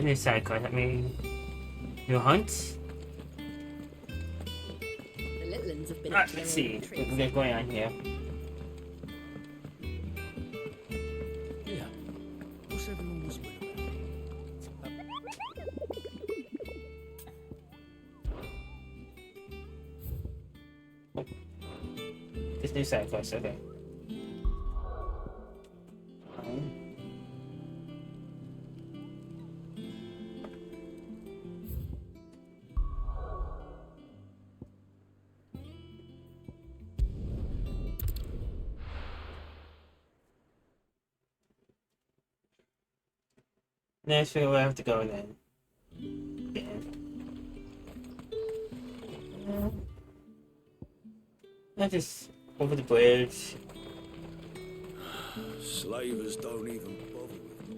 new side quest. That mean new hunt. The Litlands have been. Let's see what's going on here. Yeah. What's everyone whispering about? This new side quest, okay. Next, we'll have to go then. I just over the bridge. Slavers don't even bother with me.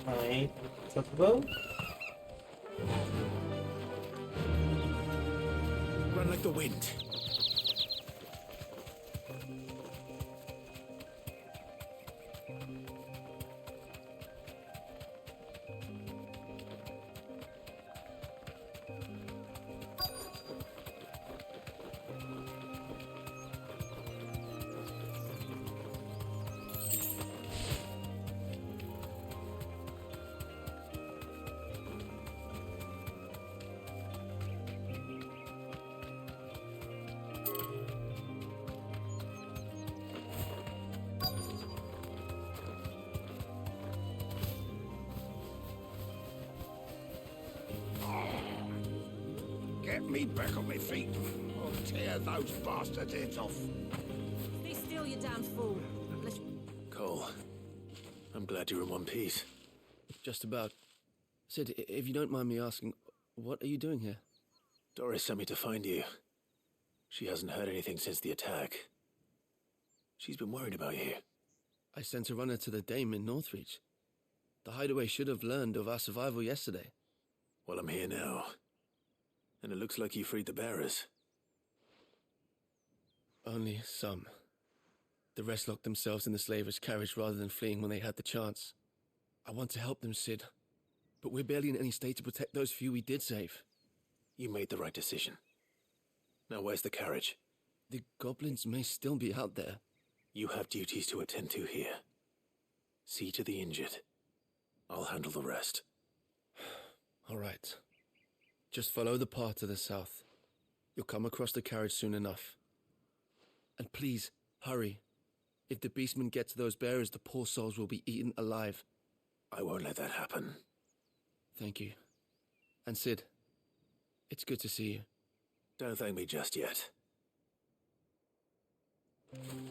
Alright, top the boat. Run like the wind. Get me back on my feet. I'll tear those bastards' heads off. Stay still, you damned fool. Cole, I'm glad you're in one piece. Just about. Sid, if you don't mind me asking, what are you doing here? Doris sent me to find you. She hasn't heard anything since the attack. She's been worried about you. I sent a runner to the Dame in Northreach. The hideaway should have learned of our survival yesterday. Well, I'm here now. And it looks like you freed the bearers. Only some. The rest locked themselves in the slavers' carriage rather than fleeing when they had the chance. I want to help them, Sid. But we're barely in any state to protect those few we did save. You made the right decision. Now where's the carriage? The goblins may still be out there. You have duties to attend to here. See to the injured. I'll handle the rest. All right. Just follow the path to the south. You'll come across the carriage soon enough. And please, hurry. If the beastmen get to those bearers, the poor souls will be eaten alive. I won't let that happen. Thank you. And Sid, it's good to see you. Don't thank me just yet.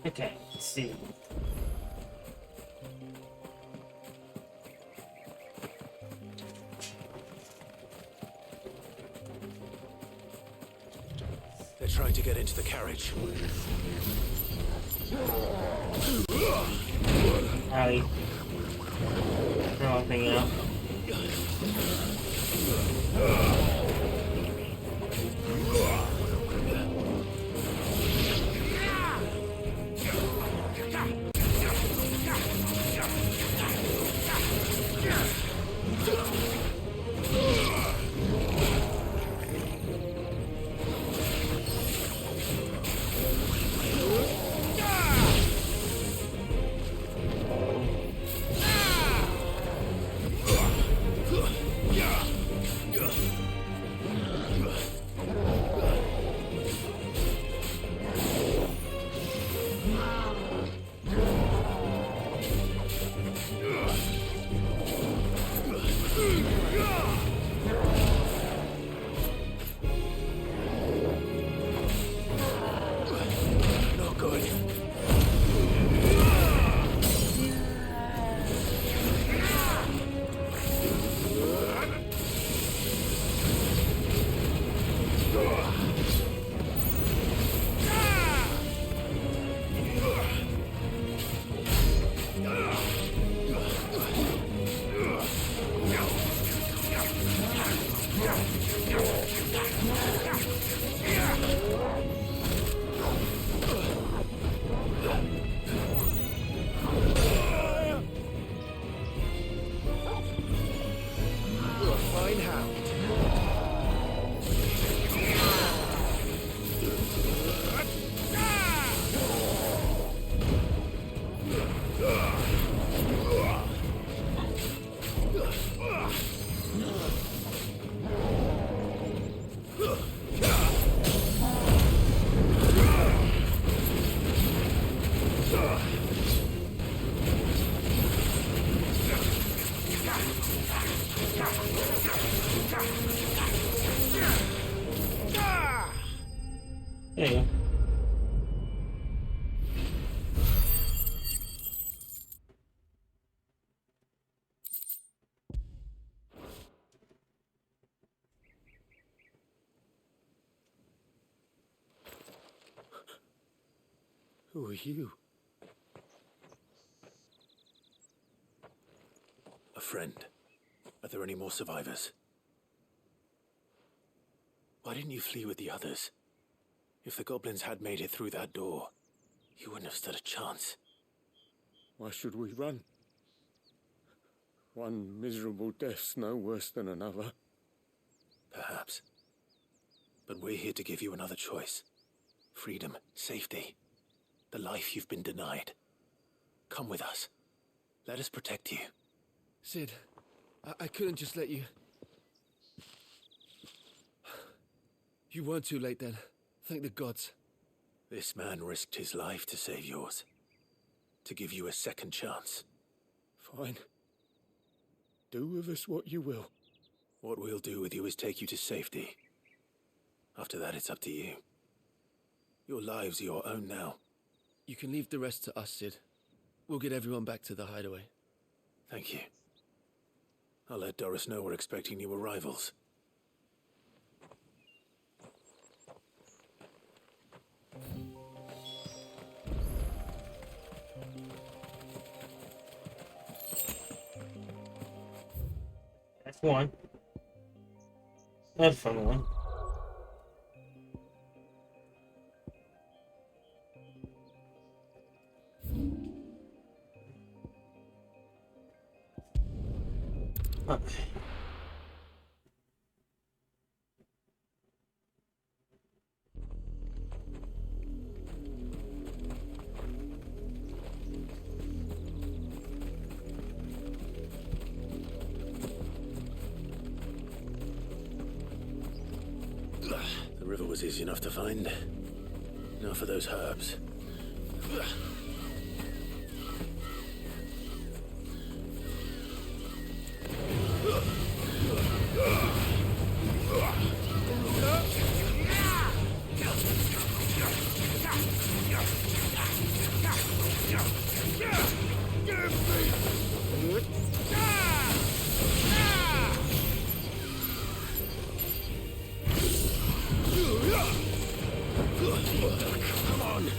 Okay, let's see. They're trying to get into the carriage. Allie. Throw one thing out. Who are you? A friend. Are there any more survivors? Why didn't you flee with the others? If the goblins had made it through that door, you wouldn't have stood a chance. Why should we run? One miserable death's no worse than another. Perhaps. But we're here to give you another choice. Freedom, safety, the life you've been denied. Come with us. Let us protect you. Sid, I couldn't just let you... You weren't too late then. Thank the gods. This man risked his life to save yours. To give you a second chance. Fine. Do with us what you will. What we'll do with you is take you to safety. After that, it's up to you. Your lives are your own now. You can leave the rest to us, Sid. We'll get everyone back to the hideaway. Thank you. I'll let Doris know we're expecting new arrivals. That's one. That's a fun one. Okay. The river was easy enough to find. Now for those herbs. Come on!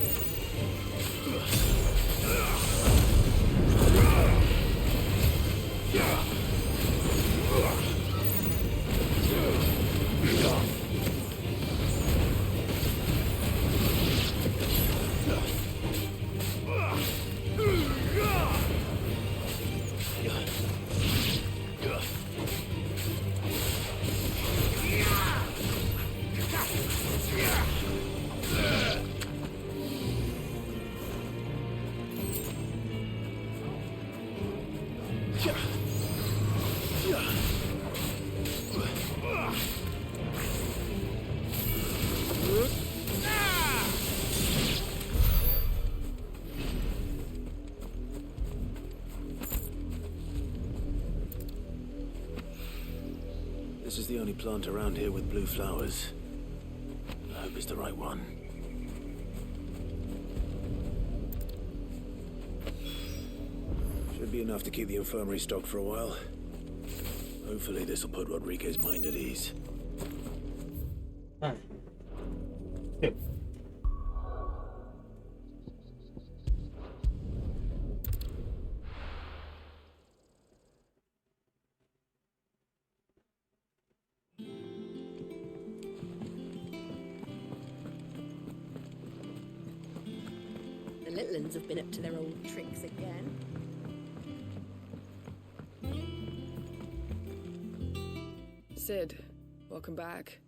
This is the only plant around here with blue flowers. I hope it's the right one. Should be enough to keep the infirmary stocked for a while. Hopefully this will put Rodriguez's mind at ease. Hi. Good. The Litlans have been up to their old tricks again. Sid, welcome back.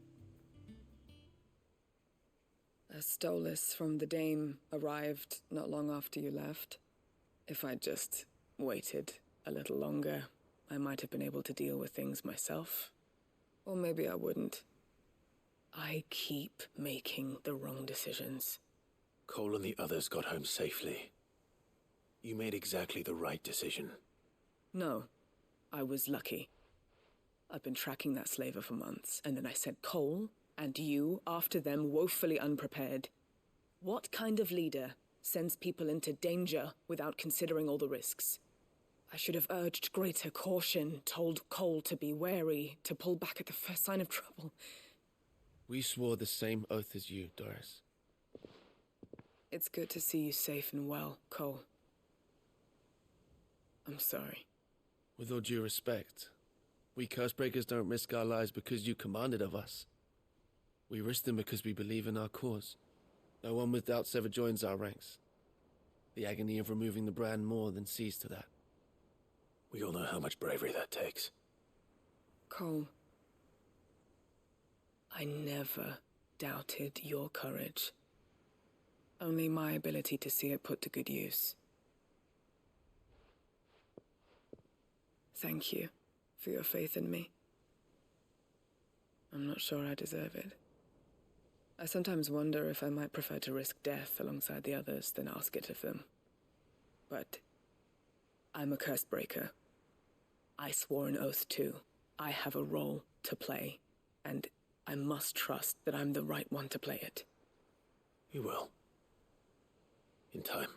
A Stolas from the Dame arrived not long after you left. If I'd just waited a little longer, I might have been able to deal with things myself. Or maybe I wouldn't. I keep making the wrong decisions. Cole and the others got home safely. You made exactly the right decision. No, I was lucky. I've been tracking that slaver for months, and then I sent Cole and you after them woefully unprepared. What kind of leader sends people into danger without considering all the risks? I should have urged greater caution, told Cole to be wary, to pull back at the first sign of trouble. We swore the same oath as you, Doris. It's good to see you safe and well, Cole. I'm sorry. With all due respect, we Cursebreakers don't risk our lives because you commanded of us. We risk them because we believe in our cause. No one with doubts ever joins our ranks. The agony of removing the brand more than sees to that. We all know how much bravery that takes. Cole, I never doubted your courage. Only my ability to see it put to good use. Thank you for your faith in me. I'm not sure I deserve it. I sometimes wonder if I might prefer to risk death alongside the others than ask it of them. But I'm a Cursebreaker. I swore an oath too. I have a role to play, and I must trust that I'm the right one to play it. You will. In time.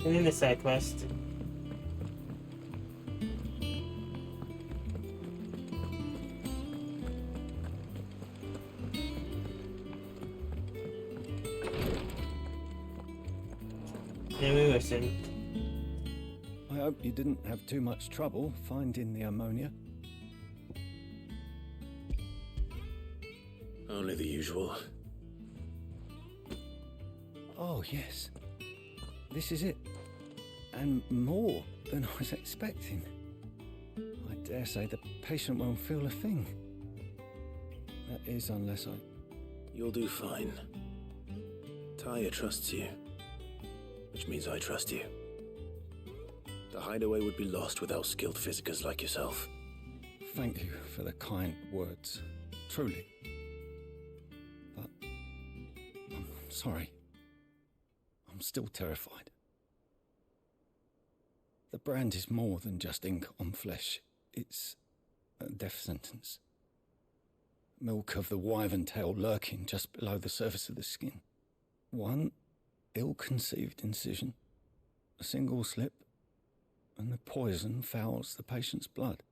And in the side quest. Then we listen. I hope you didn't have too much trouble finding the ammonia. Only the usual. Oh, yes. This is it. And more than I was expecting. I dare say the patient won't feel a thing. That is, unless I... You'll do fine. Tyre trusts you, which means I trust you. The hideaway would be lost without skilled physicers like yourself. Thank you for the kind words. Truly. But... I'm sorry. I'm still terrified. The brand is more than just ink on flesh. It's a death sentence. Milk of the wyvern tail lurking just below the surface of the skin. One ill-conceived incision, a single slip, and the poison fouls the patient's blood.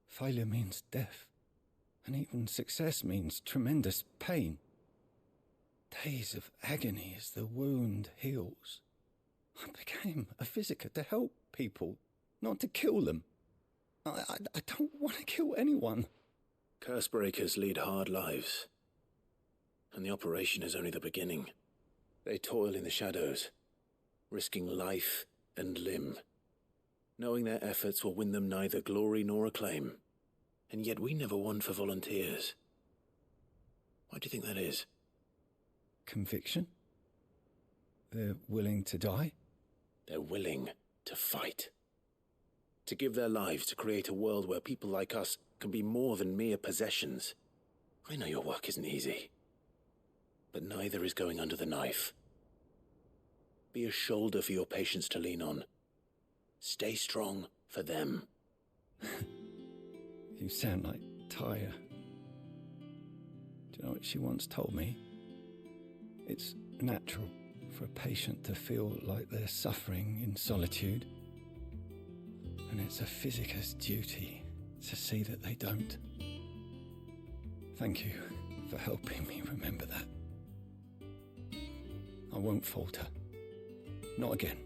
Failure means death, and even success means tremendous pain. Days of agony as the wound heals. I became a physiker to help people, not to kill them. I don't want to kill anyone. Cursebreakers lead hard lives, and the operation is only the beginning. They toil in the shadows, risking life and limb, knowing their efforts will win them neither glory nor acclaim. And yet we never won for volunteers. Why do you think that is? Conviction? They're willing to die? They're willing to fight. To give their lives to create a world where people like us can be more than mere possessions. I know your work isn't easy, but neither is going under the knife. Be a shoulder for your patients to lean on. Stay strong for them. You sound like Tyre. Do you know what she once told me? It's natural for a patient to feel like they're suffering in solitude. And it's a physiker's duty to see that they don't. Thank you for helping me remember that. I won't falter. Not again.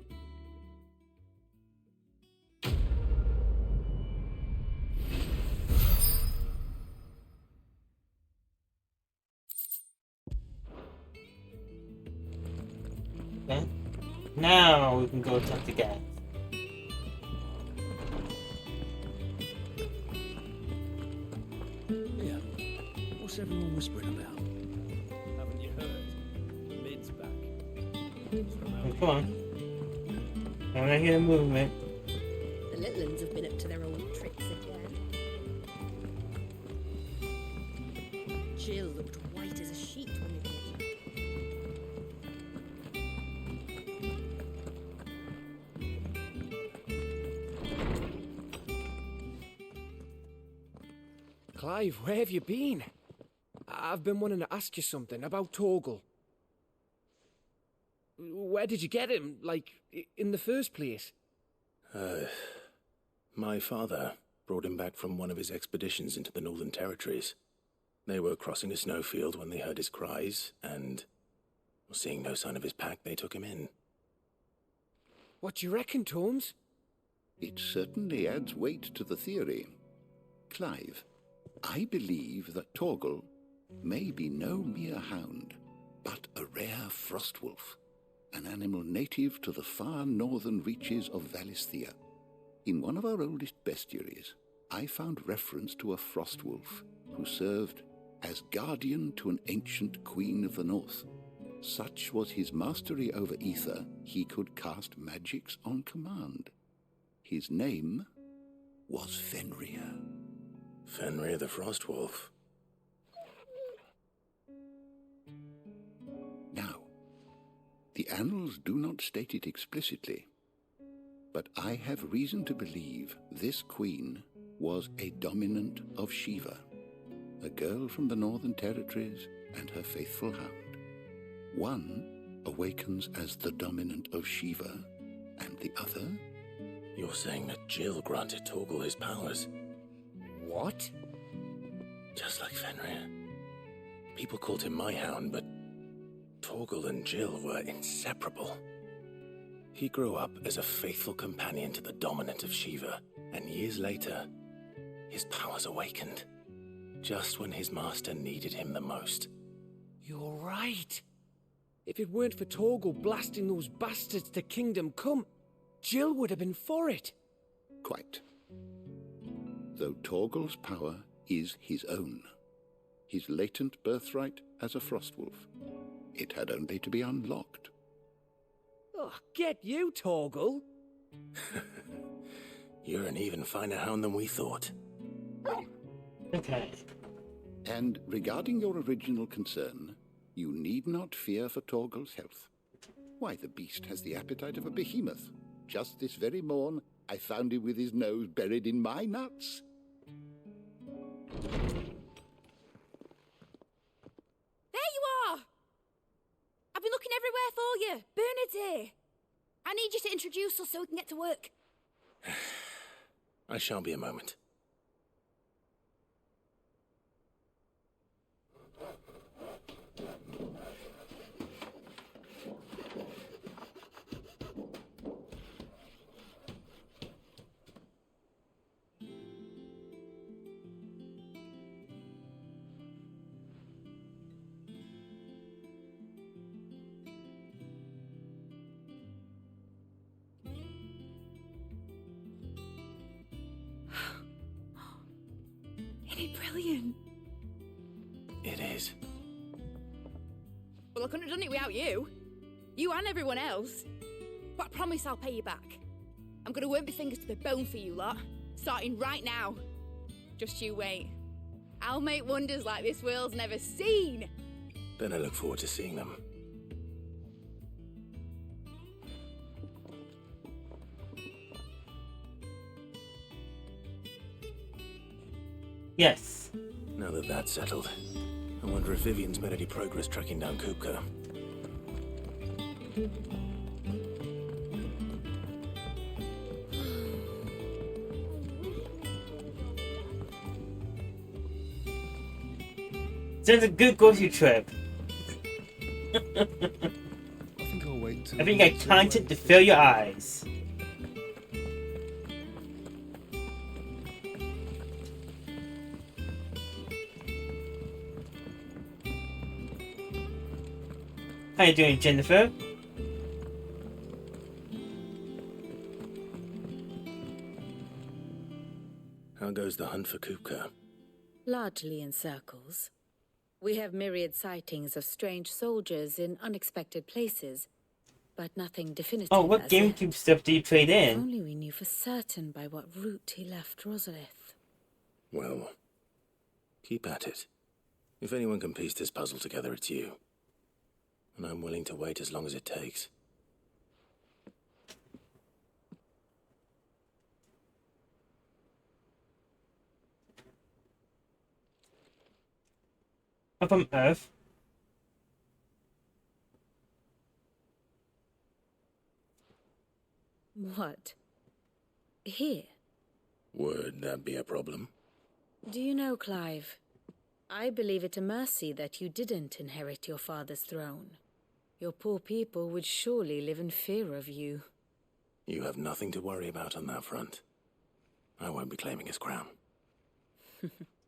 Okay. Now we can go talk to Gav. Yeah. What's everyone whispering about? Haven't you heard? Mid's back. Oh, come on. I'm not hearing movement. The Litlands have been up to their old tricks again. Jill looked white as a sheet. Clive, where have you been? I've been wanting to ask you something about Torgal. Where did you get him, like, in the first place? My father brought him back from one of his expeditions into the Northern Territories. They were crossing a snowfield when they heard his cries, and, seeing no sign of his pack, they took him in. What do you reckon, Torms? It certainly adds weight to the theory. Clive, I believe that Torgal may be no mere hound, but a rare frostwolf, an animal native to the far northern reaches of Valisthea. In one of our oldest bestiaries, I found reference to a frostwolf who served as guardian to an ancient queen of the north. Such was his mastery over ether, he could cast magics on command. His name was Fenrir. Fenrir the Frostwolf. Now, the annals do not state it explicitly, but I have reason to believe this queen was a dominant of Shiva, a girl from the Northern Territories and her faithful hound. One awakens as the dominant of Shiva, and the other... You're saying that Jill granted Torgal his powers? What? Just like Fenrir. People called him my hound, but Torgal and Jill were inseparable. He grew up as a faithful companion to the dominant of Shiva, and years later, his powers awakened, just when his master needed him the most. You're right. If it weren't for Torgal blasting those bastards to Kingdom Come, Jill would have been for it. Quite. Though Torgal's power is his own, his latent birthright as a frostwolf. It had only to be unlocked. Oh, get you, Torgal! You're an even finer hound than we thought. Okay. And regarding your original concern, you need not fear for Torgal's health. Why, the beast has the appetite of a behemoth. Just this very morn, I found him with his nose buried in my nuts. There you are! I've been looking everywhere for you. Bernard's here. I need you to introduce us so we can get to work. I shan't be a moment. Isn't it brilliant? It is. Well, I couldn't have done it without you. You and everyone else. But I promise I'll pay you back. I'm gonna work my fingers to the bone for you lot, starting right now. Just you wait. I'll make wonders like this world's never seen. Then I look forward to seeing them. Yes. Now that that's settled, I wonder if Vivian's made any progress tracking down Kupka. Sounds a good grocery trip. I think I'll wait till... I think I content to fill your eyes. How you doing, Jennifer? How goes the hunt for Kupka? Largely in circles. We have myriad sightings of strange soldiers in unexpected places, but nothing definitive. Oh, what as yet. GameCube stuff do you play If in? only we knew for certain by what route he left Rosalith. Well, keep at it. If anyone can piece this puzzle together, it's you. And I'm willing to wait as long as it takes. I'm from Earth. What? Here? Would that be a problem? Do you know, Clive? I believe it a mercy that you didn't inherit your father's throne. Your poor people would surely live in fear of you. You have nothing to worry about on that front. I won't be claiming his crown.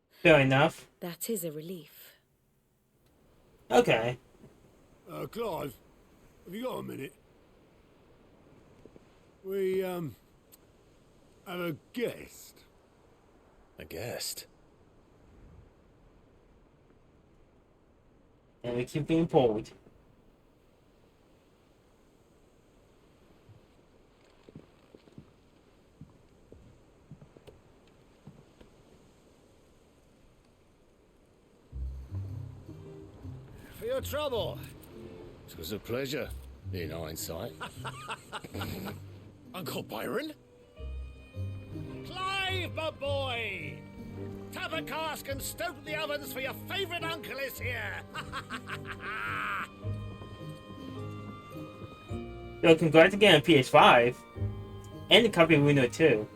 Fair enough. That is a relief. Okay. Clive, have you got a minute? We, have a guest. A guest? And we keep being pulled. For your trouble. It was a pleasure, in hindsight. Uncle Byron? Clive, my boy! Tap a cask and stoke the ovens, for your favourite uncle is here! Yo, congrats again on PS5. And the copy of Uno too.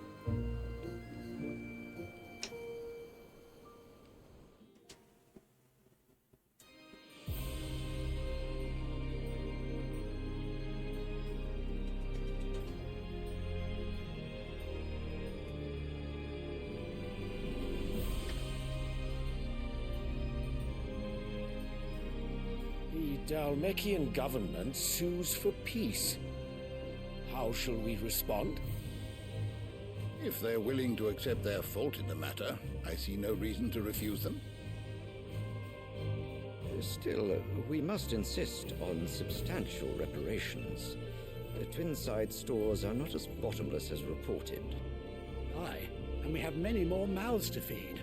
The Dalmekian government sues for peace. How shall we respond? If they're willing to accept their fault in the matter, I see no reason to refuse them. Still, we must insist on substantial reparations. The Twinside stores are not as bottomless as reported. Aye, and we have many more mouths to feed.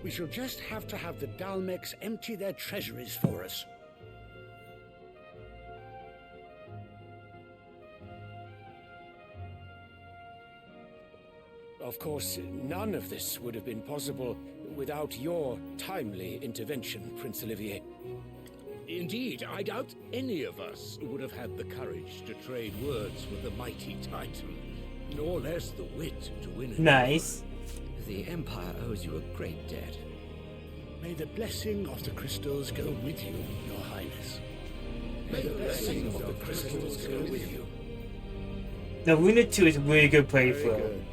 We shall just have to have the Dalmeks empty their treasuries for us. Of course, none of this would have been possible without your timely intervention, Prince Olivier. Indeed, I doubt any of us would have had the courage to trade words with the mighty Titan, nor less the wit to win it. Nice. The Empire owes you a great debt. May the blessing of the crystals go with you, Your Highness. May the blessing of the crystals go with you. Now, Uno 2 is a really good Very playthrough. good.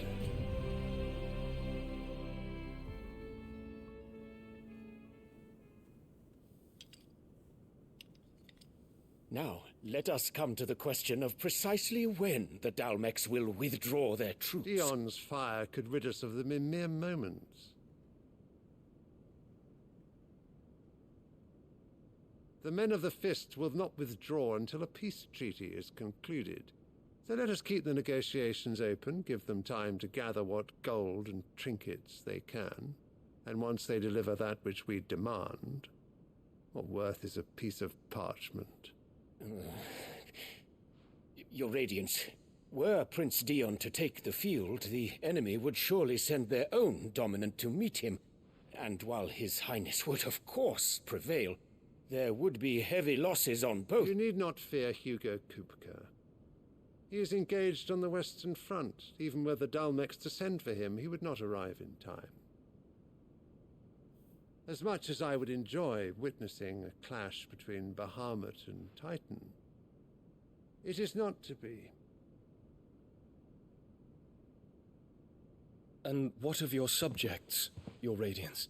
Now, let us come to the question of precisely when the Dalmeks will withdraw their troops. Dion's fire could rid us of them in mere moments. The men of the Fist will not withdraw until a peace treaty is concluded. So let us keep the negotiations open, give them time to gather what gold and trinkets they can, and once they deliver that which we demand, what worth is a piece of parchment? Your Radiance, were Prince Dion to take the field, the enemy would surely send their own dominant to meet him. And while His Highness would of course prevail, there would be heavy losses on both. You need not fear Hugo Kupka. He is engaged on the Western Front. Even were the Dalmeks to send for him, he would not arrive in time. As much as I would enjoy witnessing a clash between Bahamut and Titan, it is not to be. And what of your subjects, Your Radiance?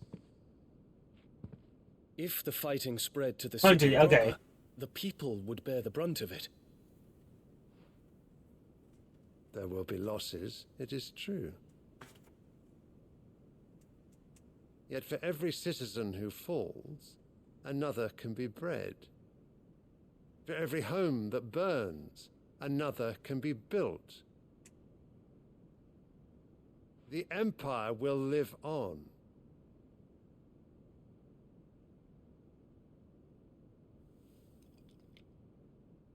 If the fighting spread to the city proper, the people would bear the brunt of it. There will be losses, it is true. Yet for every citizen who falls, another can be bred. For every home that burns, another can be built. The Empire will live on.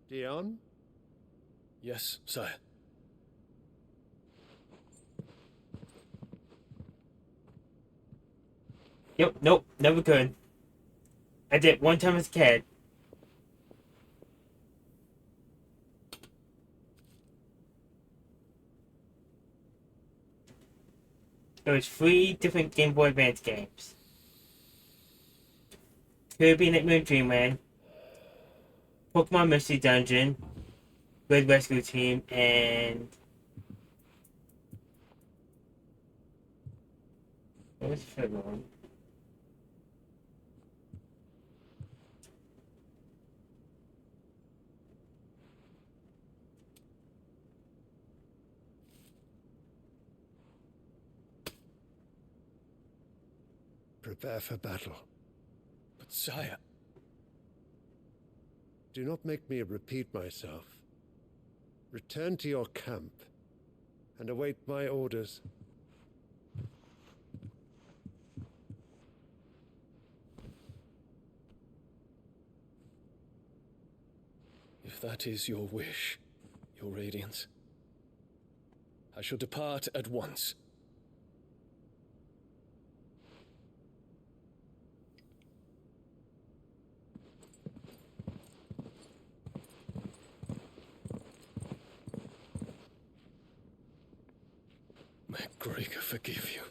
Dion? Yes, sire. Yep, nope, never could. I did one time as a kid. There was 3 different Game Boy Advance games. Kirby Nightmare Dreamland, Pokemon Mystery Dungeon, Red Rescue Team, and what was the third one? Prepare for battle. But sire... Do not make me repeat myself. Return to your camp and await my orders. If that is your wish, your Radiance, I shall depart at once. May Gregor forgive you.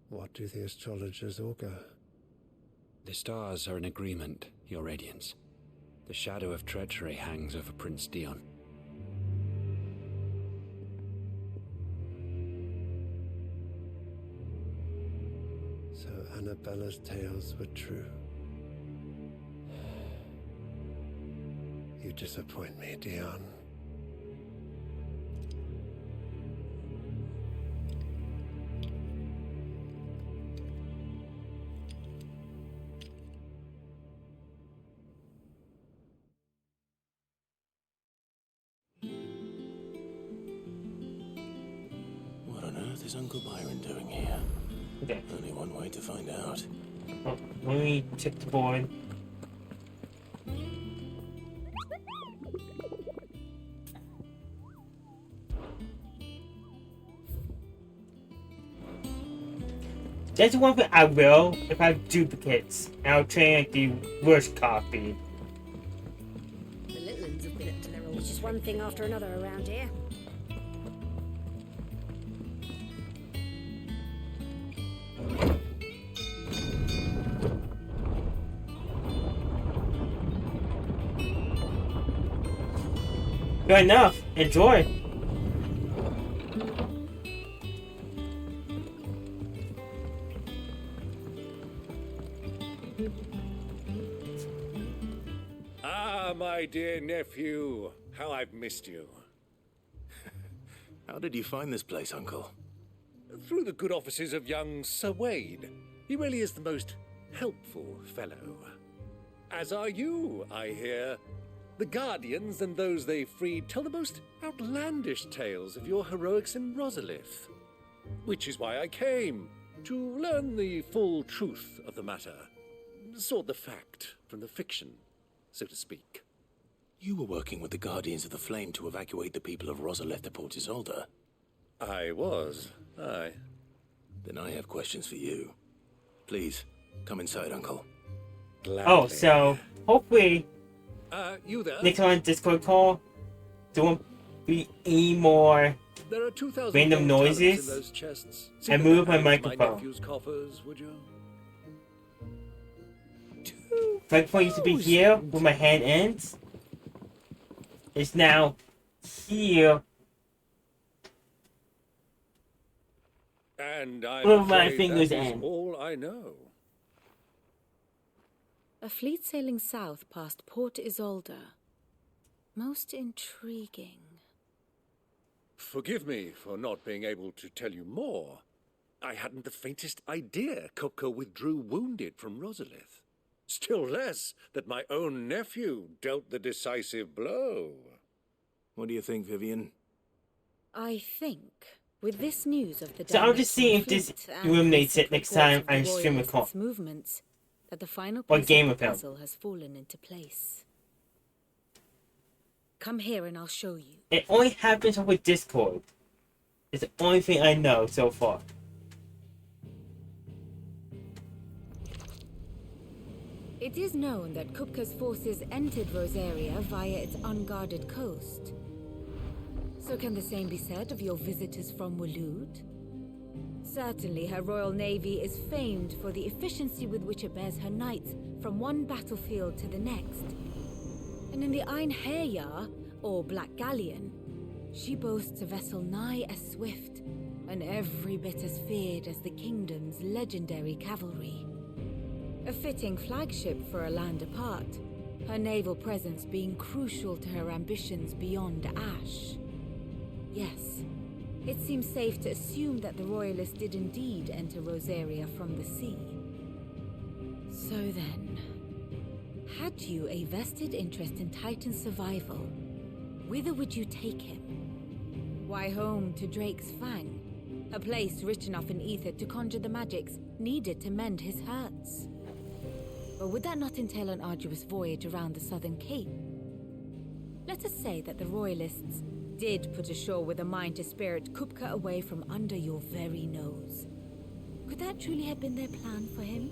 What do the astrologers augur? The stars are in agreement, Your Radiance. The shadow of treachery hangs over Prince Dion. So Annabella's tales were true. You disappoint me, Dion. What on earth is Uncle Byron doing here? Okay. Only one way to find out. Oh, let me check the board. That's one thing I will if I have duplicates. And I'll train like the worst copy. The little ones have been up to their old. It's just one thing after another around here. Good enough. Enjoy. Ah, my dear nephew. How I've missed you. How did you find this place, Uncle? Through the good offices of young Sir Wade. He really is the most helpful fellow. As are you, I hear. The Guardians and those they freed tell the most outlandish tales of your heroics in Rosalith. Which is why I came, to learn the full truth of the matter. Sort the fact from the fiction, so to speak. You were working with the Guardians of the Flame to evacuate the people of Rosalith to Port Isolde. I was, aye. Then I have questions for you. Please, come inside, Uncle. Gladly. Oh, so hopefully You there? next on Discord call, there won't be any more There are 2,000 random gold talents noises. in those chests. I See move them my add to microphone. My nephew's coffers, would you? Microphone used to be here where my hand ends. It's now here And where I'm my afraid fingers that is end. all I know. A fleet sailing south past Port Isolde. Most intriguing. Forgive me for not being able to tell you more. I hadn't the faintest idea Coco withdrew wounded from Rosalith. Still less that my own nephew dealt the decisive blow. What do you think, Vivian? I think, with this news of the So I'll just see if Dalmatian this fleet and illuminates it recent next reports time of the I stream a royalists' call. movements, that the final Or piece game of of the him. puzzle has fallen into place. Come here and I'll show you. It only happens over Discord. It's the only thing I know so far. It is known that Kupka's forces entered Rosaria via its unguarded coast. So can the same be said of your visitors from Waloed? Certainly her Royal Navy is famed for the efficiency with which it bears her knights from one battlefield to the next. And in the Einherjar, or Black Galleon, she boasts a vessel nigh as swift and every bit as feared as the kingdom's legendary cavalry. A fitting flagship for a land apart, her naval presence being crucial to her ambitions beyond Ash. Yes, it seems safe to assume that the Royalists did indeed enter Rosaria from the sea. So then, had you a vested interest in Titan's survival, whither would you take him? Why, home to Drake's Fang, a place rich enough in ether to conjure the magics needed to mend his hurts. Or would that not entail an arduous voyage around the southern cape? Let us say that the Royalists did put ashore with a mind to spirit Kupka away from under your very nose. Could that truly have been their plan for him?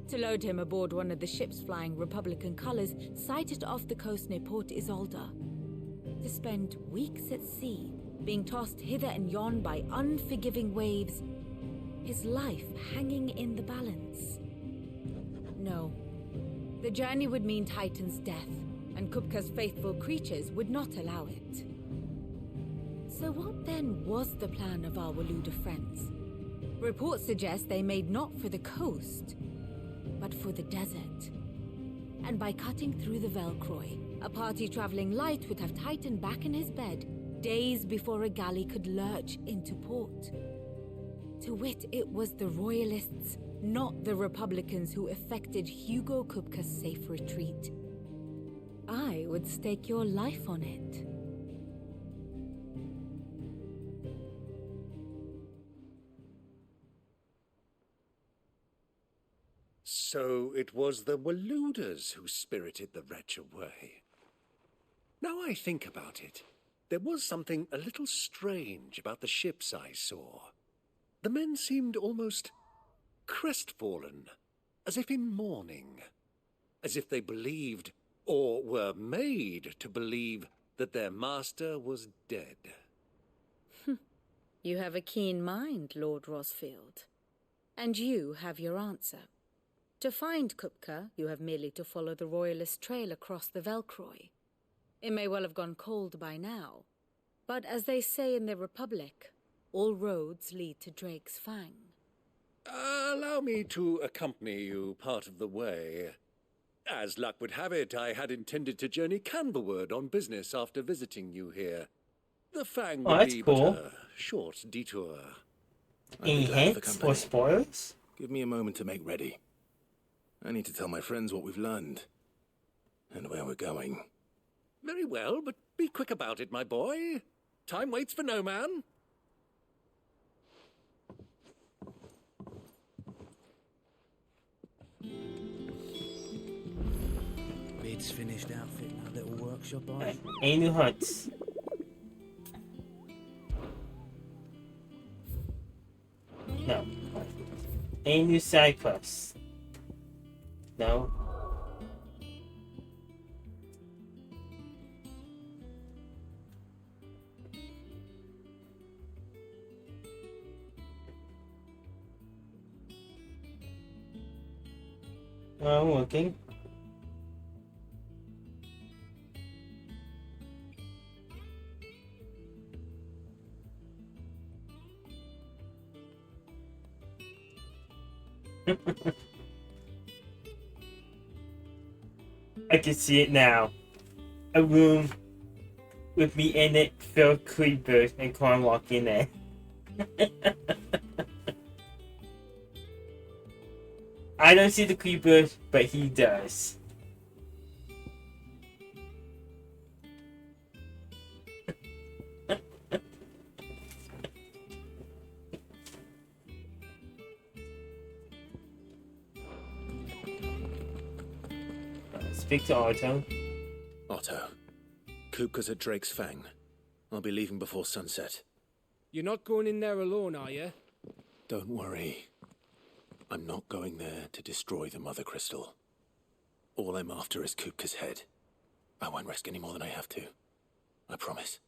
To load him aboard one of the ships flying Republican colors sighted off the coast near Port Isolde? To spend weeks at sea, being tossed hither and yon by unforgiving waves, his life hanging in the balance? No. The journey would mean Titan's death, and Kupka's faithful creatures would not allow it. So what then was the plan of our Waluda friends? Reports suggest they made not for the coast, but for the desert. And by cutting through the Velcroy, a party traveling light would have Titan back in his bed days before a galley could lurch into port. To wit, it was the Royalists, not the Republicans, who effected Hugo Kupka's safe retreat. I would stake your life on it. So it was the Waluders who spirited the wretch away. Now I think about it, there was something a little strange about the ships I saw. The men seemed almost crestfallen, as if in mourning, as if they believed, or were made to believe, that their master was dead. You have a keen mind, Lord Rosfield. And you have your answer. To find Kupka, you have merely to follow the Royalist trail across the Velcroy. It may well have gone cold by now, but as they say in the Republic, all roads lead to Drake's Fang. Allow me to accompany you part of the way. As luck would have it, I had intended to journey Canberward on business after visiting you here. The Fang would be cool. but a short detour. Any hints or spoilers? Give me a moment to make ready. I need to tell my friends what we've learned. And where we're going. Very well, but be quick about it, my boy. Time waits for no man. Bid's finished outfitting our little workshop, are you? Any new hunts? No. Any new side quests? No. I'm looking. I can see it now. A room with me in it, Phil Creeper, and Corn walking in. I don't see the creepers, but he does. Speak to Otto. Otto, Kupka's at Drake's Fang. I'll be leaving before sunset. You're not going in there alone, are you? Don't worry. I'm not going there to destroy the Mother Crystal. All I'm after is Kupka's head. I won't risk any more than I have to. I promise.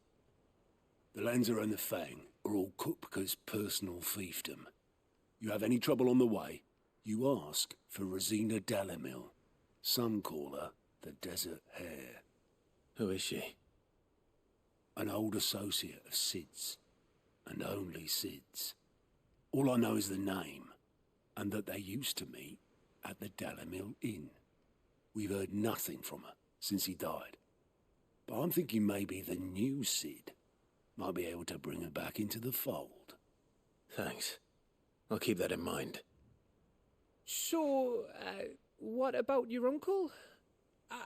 The Lancer and the Fang are all Kupka's personal fiefdom. You have any trouble on the way, you ask for Rosina Dalamil. Some call her the Desert Hare. Who is she? An old associate of Sid's, and only Sid's. All I know is the name, and that they used to meet at the Dalamil Inn. We've heard nothing from her since he died. But I'm thinking maybe the new Sid might be able to bring her back into the fold. Thanks. I'll keep that in mind. So, what about your uncle?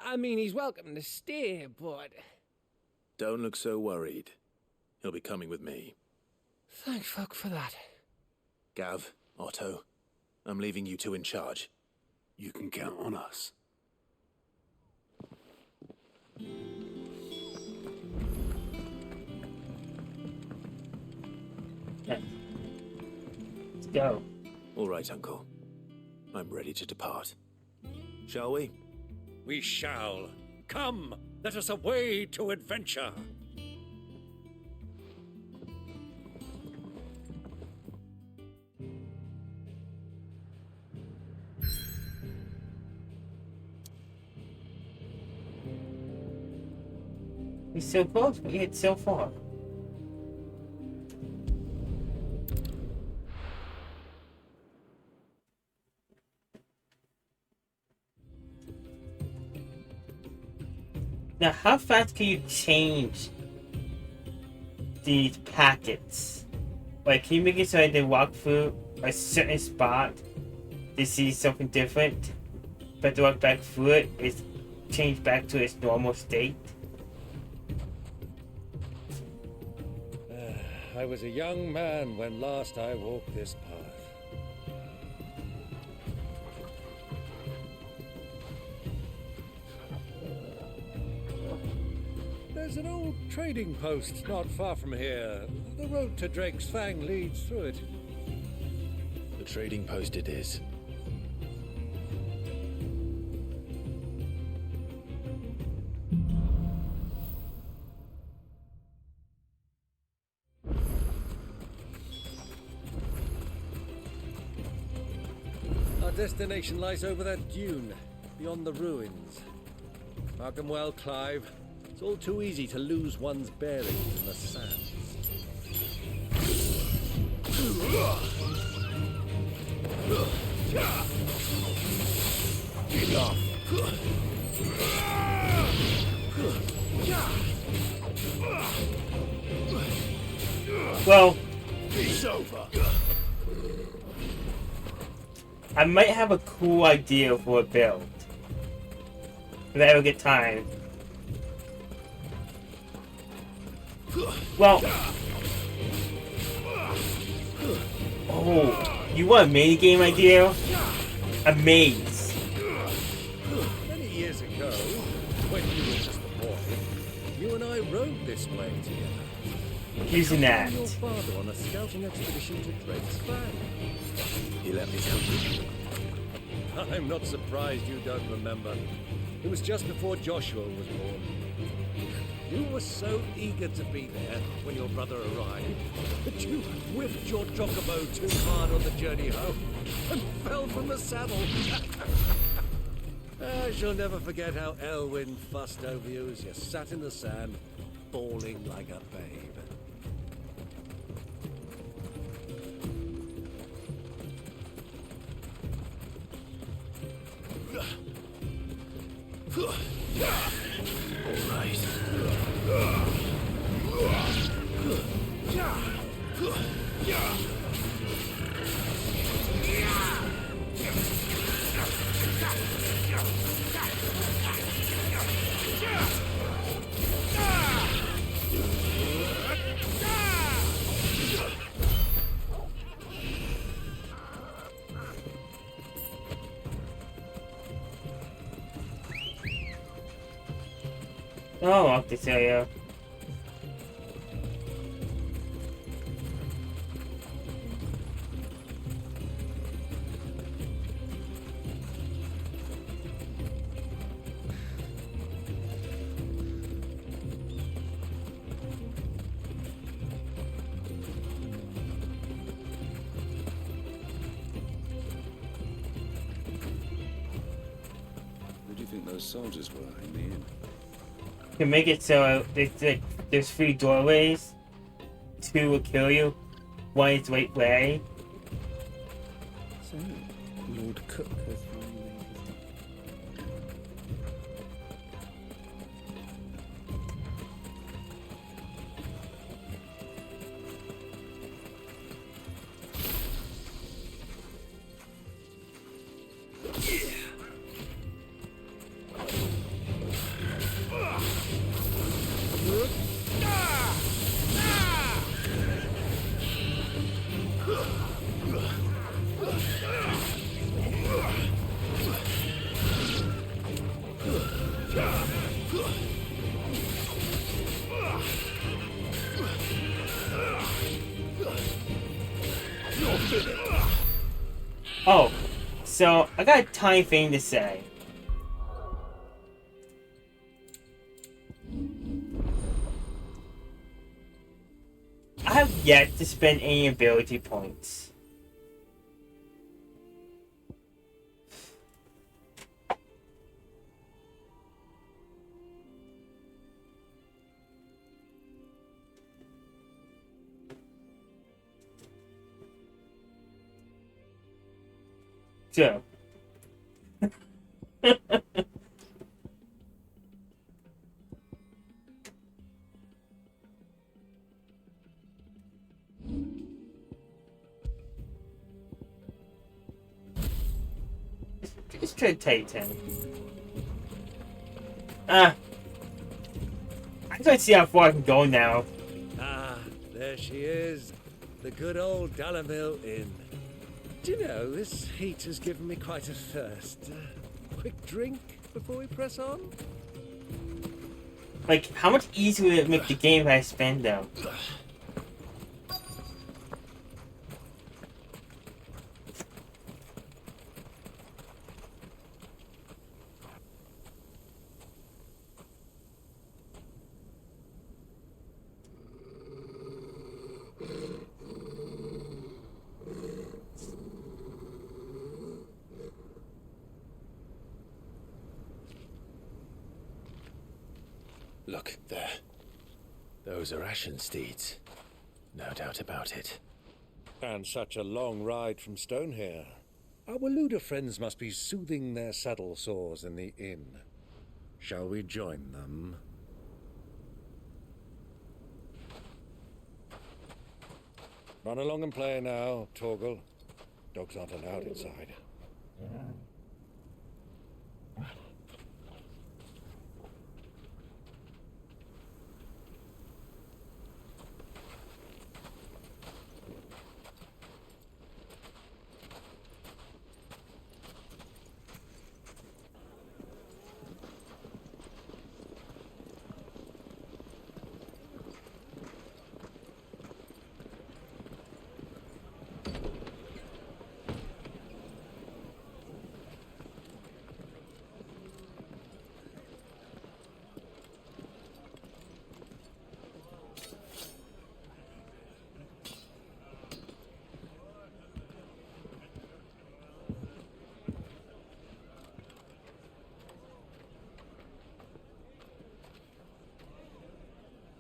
I mean, he's welcome to stay, but... Don't look so worried. He'll be coming with me. Thank fuck for that. Gav, Otto, I'm leaving you two in charge. You can count on us. Let's go. All right, Uncle. I'm ready to depart. Shall we? We shall. Come, let us away to adventure. We're so close, we hit so far. Now, how fast can you change these packets? Like, can you make it so that they walk through a certain spot to see something different, but to walk back through it, it's changed back to its normal state? I was a young man when last I walked this path. There's an old trading post not far from here. The road to Drake's Fang leads through it. The trading post it is. Our destination lies over that dune, beyond the ruins. Mark 'em well, Clive. It's all too easy to lose one's bearings in the sands. Well, It's over. I might have a cool idea for a build. If I ever get time. Well... Oh, you want a minigame idea? A maze. Many years ago, when you were just a boy, you and I rode this way together. Using that. Your father on a scouting expedition to Drake's Fang. He let me come. I'm not surprised you don't remember. It was just before Joshua was born. You were so eager to be there when your brother arrived that you whipped your chocobo too hard on the journey home and fell from the saddle. I shall never forget how Elwyn fussed over you as you sat in the sand, bawling like a babe. All right. Oh, up this area. Who do you think those soldiers were in the inn? To make it so there's 3 doorways. 2 will kill you. 1 is right way. So, Lord Cook has finally made his Oh, so I got a tiny thing to say. I have yet to spend any ability points. So. Just try to Titan. I can't see how far I can go now. Ah, there she is. The good old Dalamil Inn. Do you know, this heat has given me quite a thirst. Quick drink before we press on? Like, how much easier would it make the game if I spend them? Look, there. Those are Ashen steeds. No doubt about it. And such a long ride from Stonehair. Our Waluda friends must be soothing their saddle sores in the inn. Shall we join them? Run along and play now, Torgal. Dogs aren't allowed inside.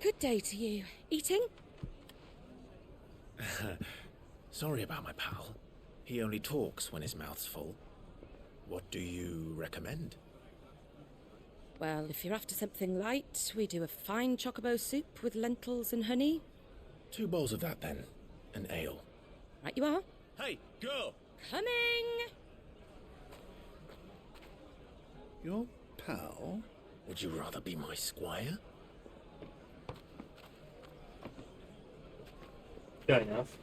Good day to you. Eating? Sorry about my pal. He only talks when his mouth's full. What do you recommend? Well, if you're after something light, we do a fine chocobo soup with lentils and honey. 2 bowls of that, then. An ale. Right you are. Hey, girl! Coming! Your pal? Would you rather be my squire? Fair enough.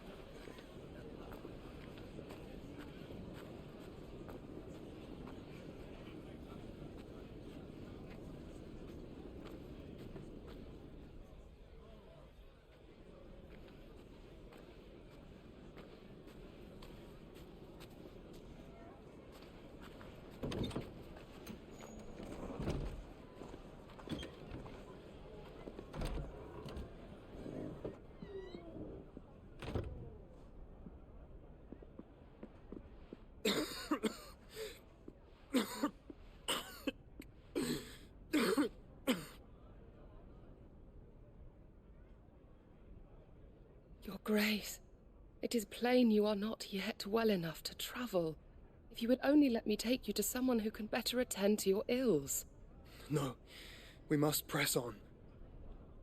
Your Grace, it is plain you are not yet well enough to travel. If you would only let me take you to someone who can better attend to your ills. No, we must press on.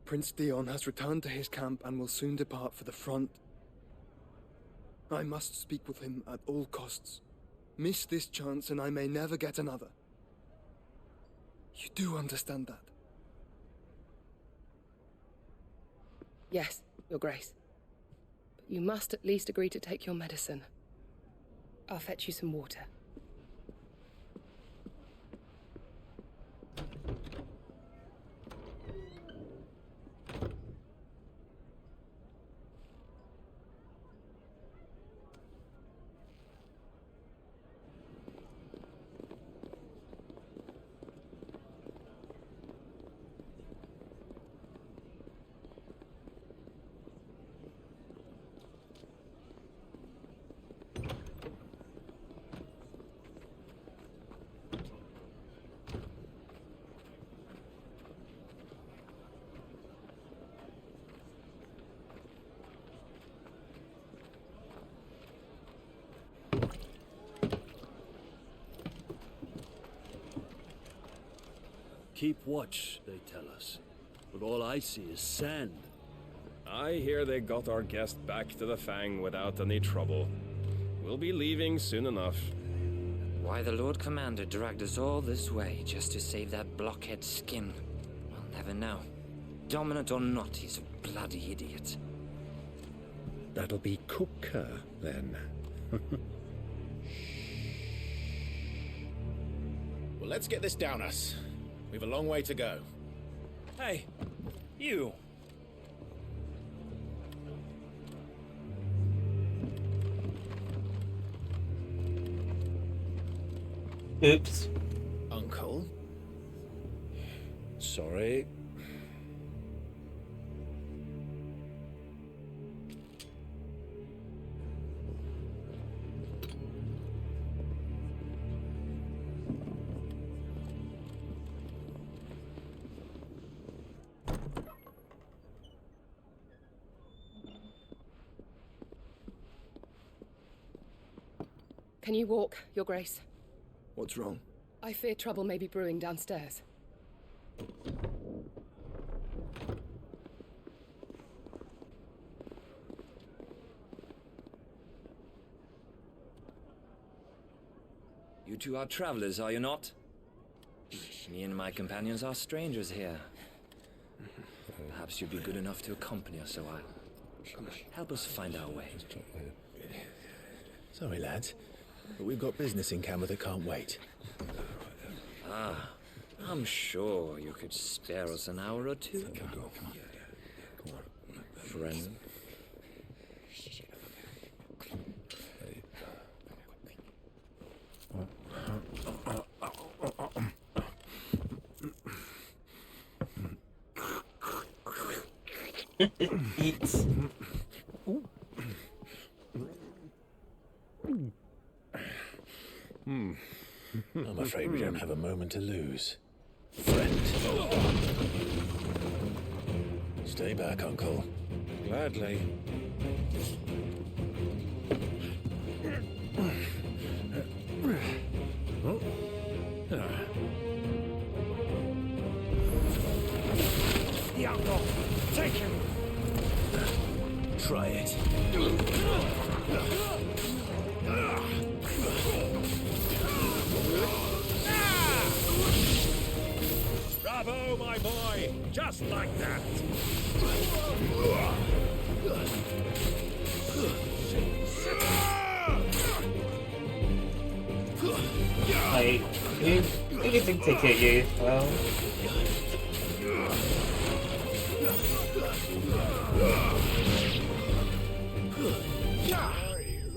Prince Dion has returned to his camp and will soon depart for the front. I must speak with him at all costs. Miss this chance and I may never get another. You do understand that? Yes, Your Grace. But you must at least agree to take your medicine. I'll fetch you some water. Keep watch, they tell us. But all I see is sand. I hear they got our guest back to the Fang without any trouble. We'll be leaving soon enough. Why the Lord Commander dragged us all this way just to save that blockhead skin, we'll never know. Dominant or not, he's a bloody idiot. That'll be Kupka, then. Well, let's get this down us. We've a long way to go. Hey, you! Oops. Uncle? Sorry. Can you walk, Your Grace? What's wrong? I fear trouble may be brewing downstairs. You two are travelers, are you not? Me and my companions are strangers here. Perhaps you'd be good enough to accompany us a while. Help us find our way. Sorry, lads, but we've got business in camera that can't wait. Ah, I'm sure you could spare us an hour or two. Friend. Eats. I'm afraid we don't have a moment to lose. Friend. Stay back, Uncle. Gladly. The uncle! Take him! Try it. Bravo, my boy! Just like that! Like, who gets to take care of you? Well.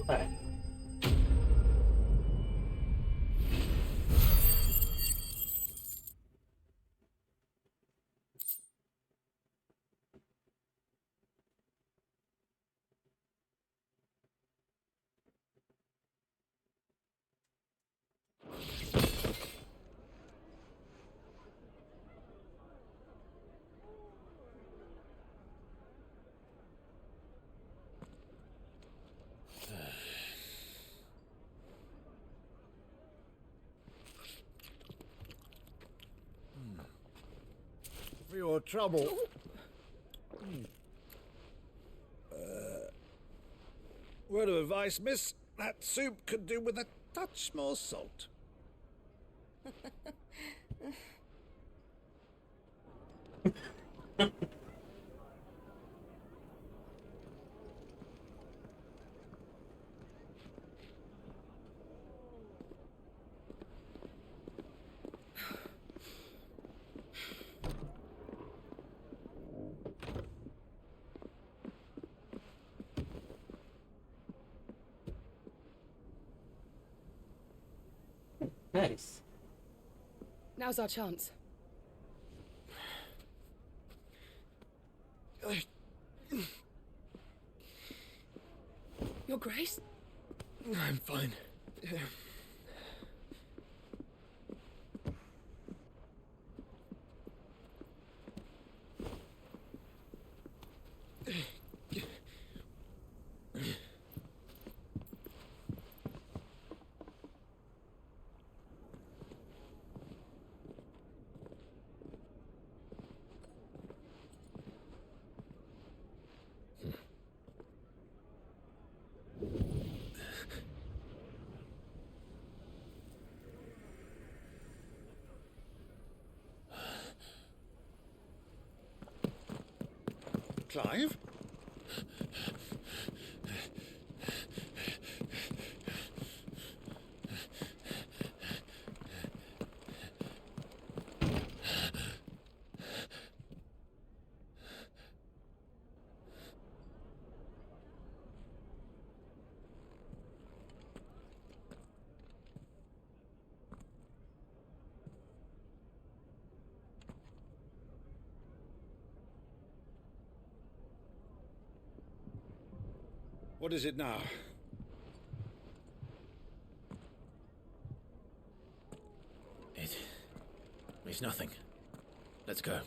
Right. for your trouble. Word of advice, miss. That soup could do with a touch more salt. Nice. Now's our chance. Your Grace? I'm fine. Clive? What is it now? It's nothing. Let's go.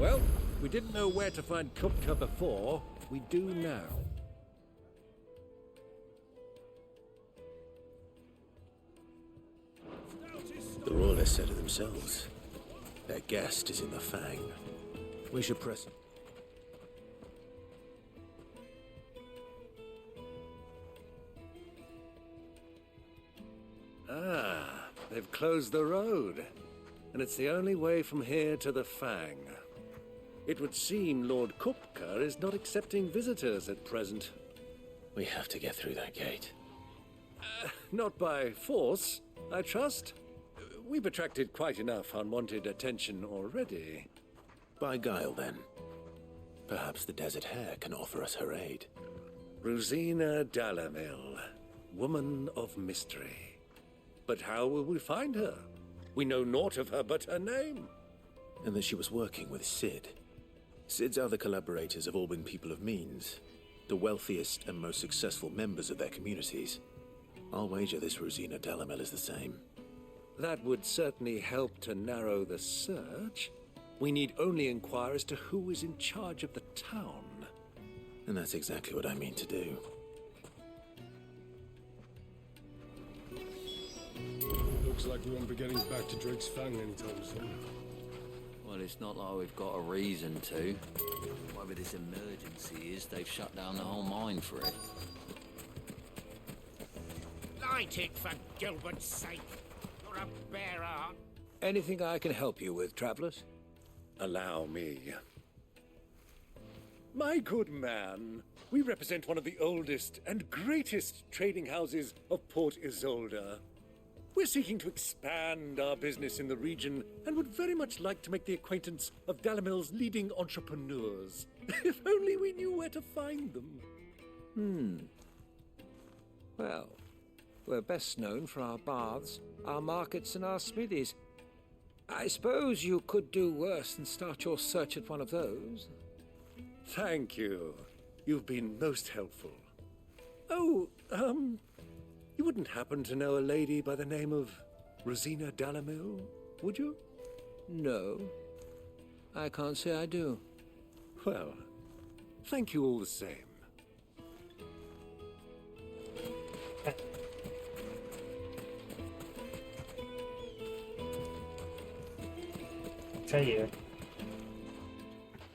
Well, we didn't know where to find Kupka before. We do now. The Royalists said it themselves. Their guest is in the Fang. We should press him. Ah, they've closed the road. And it's the only way from here to the Fang. It would seem Lord Kupka is not accepting visitors at present. We have to get through that gate. Not by force, I trust. We've attracted quite enough unwanted attention already. By guile, then. Perhaps the Desert Hare can offer us her aid. Rosina Dalamil, woman of mystery. But how will we find her? We know naught of her but her name. And that she was working with Sid. Sid's other collaborators have all been people of means, the wealthiest and most successful members of their communities. I'll wager this Rosina Dalamel is the same. That would certainly help to narrow the search. We need only inquire as to who is in charge of the town. And that's exactly what I mean to do. Looks like we won't be getting back to Drake's Fang anytime soon. Well, it's not like we've got a reason to. Whatever this emergency is, they've shut down the whole mine for it. Light it, for Gilbert's sake. You're a bearer. Anything I can help you with, travelers? Allow me. My good man, we represent one of the oldest and greatest trading houses of Port Isolde. We're seeking to expand our business in the region and would very much like to make the acquaintance of Dalamil's leading entrepreneurs. If only we knew where to find them. Well, we're best known for our baths, our markets, and our smithies. I suppose you could do worse than start your search at one of those. Thank you. You've been most helpful. Oh, you wouldn't happen to know a lady by the name of Rosina Dalamil, would you? No, I can't say I do. Well, thank you all the same. Tell you.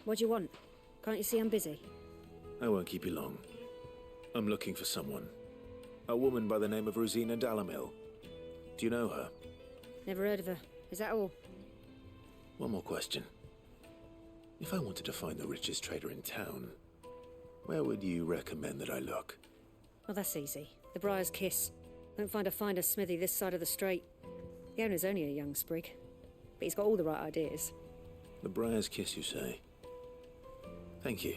What do you want? Can't you see I'm busy? I won't keep you long. I'm looking for someone. A woman by the name of Rosina Dalamil. Do you know her? Never heard of her. Is that all? One more question. If I wanted to find the richest trader in town, where would you recommend that I look? Well, that's easy. The Briar's Kiss. Won't find a finer smithy this side of the strait. The owner's only a young sprig, but he's got all the right ideas. The Briar's Kiss, you say? Thank you.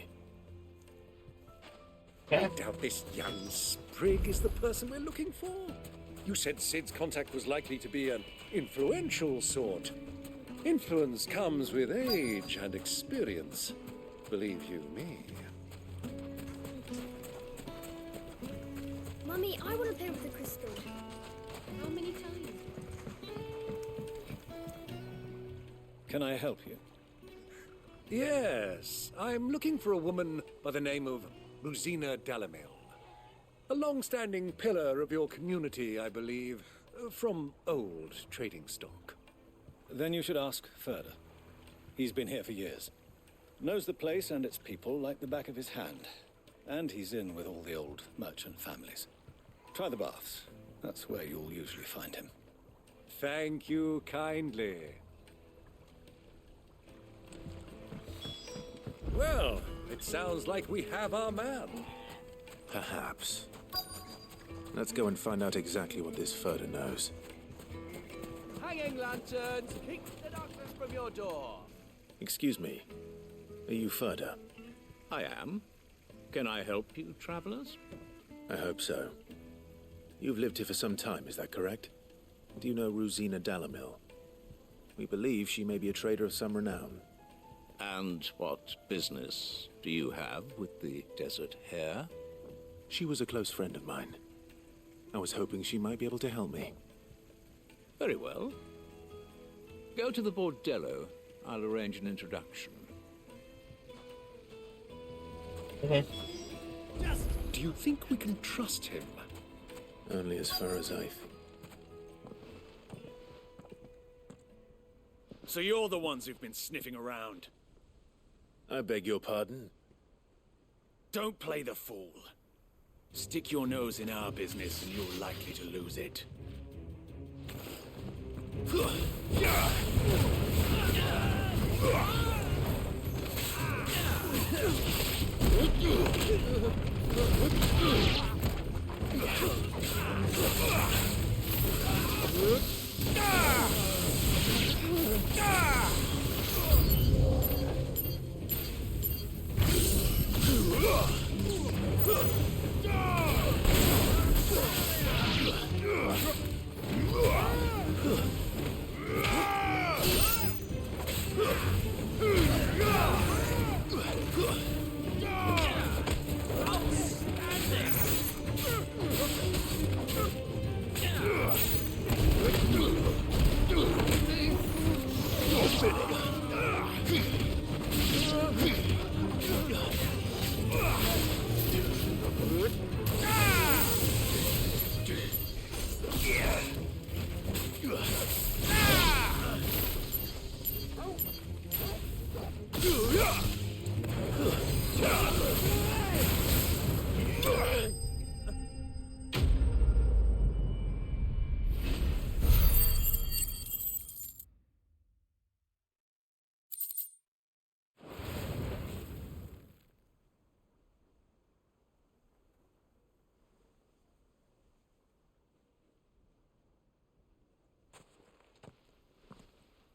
I doubt this young sprig is the person we're looking for. You said Sid's contact was likely to be an influential sort. Influence comes with age and experience. Believe you me. Mummy, I want to play with the crystal. How many times? Can I help you? Yes, I'm looking for a woman by the name of Rosina Dalamil. A long-standing pillar of your community, I believe, from old trading stock. Then you should ask Furder. He's been here for years. Knows the place and its people like the back of his hand. And he's in with all the old merchant families. Try the baths. That's where you'll usually find him. Thank you kindly. Well, it sounds like we have our man. Perhaps. Let's go and find out exactly what this Furder knows. Hanging lanterns, keep the darkness from your door. Excuse me. Are you Furder? I am. Can I help you, travelers? I hope so. You've lived here for some time, is that correct? Do you know Rosina Dalamil? We believe she may be a trader of some renown. And what business do you have with the desert hare? She was a close friend of mine. I was hoping she might be able to help me. Very well. Go to the bordello. I'll arrange an introduction. Do you think we can trust him? Only as far as So you're the ones who've been sniffing around. I beg your pardon? Don't play the fool. Stick your nose in our business and you're likely to lose it.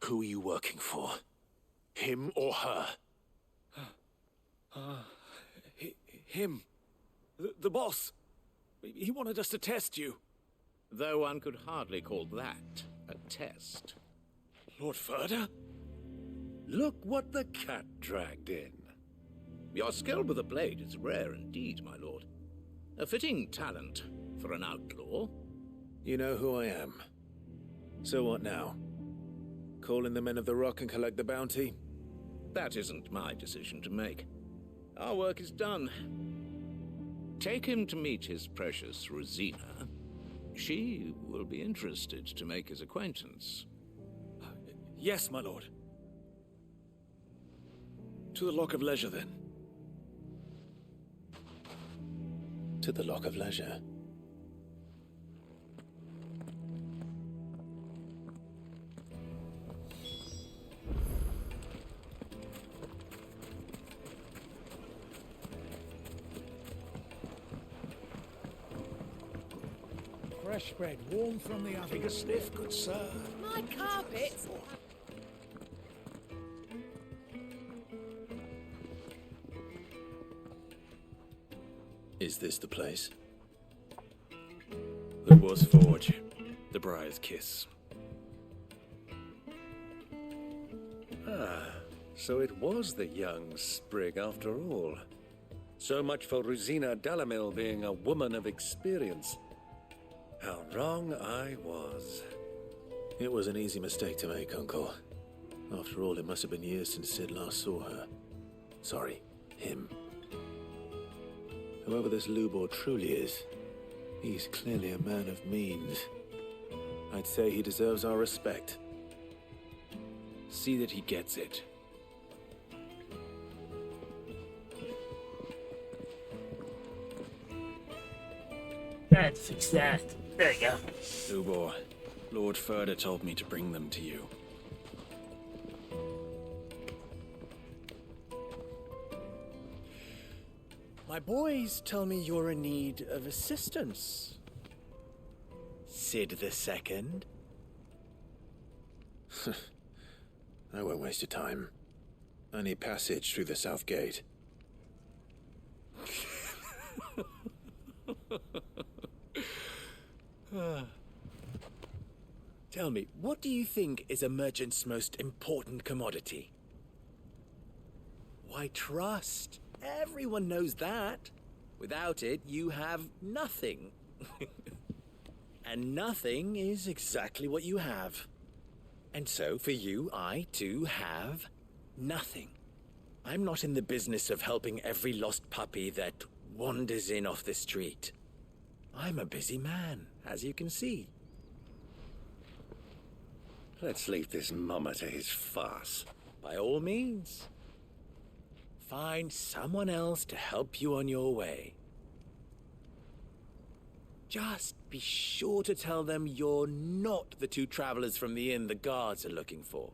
Who are you working for? Him or her? Him. The boss. He wanted us to test you. Though one could hardly call that a test. Lord Ferda? Look what the cat dragged in. Your skill with the blade is rare indeed, my lord. A fitting talent for an outlaw. You know who I am. So what now? Call in the Men of the Rock and collect the bounty? That isn't my decision to make. Our work is done. Take him to meet his precious Rosina. She will be interested to make his acquaintance. Yes, my lord. To the Lock of Leisure, then. To the Lock of Leisure. Fresh bread, warm from the oven. Take a sniff, good sir. My carpets! Is this the place? The War's Forge. The Briar's Kiss. So it was the young sprig after all. So much for Rosina Dalamil being a woman of experience. How wrong I was. It was an easy mistake to make, Uncle. After all, it must have been years since Sid last saw her. Sorry, him. Whoever this Lubor truly is, he's clearly a man of means. I'd say he deserves our respect. See that he gets it. Let's fix that. There you go. Lubor, Lord Ferda told me to bring them to you. My boys tell me you're in need of assistance. Sid the Second? I won't waste your time. I need passage through the south gate. Tell me, what do you think is a merchant's most important commodity? Why, trust. Everyone knows that. Without it, you have nothing. And nothing is exactly what you have. And so, for you, I, too, have nothing. I'm not in the business of helping every lost puppy that wanders in off the street. I'm a busy man, as you can see. Let's leave this mummer to his farce. By all means. Find someone else to help you on your way. Just be sure to tell them you're not the two travelers from the inn the guards are looking for.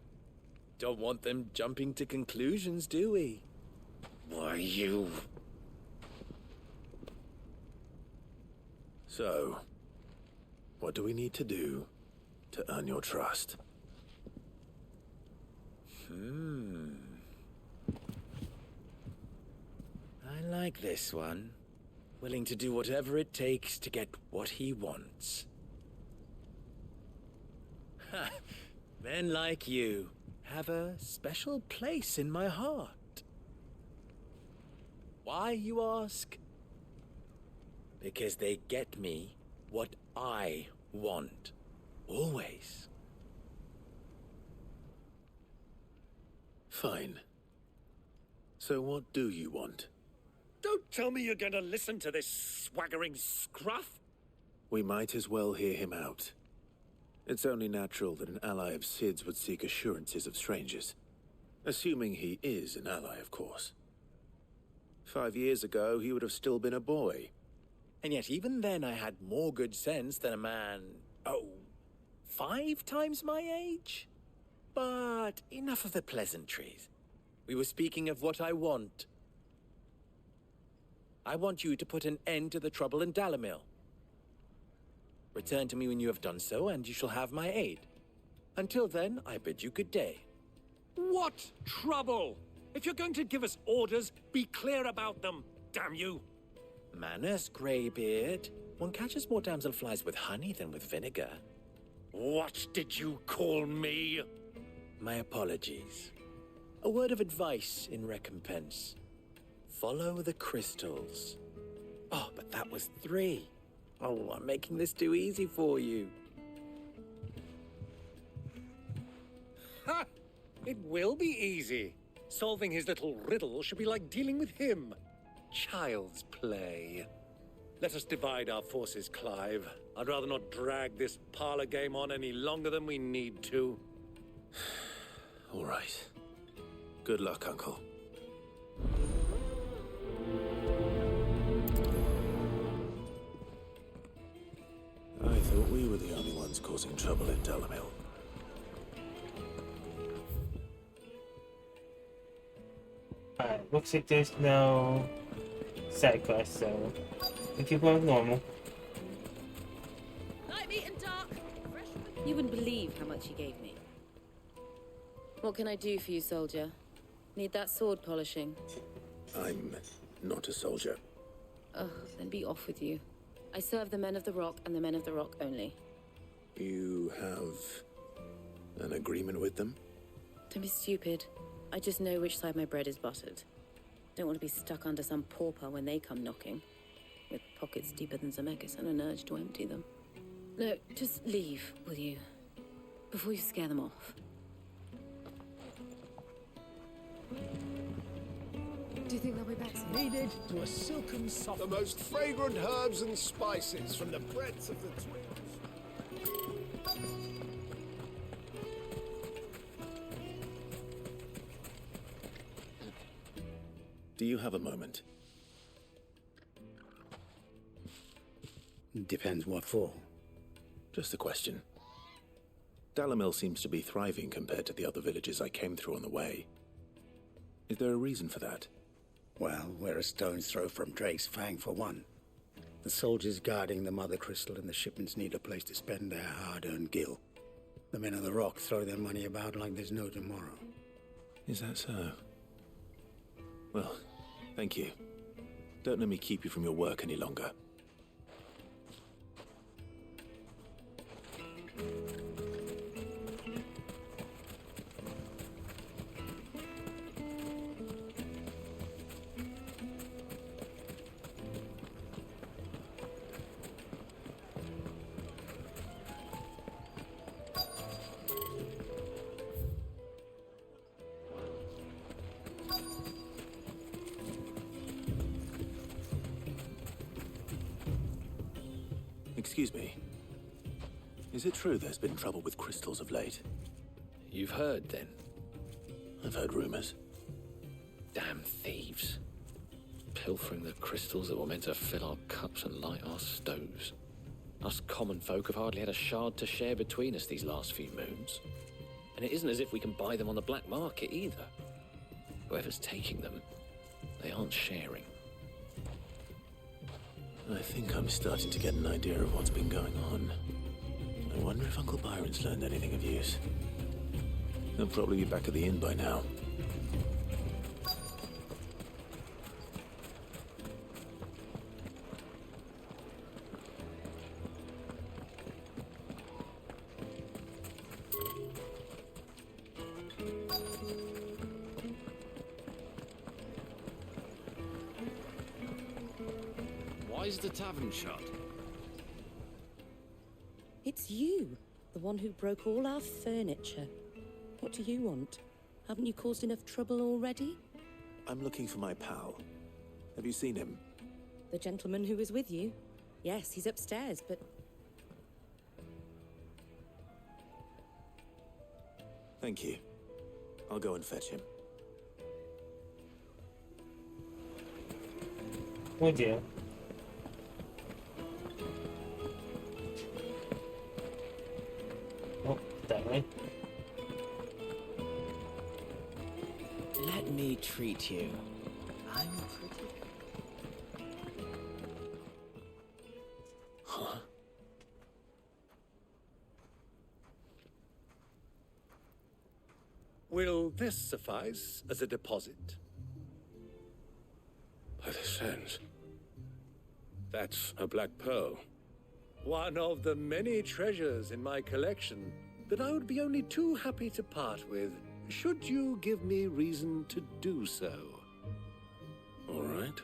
Don't want them jumping to conclusions, do we? Why, you... So, what do we need to do to earn your trust? I like this one. Willing to do whatever it takes to get what he wants. Men like you have a special place in my heart. Why, you ask? Because they get me what I want. Always. Fine. So what do you want? Don't tell me you're going to listen to this swaggering scruff. We might as well hear him out. It's only natural that an ally of Sid's would seek assurances of strangers. Assuming he is an ally, of course. 5 years ago, he would have still been a boy. And yet even then I had more good sense than a man, 5 times my age? But enough of the pleasantries. We were speaking of what I want. I want you to put an end to the trouble in Dalamil. Return to me when you have done so, and you shall have my aid. Until then, I bid you good day. What trouble? If you're going to give us orders, be clear about them, damn you! Manners, Greybeard. One catches more damselflies with honey than with vinegar. What did you call me? My apologies. A word of advice in recompense. Follow the crystals. Oh, but that was 3. Oh, I'm making this too easy for you. Ha! It will be easy. Solving his little riddle should be like dealing with him. Child's play. Let us divide our forces, Clive. I'd rather not drag this parlor game on any longer than we need to. All right. Good luck, Uncle. I thought we were the only ones causing trouble in Dalamil. Alright, looks like there's no side quest, so we keep going normal. Light meat and dark. You wouldn't believe how much he gave me. What can I do for you, soldier? Need that sword polishing? I'm not a soldier. Oh, then be off with you. I serve the men of the Rock and the men of the Rock only. You have an agreement with them? Don't be stupid. I just know which side my bread is buttered. Don't want to be stuck under some pauper when they come knocking, with pockets deeper than Zemeckis and an urge to empty them. No, just leave, will you? Before you scare them off. Do you think they'll be back soon? Kneaded to a silken soft. The most fragrant herbs and spices from the breadths of the twins. Do you have a moment? Depends what for. Just a question. Dalamil seems to be thriving compared to the other villages I came through on the way. Is there a reason for that? Well, we're a stone's throw from Drake's Fang for one. The soldiers guarding the Mother Crystal and the shipments need a place to spend their hard-earned gil. The men of the Rock throw their money about like there's no tomorrow. Is that so? Well, thank you. Don't let me keep you from your work any longer. Excuse me. Is it true there's been trouble with crystals of late? You've heard, then? I've heard rumors. Damn thieves. Pilfering the crystals that were meant to fill our cups and light our stoves. Us common folk have hardly had a shard to share between us these last few moons. And it isn't as if we can buy them on the black market either. Whoever's taking them, they aren't sharing. I think I'm starting to get an idea of what's been going on. I wonder if Uncle Byron's learned anything of use. He'll probably be back at the inn by now. Why is the tavern shut? It's you, the one who broke all our furniture. What do you want? Haven't you caused enough trouble already? I'm looking for my pal. Have you seen him? The gentleman who was with you? Yes, he's upstairs, but... Thank you. I'll go and fetch him. Would you? Oh, that way. Let me treat you. I'm pretty. Huh? Will this suffice as a deposit? By the sands. That's a black pearl. One of the many treasures in my collection that I would be only too happy to part with, should you give me reason to do so. All right.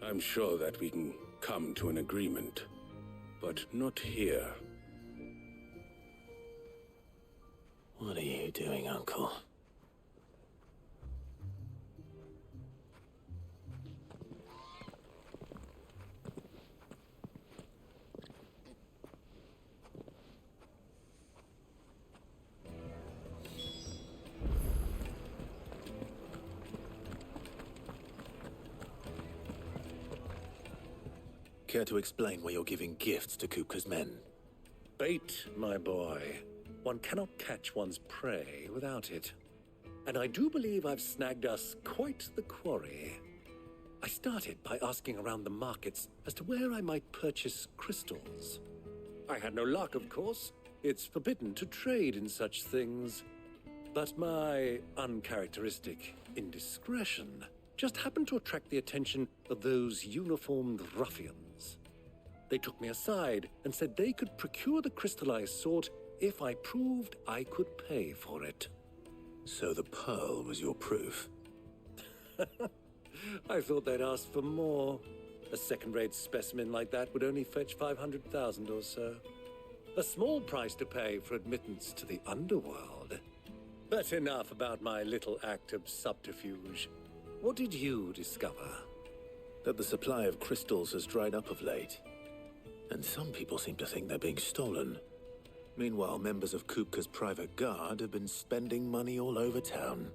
I'm sure that we can come to an agreement, but not here. What are you doing, Uncle? Care to explain why you're giving gifts to Kupka's men? Bait, my boy. One cannot catch one's prey without it. And I do believe I've snagged us quite the quarry. I started by asking around the markets as to where I might purchase crystals. I had no luck, of course. It's forbidden to trade in such things. But my uncharacteristic indiscretion just happened to attract the attention of those uniformed ruffians. They took me aside and said they could procure the crystal I sought if I proved I could pay for it. So the pearl was your proof? I thought they'd ask for more. A second-rate specimen like that would only fetch 500,000 or so. A small price to pay for admittance to the underworld. But enough about my little act of subterfuge. What did you discover? That the supply of crystals has dried up of late. And some people seem to think they're being stolen. Meanwhile, members of Kupka's private guard have been spending money all over town.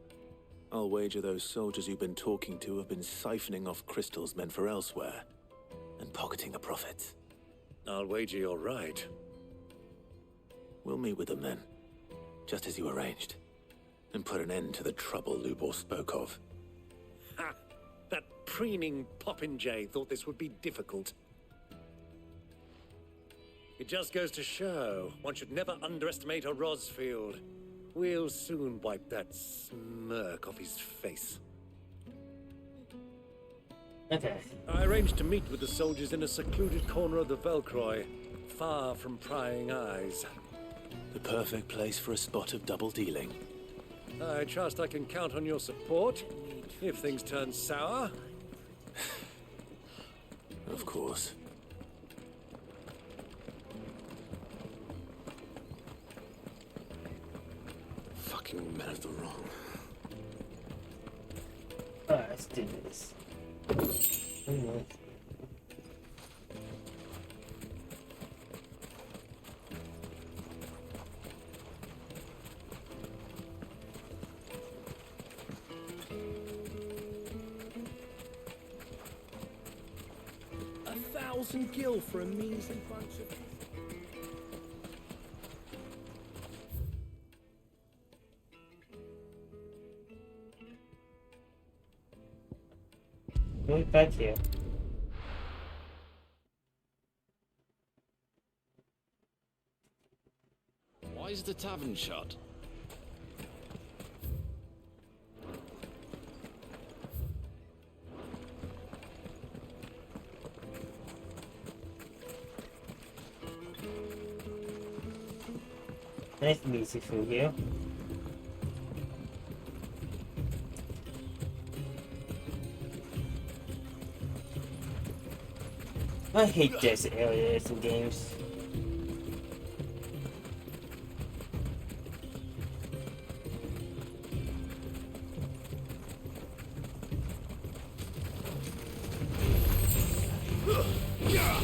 I'll wager those soldiers you've been talking to have been siphoning off crystals meant for elsewhere, and pocketing the profits. I'll wager you're right. We'll meet with them then, just as you arranged, and put an end to the trouble Lubor spoke of. Ha! That preening popinjay thought this would be difficult. It just goes to show, one should never underestimate a Rosfield. We'll soon wipe that smirk off his face. Okay. I arranged to meet with the soldiers in a secluded corner of the Velcroy, far from prying eyes. The perfect place for a spot of double dealing. I trust I can count on your support, if things turn sour. Of course. Fucking men of the wrong. Alright, let's do this. $1,000 for a measly bunch of... Move back here. Why is the tavern shut? Nice music for you. I hate desert areas in games. Yeah.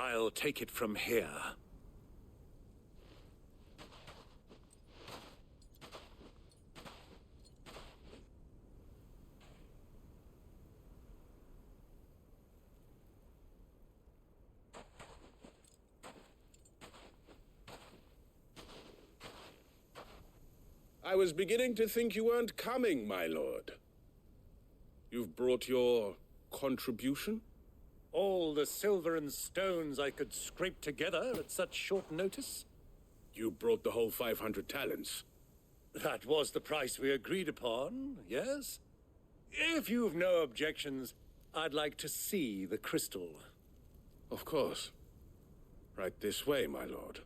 I'll take it from here. I was beginning to think you weren't coming, my lord. You've brought your contribution? All the silver and stones I could scrape together at such short notice? You brought the whole 500 talents. That was the price we agreed upon, yes? If you've no objections, I'd like to see the crystal. Of course. Right this way, my lord.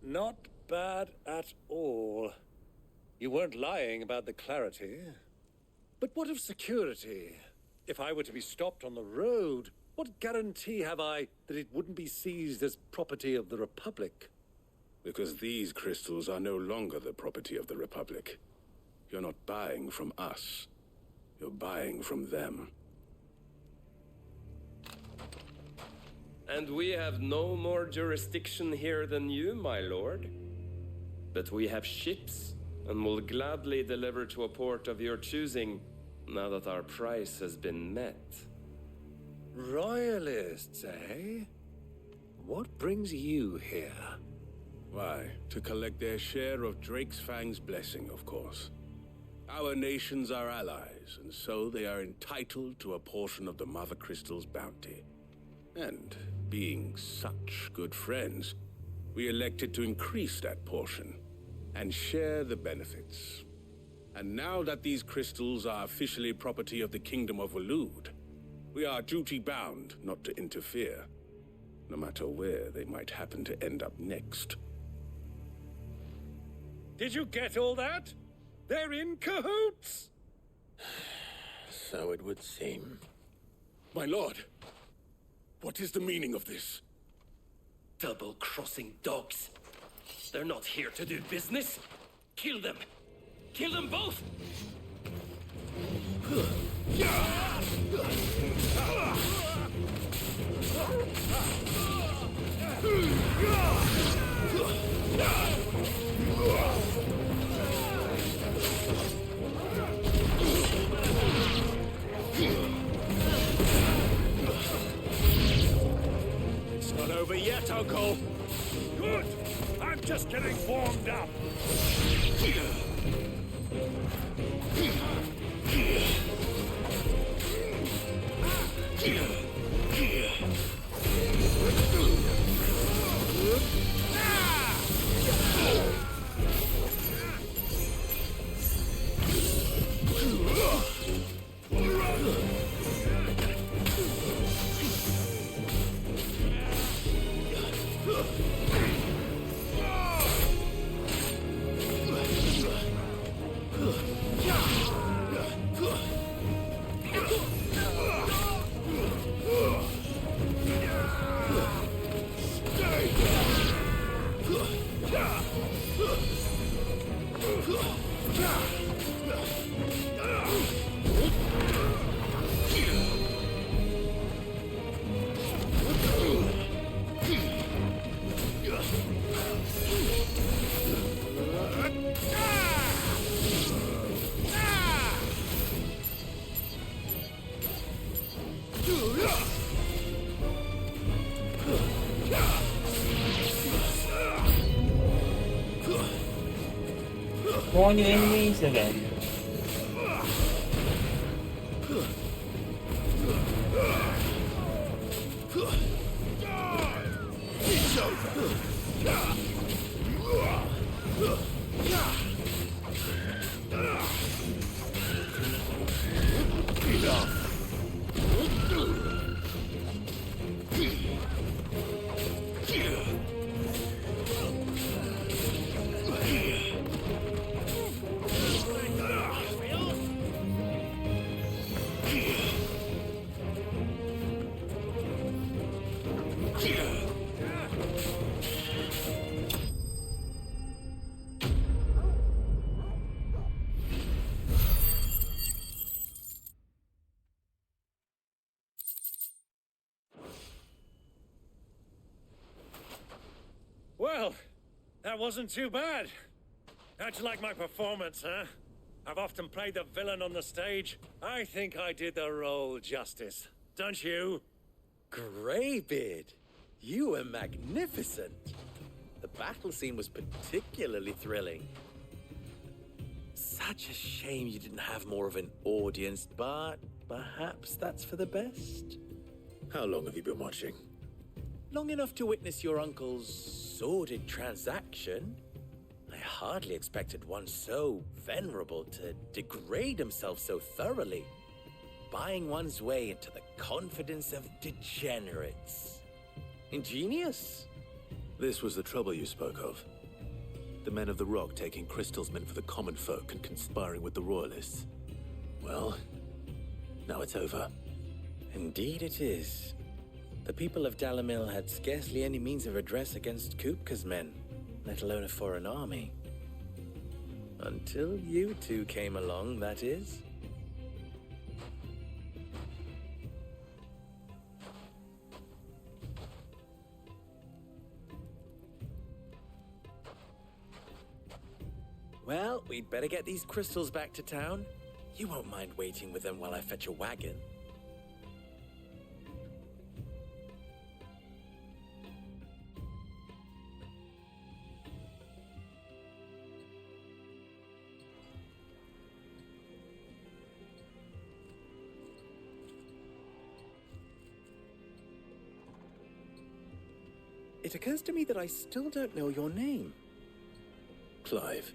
Not bad at all. You weren't lying about the clarity. But what of security? If I were to be stopped on the road, what guarantee have I that it wouldn't be seized as property of the Republic? Because these crystals are no longer the property of the Republic. You're not buying from us. You're buying from them. And we have no more jurisdiction here than you, my lord. But we have ships, and will gladly deliver to a port of your choosing, now that our price has been met. Royalists, eh? What brings you here? Why, to collect their share of Drake's Fang's blessing, of course. Our nations are allies, and so they are entitled to a portion of the Mother Crystal's bounty. And, being such good friends, we elected to increase that portion and share the benefits. And now that these crystals are officially property of the Kingdom of Waloed, we are duty-bound not to interfere, no matter where they might happen to end up next. Did you get all that? They're in cahoots! So it would seem. My lord, what is the meaning of this? Double-crossing dogs. They're not here to do business. Kill them. Kill them both! It's not over yet, Uncle. Good. I'm just getting warmed up. Warn your enemies again. Well, that wasn't too bad. How'd you like my performance, huh? I've often played the villain on the stage. I think I did the role justice. Don't you? Greybeard, you were magnificent. The battle scene was particularly thrilling. Such a shame you didn't have more of an audience, but perhaps that's for the best. How long have you been watching? Long enough to witness your uncle's sordid transaction. I hardly expected one so venerable to degrade himself so thoroughly, buying one's way into the confidence of degenerates. Ingenious. This was the trouble you spoke of. The men of the Rock taking crystals meant for the common folk and conspiring with the Royalists. Well, now it's over. Indeed it is. The people of Dalamil had scarcely any means of redress against Kupka's men, let alone a foreign army. Until you two came along, that is. Well, we'd better get these crystals back to town. You won't mind waiting with them while I fetch a wagon. It occurs to me that I still don't know your name. Clive.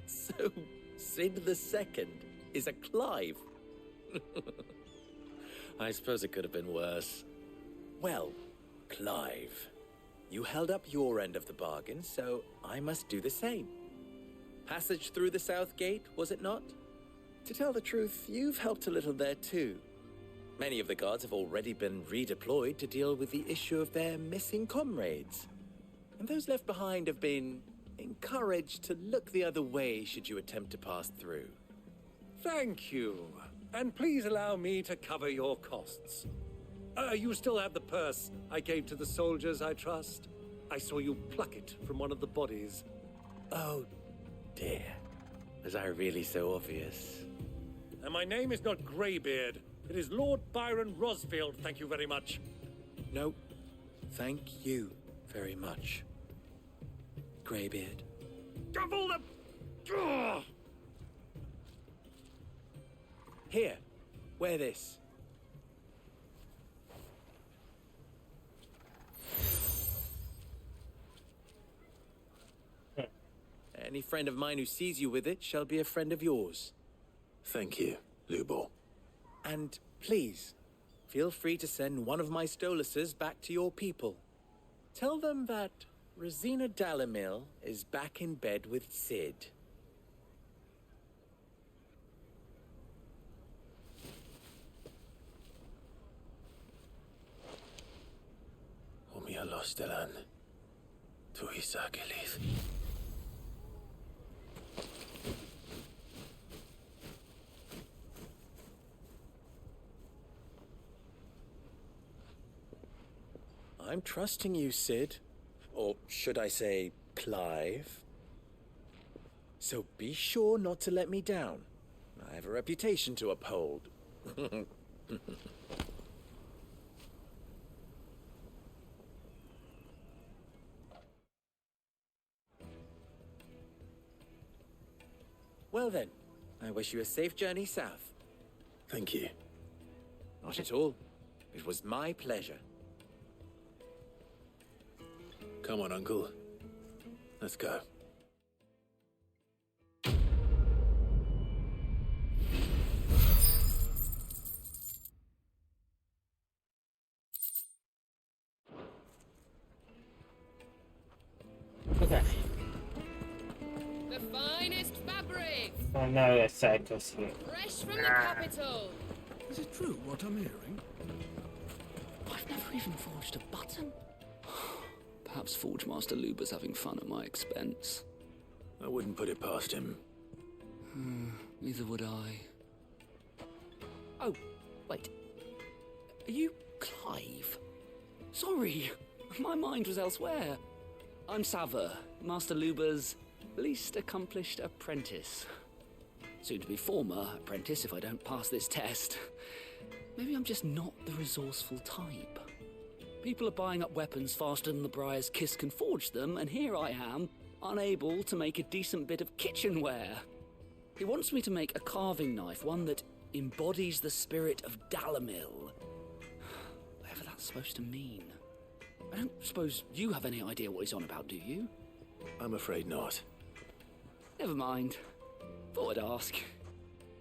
So, Sid the Second is a Clive. I suppose it could have been worse. Well, Clive, you held up your end of the bargain, so I must do the same. Passage through the South Gate, was it not? To tell the truth, you've helped a little there too. Many of the guards have already been redeployed to deal with the issue of their missing comrades. And those left behind have been encouraged to look the other way should you attempt to pass through. Thank you. And please allow me to cover your costs. You still have the purse I gave to the soldiers, I trust? I saw you pluck it from one of the bodies. Oh, dear. Was I really so obvious? And my name is not Greybeard. It is Lord Byron Rosfield, thank you very much. No, thank you very much, Greybeard. Double the... Ugh! Here, wear this. Any friend of mine who sees you with it shall be a friend of yours. Thank you, Lubor. And please, feel free to send one of my Stoluses back to your people. Tell them that Rosina Dalamil is back in bed with Sid. Omia Lostelan. Tuisa Gelith. I'm trusting you, Sid. Or should I say, Clive? So be sure not to let me down. I have a reputation to uphold. Well then, I wish you a safe journey south. Thank you. Not at all. It was my pleasure. Come on, Uncle. Let's go. Okay. The finest fabric! I know the cycles here. Fresh from the capital! Is it true what I'm hearing? I've never even forged a button. Perhaps Forge Master Luber's having fun at my expense. I wouldn't put it past him. Neither would I. Oh, wait. Are you Clive? Sorry, my mind was elsewhere. I'm Sava, Master Luba's least accomplished apprentice. Soon to be former apprentice if I don't pass this test. Maybe I'm just not the resourceful type. People are buying up weapons faster than the Briar's Kiss can forge them, and here I am, unable to make a decent bit of kitchenware. He wants me to make a carving knife, one that embodies the spirit of Dalamil. Whatever that's supposed to mean. I don't suppose you have any idea what he's on about, do you? I'm afraid not. Never mind. Thought I'd ask.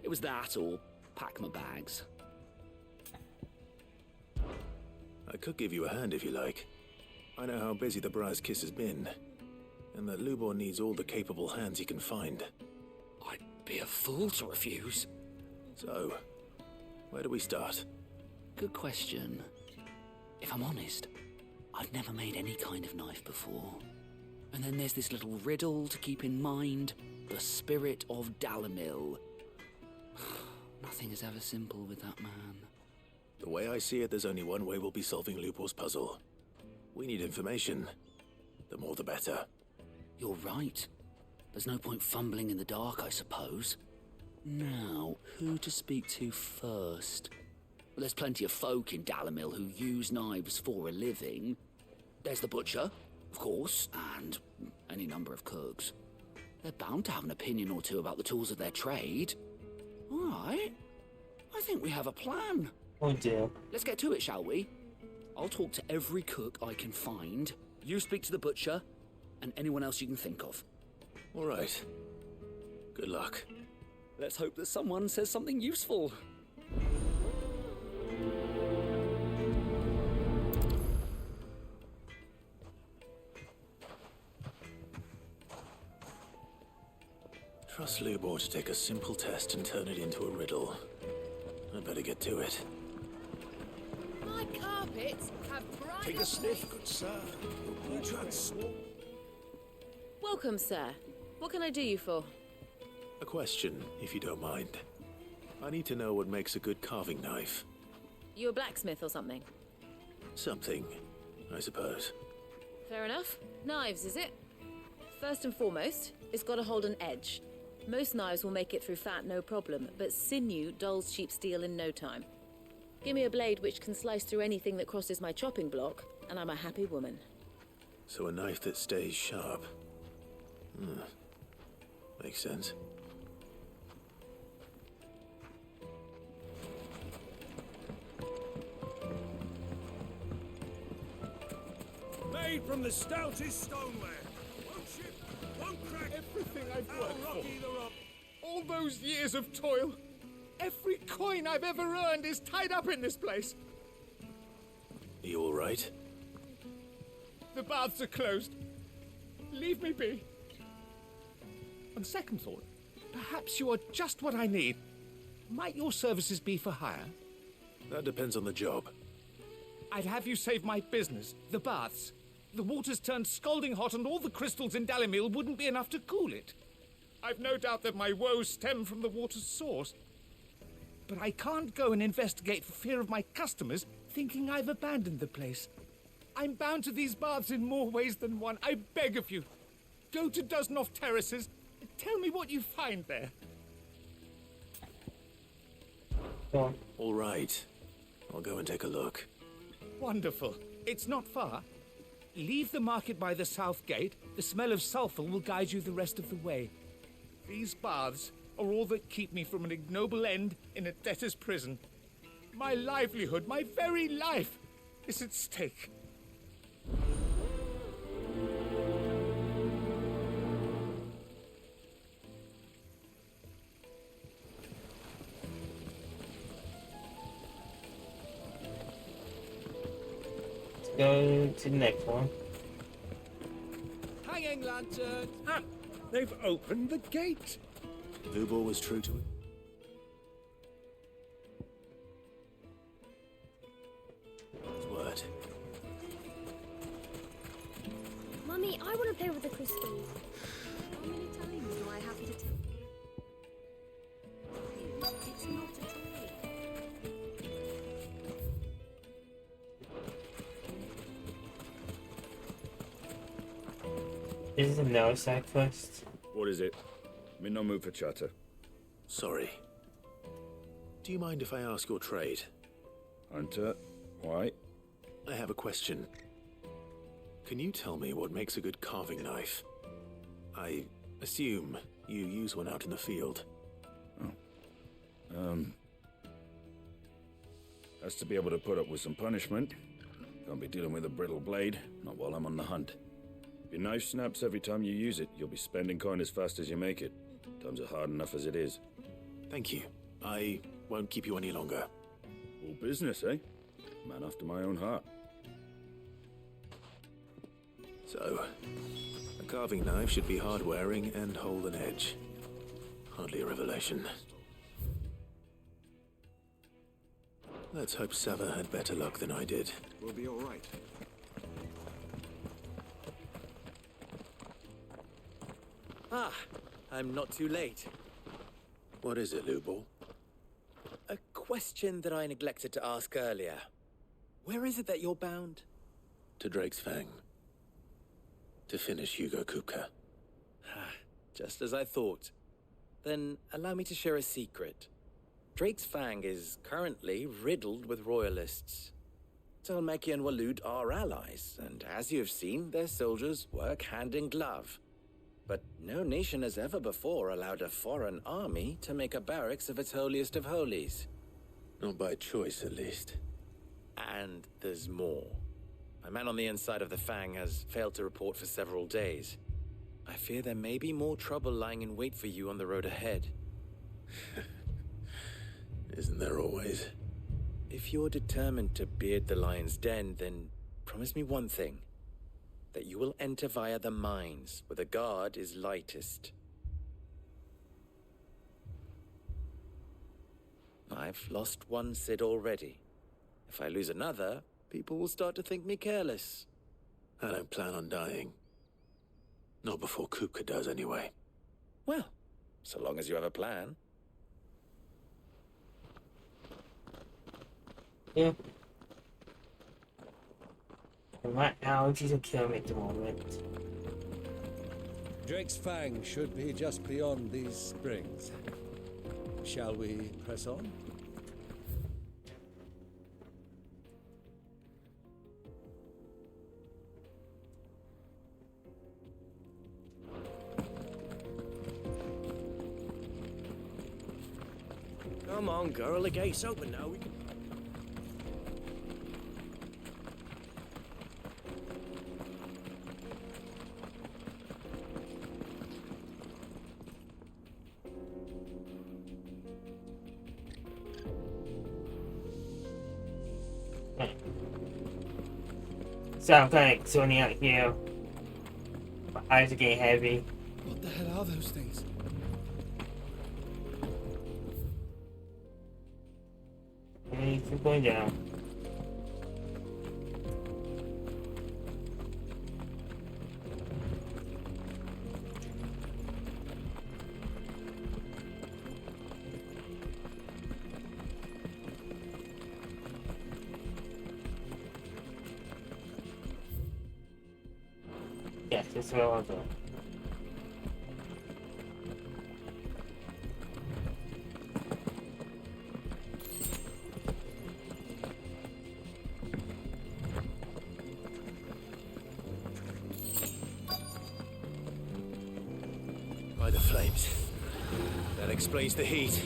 It was that or pack my bags. I could give you a hand if you like. I know how busy the Briar's Kiss has been, and that Lubor needs all the capable hands he can find. I'd be a fool to refuse. So, where do we start? Good question. If I'm honest, I've never made any kind of knife before. And then there's this little riddle to keep in mind. The spirit of Dalamil. Nothing is ever simple with that man. The way I see it, there's only one way we'll be solving Lubor's puzzle. We need information. The more the better. You're right. There's no point fumbling in the dark, I suppose. Now, who to speak to first? Well, there's plenty of folk in Dalamil who use knives for a living. There's the butcher, of course, and any number of cooks. They're bound to have an opinion or two about the tools of their trade. All right. I think we have a plan. Oh dear. Let's get to it, shall we? I'll talk to every cook I can find. You speak to the butcher, and anyone else you can think of. All right. Good luck. Let's hope that someone says something useful. Trust Lubor to take a simple test and turn it into a riddle. I'd better get to it. My carpets have bright... Take a sniff, good sir. You tried Welcome, sir. What can I do you for? A question, if you don't mind. I need to know what makes a good carving knife. You a blacksmith or something? Something, I suppose. Fair enough. Knives, is it? First and foremost, it's got to hold an edge. Most knives will make it through fat, no problem, but sinew dulls cheap steel in no time. Give me a blade which can slice through anything that crosses my chopping block, and I'm a happy woman. So a knife that stays sharp. Makes sense. Made from the stoutest stoneware. One chip, one crack. Everything I've How worked rocky for. the rock. All those years of toil. Every coin I've ever earned is tied up in this place. Are you all right? The baths are closed. Leave me be. On second thought, perhaps you are just what I need. Might your services be for hire? That depends on the job. I'd have you save my business, the baths. The water's turned scalding hot and all the crystals in Dalamil wouldn't be enough to cool it. I've no doubt that my woes stem from the water's source. But I can't go and investigate for fear of my customers thinking I've abandoned the place. I'm bound to these baths in more ways than one. I beg of you. Go to Dusnoff Terraces. Tell me what you find there. All right. I'll go and take a look. Wonderful. It's not far. Leave the market by the south gate. The smell of sulphur will guide you the rest of the way. These baths are all that keep me from an ignoble end in a debtor's prison. My livelihood, my very life, is at stake. Go to the next one. Hanging lantern! Ah, they've opened the gate. Lubor was true to it. His word. Mummy, I want to play with the crystals. How many times do I have to tell you? It's not a toy. This is another side quest. What is it? I'm in no mood for chatter. Sorry. Do you mind if I ask your trade? Hunter, why? I have a question. Can you tell me what makes a good carving knife? I assume you use one out in the field. Has to be able to put up with some punishment. Can't be dealing with a brittle blade, not while I'm on the hunt. If your knife snaps every time you use it, you'll be spending coin as fast as you make it. Times are hard enough as it is. Thank you. I won't keep you any longer. All business, eh? Man after my own heart. So, a carving knife should be hard-wearing and hold an edge. Hardly a revelation. Let's hope Sava had better luck than I did. We'll be all right. Ah, I'm not too late. What is it, Lubor? A question that I neglected to ask earlier. Where is it that you're bound? To Drake's Fang. To finish Hugo Kupka. Just as I thought. Then allow me to share a secret. Drake's Fang is currently riddled with royalists. Talmeki and Waloed are allies, and as you have seen, their soldiers work hand in glove. But no nation has ever before allowed a foreign army to make a barracks of its holiest of holies. Not by choice, at least. And there's more. A man on the inside of the Fang has failed to report for several days. I fear there may be more trouble lying in wait for you on the road ahead. Isn't there always? If you're determined to beard the lion's den, then promise me one thing. That you will enter via the mines, where the guard is lightest. I've lost one Cid already. If I lose another, people will start to think me careless. I don't plan on dying. Not before Kupka does, anyway. Well, so long as you have a plan. Yeah. And my allergies are killing me at the moment. Drake's Fang should be just beyond these springs. Shall we press on? Come on, girl, the gate's open now. We can... So I'm kind of zoning out here. My eyes are getting heavy. What the hell are those things? Okay, keep going down. Yes, this is where I'll go. By the flames. That explains the heat.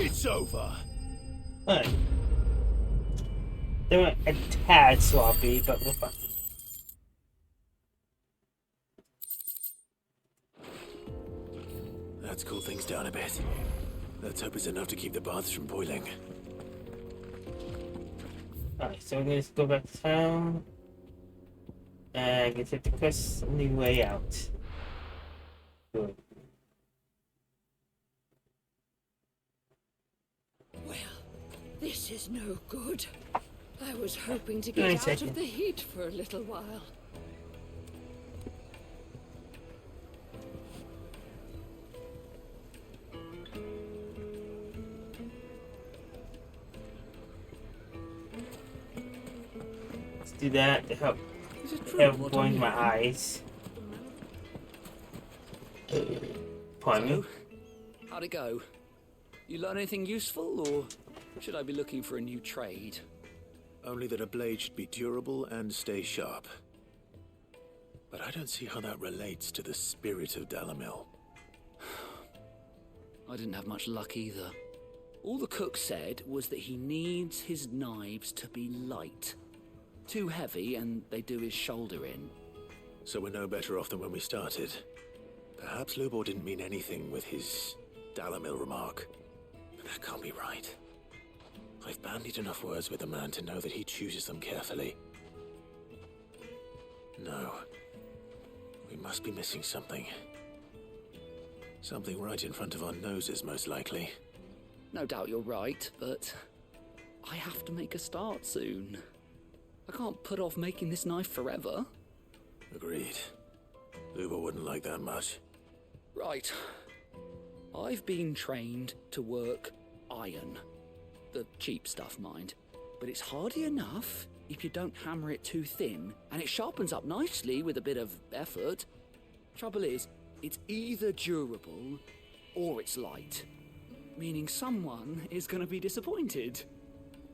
It's over. Alright. They were a tad sloppy, but we're fine. That's cooled things down a bit. Let's hope it's enough to keep the baths from boiling. Alright, so we're gonna just go back to town. And get to the quest on the way out. Good. Well, this is no good. I was hoping to get out of the heat for a little while. Let's do that to help going my eyes. Pardon me? How'd it go? You learn anything useful, or should I be looking for a new trade? Only that a blade should be durable and stay sharp. But I don't see how that relates to the spirit of Dalamil. I didn't have much luck either. All the cook said was that he needs his knives to be light. Too heavy and they do his shoulder in. So we're no better off than when we started. Perhaps Lubor didn't mean anything with his Dalamil remark. But that can't be right. I've bandied enough words with the man to know that he chooses them carefully. No. We must be missing something. Something right in front of our noses, most likely. No doubt you're right, but I have to make a start soon. I can't put off making this knife forever. Agreed. Lubor wouldn't like that much. Right. I've been trained to work iron. The cheap stuff, mind. But it's hardy enough if you don't hammer it too thin, and it sharpens up nicely with a bit of effort. Trouble is, it's either durable or it's light. Meaning someone is going to be disappointed.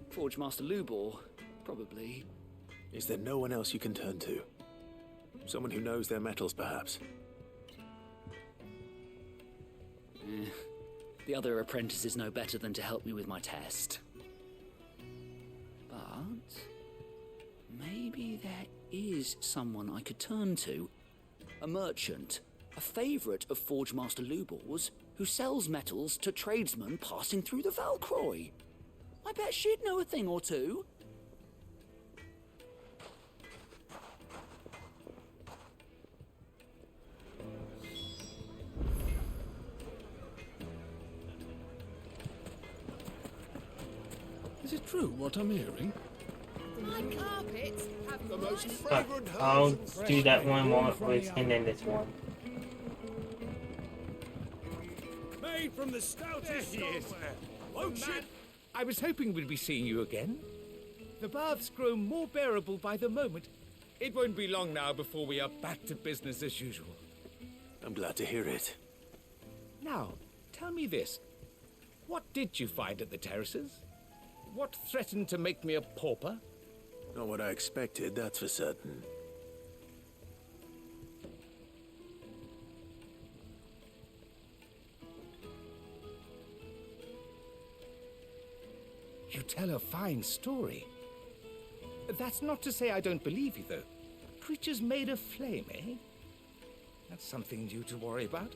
Forge Master Lubor, probably. Is there no one else you can turn to? Someone who knows their metals, perhaps? The other apprentices know better than to help me with my test. But maybe there is someone I could turn to. A merchant, a favourite of Forge Master Lubor's, who sells metals to tradesmen passing through the Valcroy. I bet she'd know a thing or two. Is it true what I'm hearing? My carpets have the most But I'll do that one more with and then this one. Made from the stoutest stoneware. Won't you? I was hoping we'd be seeing you again. The baths grow more bearable by the moment. It won't be long now before we are back to business as usual. I'm glad to hear it. Now, tell me this. What did you find at the terraces? What threatened to make me a pauper? Not what I expected, that's for certain. You tell a fine story. That's not to say I don't believe you, though. Creatures made of flame, eh? That's something new to worry about.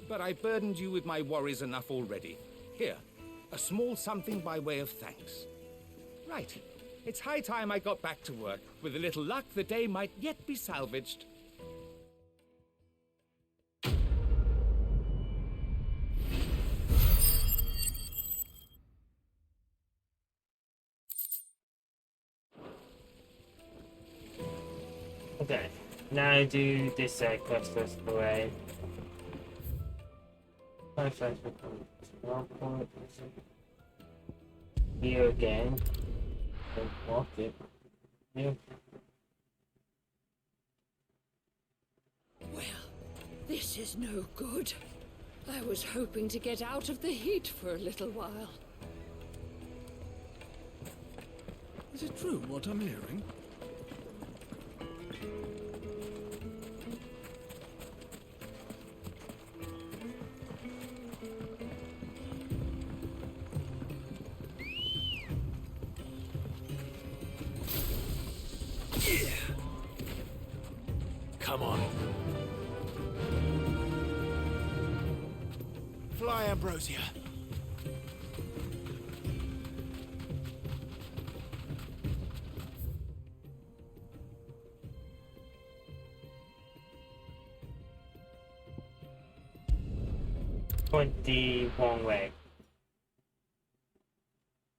But I burdened you with my worries enough already. Here, a small something by way of thanks. Right. It's high time I got back to work. With a little luck, the day might yet be salvaged. Okay, now I do this side quest first away. Here again. And walk it. Here. Well, this is no good. I was hoping to get out of the heat for a little while. Is it true what I'm hearing? Come on. Fly, Ambrosia. Went the wrong way.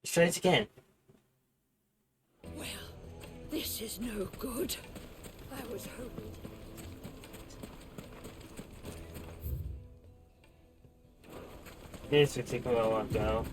Let's try this again. Well, this is no good. I was hoping. This will take a little while though.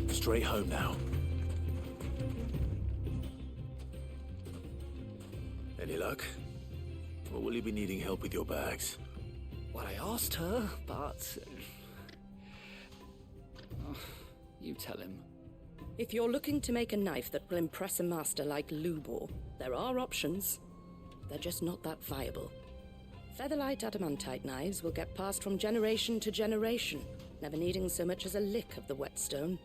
Straight home now. Any luck? Or will you be needing help with your bags? Well, I asked her, but... Oh, you tell him. If you're looking to make a knife that will impress a master like Lubor, there are options. They're just not that viable. Featherlight adamantite knives will get passed from generation to generation, never needing so much as a lick of the whetstone.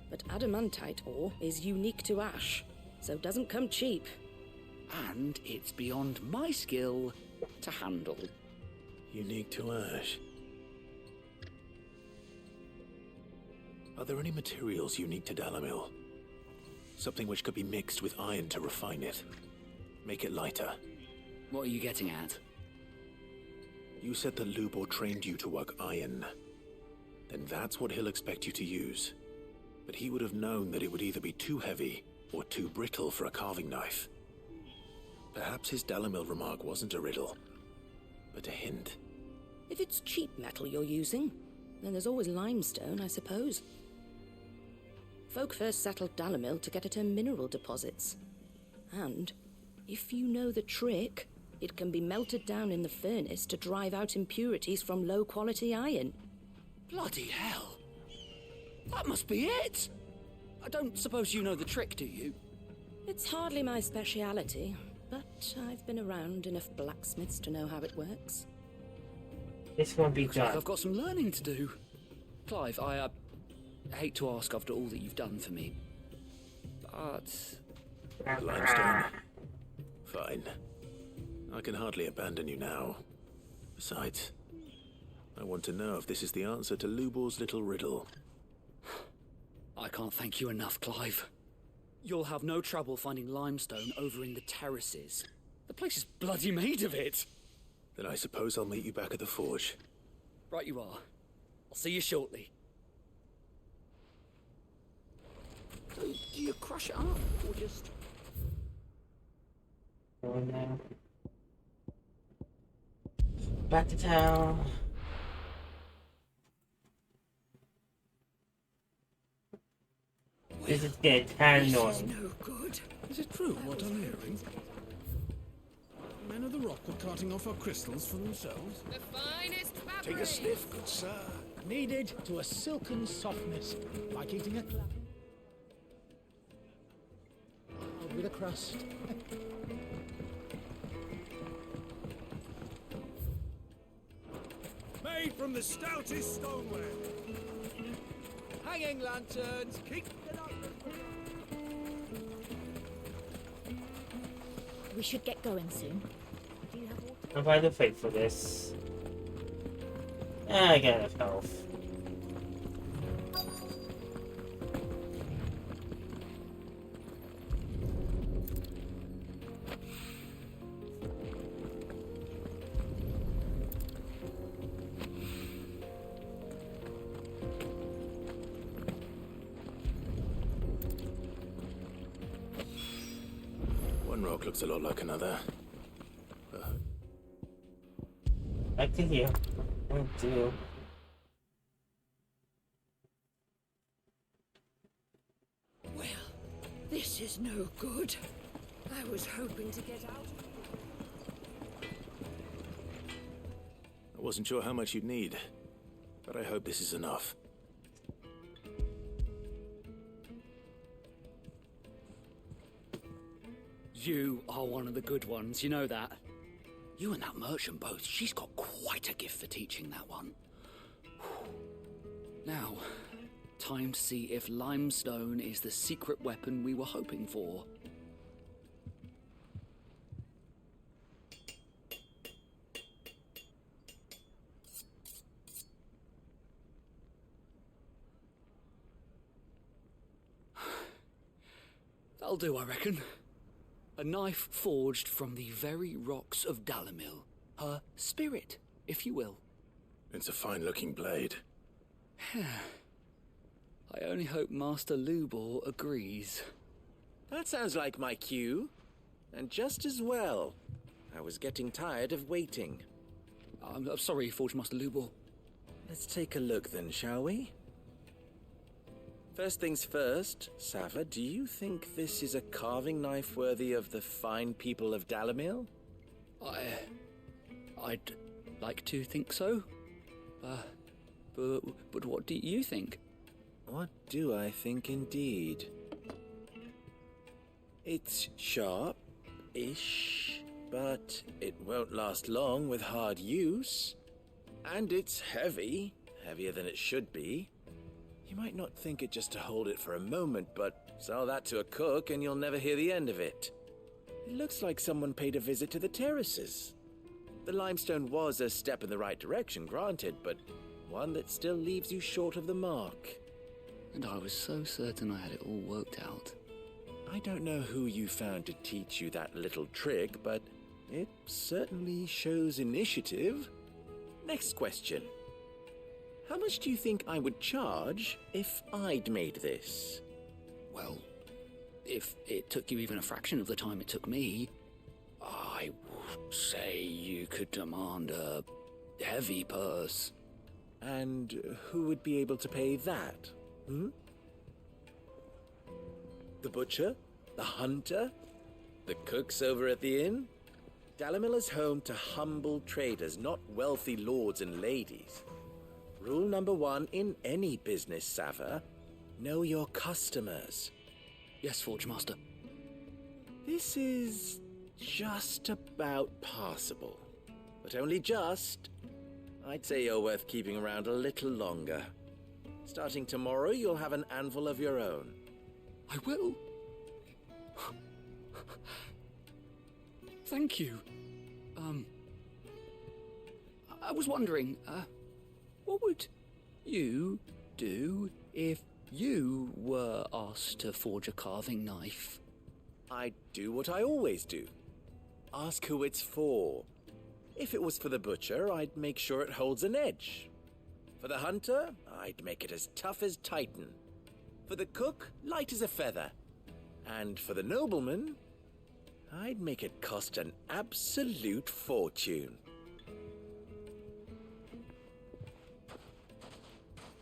But adamantite ore is unique to ash, so it doesn't come cheap. And it's beyond my skill to handle. Unique to ash. Are there any materials unique to Dalamil? Something which could be mixed with iron to refine it. Make it lighter. What are you getting at? You said that Lubor trained you to work iron. Then that's what he'll expect you to use. But he would have known that it would either be too heavy or too brittle for a carving knife. Perhaps his Dalamil remark wasn't a riddle, but a hint. If it's cheap metal you're using, then there's always limestone, I suppose. Folk first settled Dalamil to get at her mineral deposits. And, if you know the trick, it can be melted down in the furnace to drive out impurities from low-quality iron. Bloody hell! That must be it! I don't suppose you know the trick, do you? It's hardly my speciality, but I've been around enough blacksmiths to know how it works. This won't be Looks done. like I've got some learning to do. Clive, I hate to ask after all that you've done for me, but... Limestone? Fine. I can hardly abandon you now. Besides, I want to know if this is the answer to Lubor's little riddle. I can't thank you enough, Clive. You'll have no trouble finding limestone over in the terraces. The place is bloody made of it. Then I suppose I'll meet you back at the forge. Right you are. I'll see you shortly. So, do you crush it up, or just... Oh no. Back to town. This is getting kind of annoying. No good. Is it true what I'm hearing? Men of the rock were carting off our crystals for themselves? The finest fabric. Take a sniff, good sir. Kneaded to a silken softness, like eating a clam. With a crust. Made from the stoutest stoneware. Hanging lanterns, keep it up. We should get going soon. Do you have water? I'm by the fate for this. I got enough health. One rock looks a lot like another. I can hear. Oh, dear. Well, this is no good. I was hoping to get out. I wasn't sure how much you'd need, but I hope this is enough. You are one of the good ones, you know that. You and that merchant both, she's got quite a gift for teaching that one. Now, time to see if limestone is the secret weapon we were hoping for. That'll do, I reckon. A knife forged from the very rocks of Dalamil. Her spirit, if you will. It's a fine-looking blade. I only hope Master Lubor agrees. That sounds like my cue. And just as well. I was getting tired of waiting. I'm sorry, Forge Master Lubor. Let's take a look then, shall we? First things first, Sava, do you think this is a carving knife worthy of the fine people of Dalamil? I'd like to think so. But what do you think? What do I think indeed? It's sharp-ish, but it won't last long with hard use. And it's heavy, heavier than it should be. You might not think it just to hold it for a moment, but sell that to a cook and you'll never hear the end of it. It looks like someone paid a visit to the terraces. The limestone was a step in the right direction, granted, but one that still leaves you short of the mark. And I was so certain I had it all worked out. I don't know who you found to teach you that little trick, but it certainly shows initiative. Next question. How much do you think I would charge if I'd made this? Well, if it took you even a fraction of the time it took me, I would say you could demand a heavy purse. And who would be able to pay that? The butcher? The hunter? The cooks over at the inn? Dalamil is home to humble traders, not wealthy lords and ladies. Rule number 1 in any business, Sava. Know your customers. Yes, Forge Master. This is just about passable. But only just. I'd say you're worth keeping around a little longer. Starting tomorrow, you'll have an anvil of your own. I will. Thank you. I was wondering, what would you do if you were asked to forge a carving knife? I'd do what I always do. Ask who it's for. If it was for the butcher, I'd make sure it holds an edge. For the hunter, I'd make it as tough as Titan. For the cook, light as a feather. And for the nobleman, I'd make it cost an absolute fortune.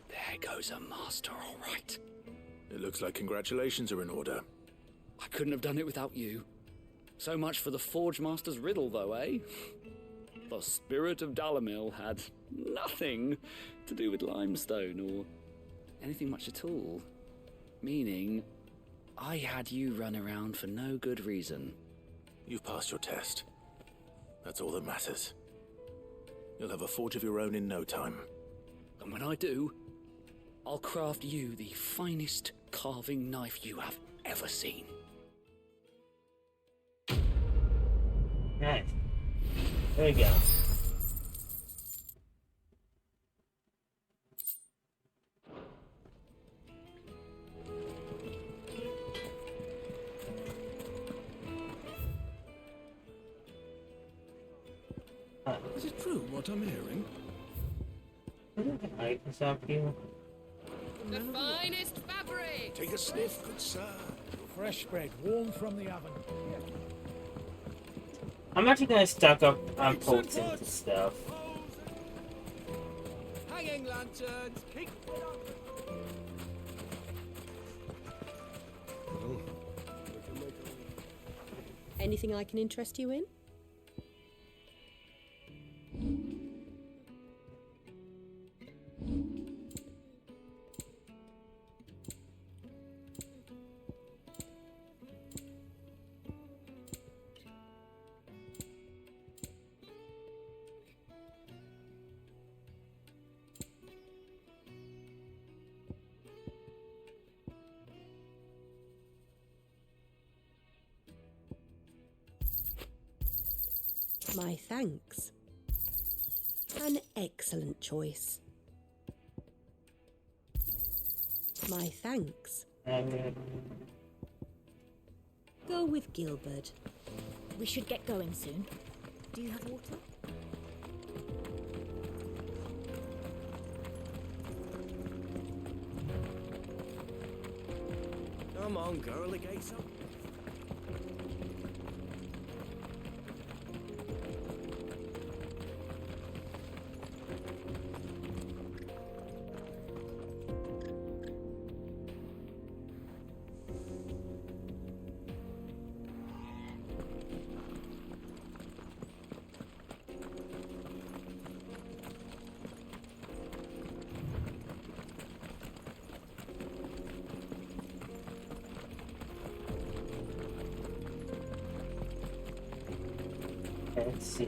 There goes a master, all right. It looks like congratulations are in order. I couldn't have done it without you. So much for the Forge Master's riddle, though, eh? The spirit of Dalamil had nothing to do with limestone or anything much at all. Meaning, I had you run around for no good reason. You've passed your test. That's all that matters. You'll have a forge of your own in no time. And when I do, I'll craft you the finest carving knife you have ever seen. Nice. There we go. Is it true what I'm hearing? I can stop you. The finest fabric! Take a sniff, good sir. Fresh bread, warm from the oven. I'm actually gonna stock up on potions and stuff. Hanging lanterns. Keep it up. Anything I can interest you in? My thanks. An excellent choice. My thanks. Go with Gilbert. We should get going soon. Do you have water? Come on, girl, the gate's open. Let's see.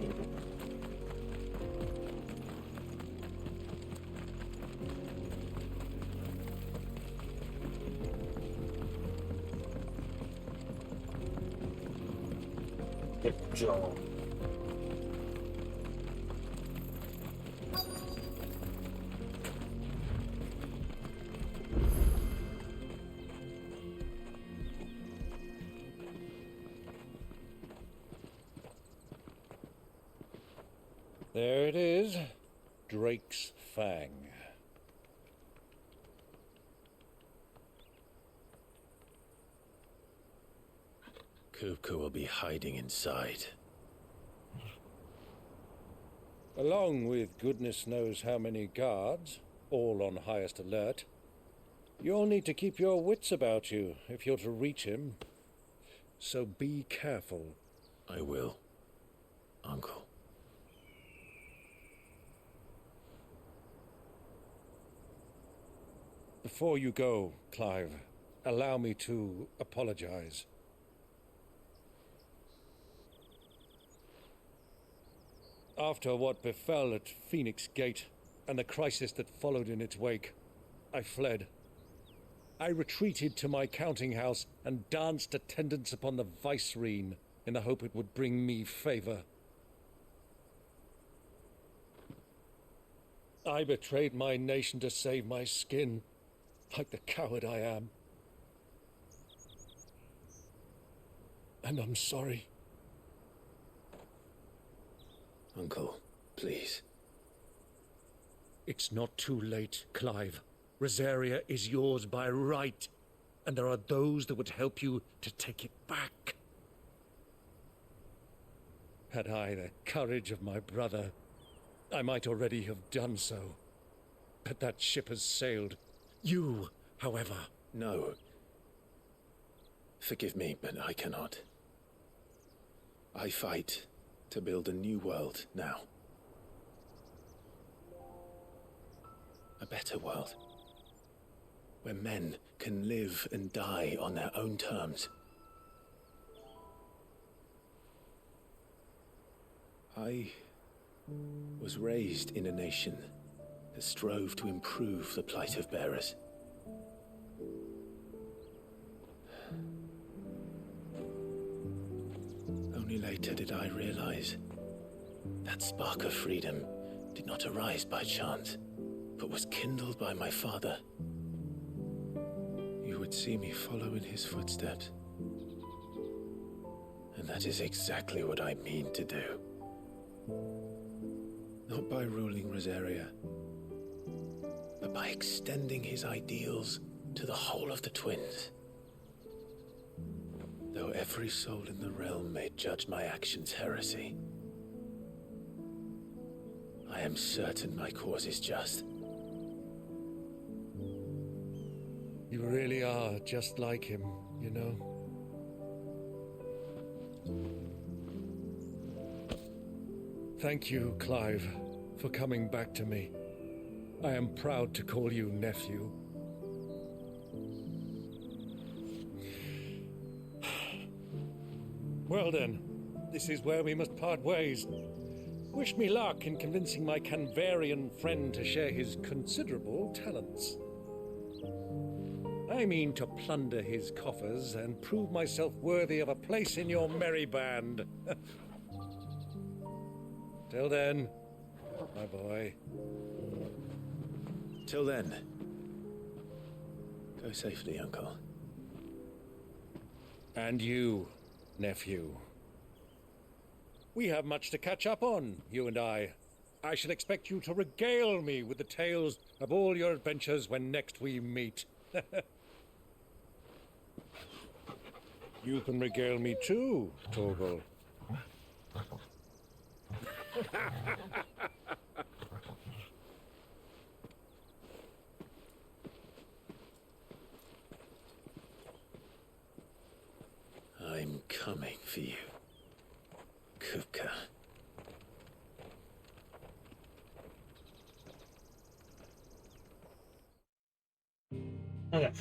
Good job. There it is. Drake's Fang. Kupka will be hiding inside. Along with goodness knows how many guards, all on highest alert. You'll need to keep your wits about you if you're to reach him. So be careful. I will, Uncle. Before you go, Clive, allow me to apologize. After what befell at Phoenix Gate and the crisis that followed in its wake, I fled. I retreated to my counting house and danced attendance upon the vicereine in the hope it would bring me favor. I betrayed my nation to save my skin, like the coward I am. And I'm sorry. Uncle, please. It's not too late, Clive. Rosaria is yours by right, and there are those that would help you to take it back. Had I the courage of my brother, I might already have done so. But that ship has sailed. You, however... No. Forgive me, but I cannot. I fight to build a new world now. A better world. Where men can live and die on their own terms. I was raised in a nation that strove to improve the plight of bearers. Only later did I realize that spark of freedom did not arise by chance, but was kindled by my father. You would see me follow in his footsteps. And that is exactly what I mean to do. Not by ruling Rosaria, but by extending his ideals to the whole of the twins. Though every soul in the realm may judge my actions heresy, I am certain my cause is just. You really are just like him, you know. Thank you, Clive, for coming back to me. I am proud to call you nephew. Well then, this is where we must part ways. Wish me luck in convincing my Canvarian friend to share his considerable talents. I mean to plunder his coffers and prove myself worthy of a place in your merry band. Till then, my boy. Till then, go safely, Uncle. And you, nephew. We have much to catch up on, you and I. I shall expect you to regale me with the tales of all your adventures when next we meet. You can regale me too, Torgal. I'm coming for you, Kupka. Okay.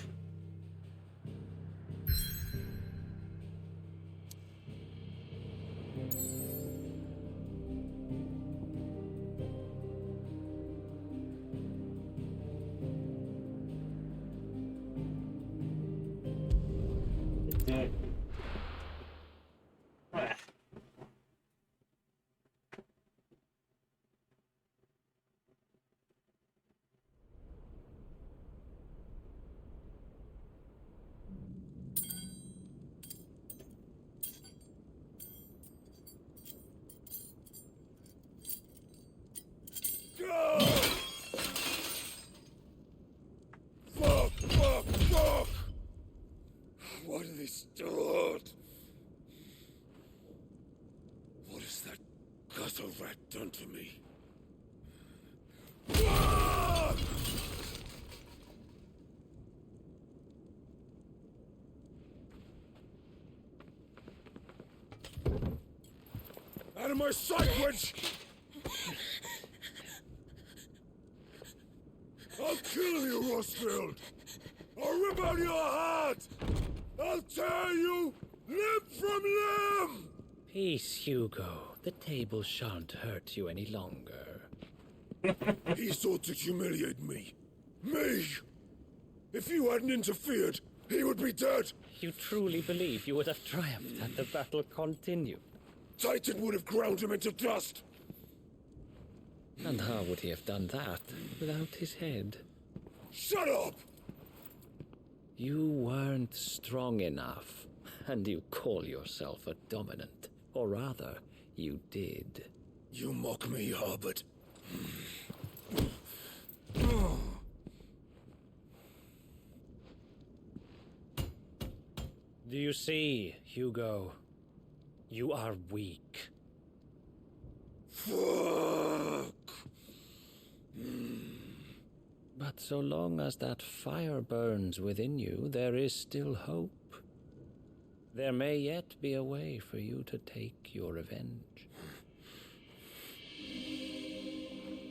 Fuck! What have they start? What has that gutter rat done to me? Fuck! Out of my sight, wench! I'll kill you, Rosfield! I'll rip out your heart! I'll tear you limb from limb! Peace, Hugo. The table shan't hurt you any longer. He sought to humiliate me. Me! If you hadn't interfered, he would be dead! You truly believe you would have triumphed had the battle continued? Titan would have ground him into dust! And how would he have done that without his head? Shut up! You weren't strong enough, and you call yourself a dominant. Or rather, you did. You mock me, Harbert. Do you see, Hugo? You are weak. Fuck! But so long as that fire burns within you, there is still hope. There may yet be a way for you to take your revenge.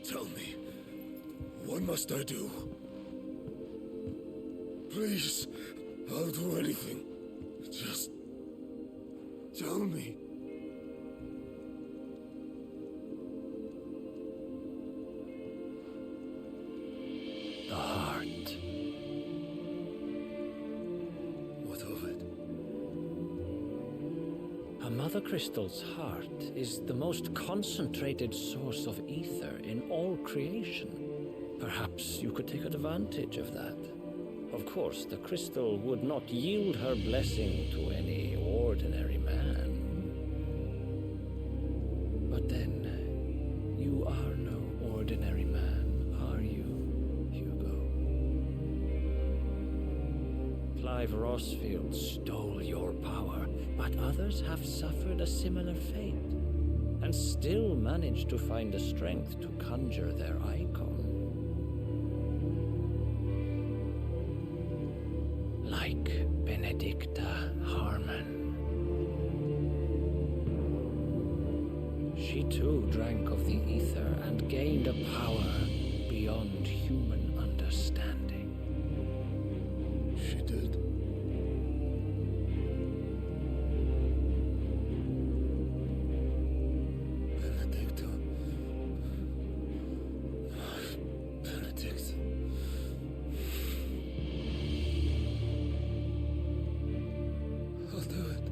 Tell me, what must I do? Please, I'll do anything. Just tell me. The heart. What of it? A Mother Crystal's heart is the most concentrated source of ether in all creation. Perhaps you could take advantage of that. Of course, the crystal would not yield her blessing to any ordinary man. But then, you are no ordinary man, are you, Hugo? 5 Rossfield stole your power, but others have suffered a similar fate, and still managed to find the strength to conjure their icon. Like Benedicta Harmon. She too drank of the ether and gained a power beyond human understanding. She did. Benedicta. Benedict. I'll do it.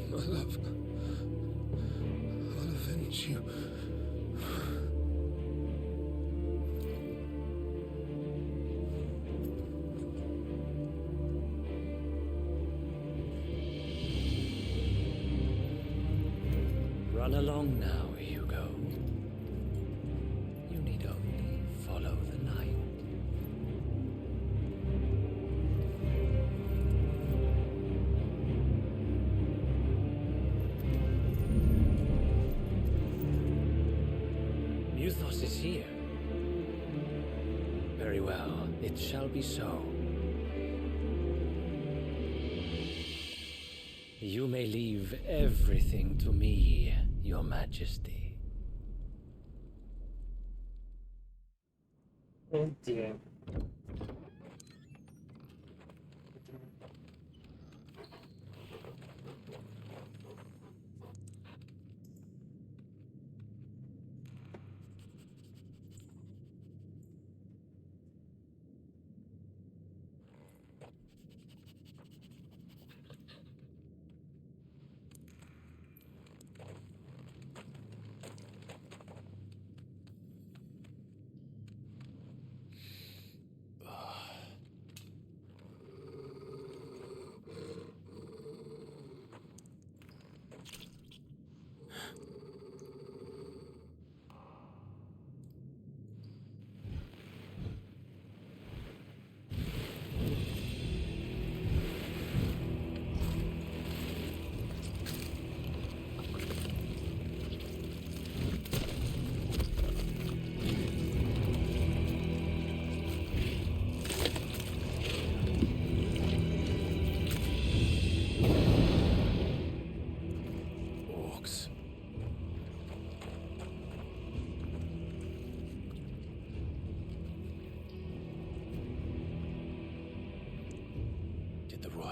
My love. I'll avenge you. Run along now, Hugo. You need only follow the night. Muthos is here. Very well, it shall be so. You may leave everything to me, Your Majesty. Oh dear.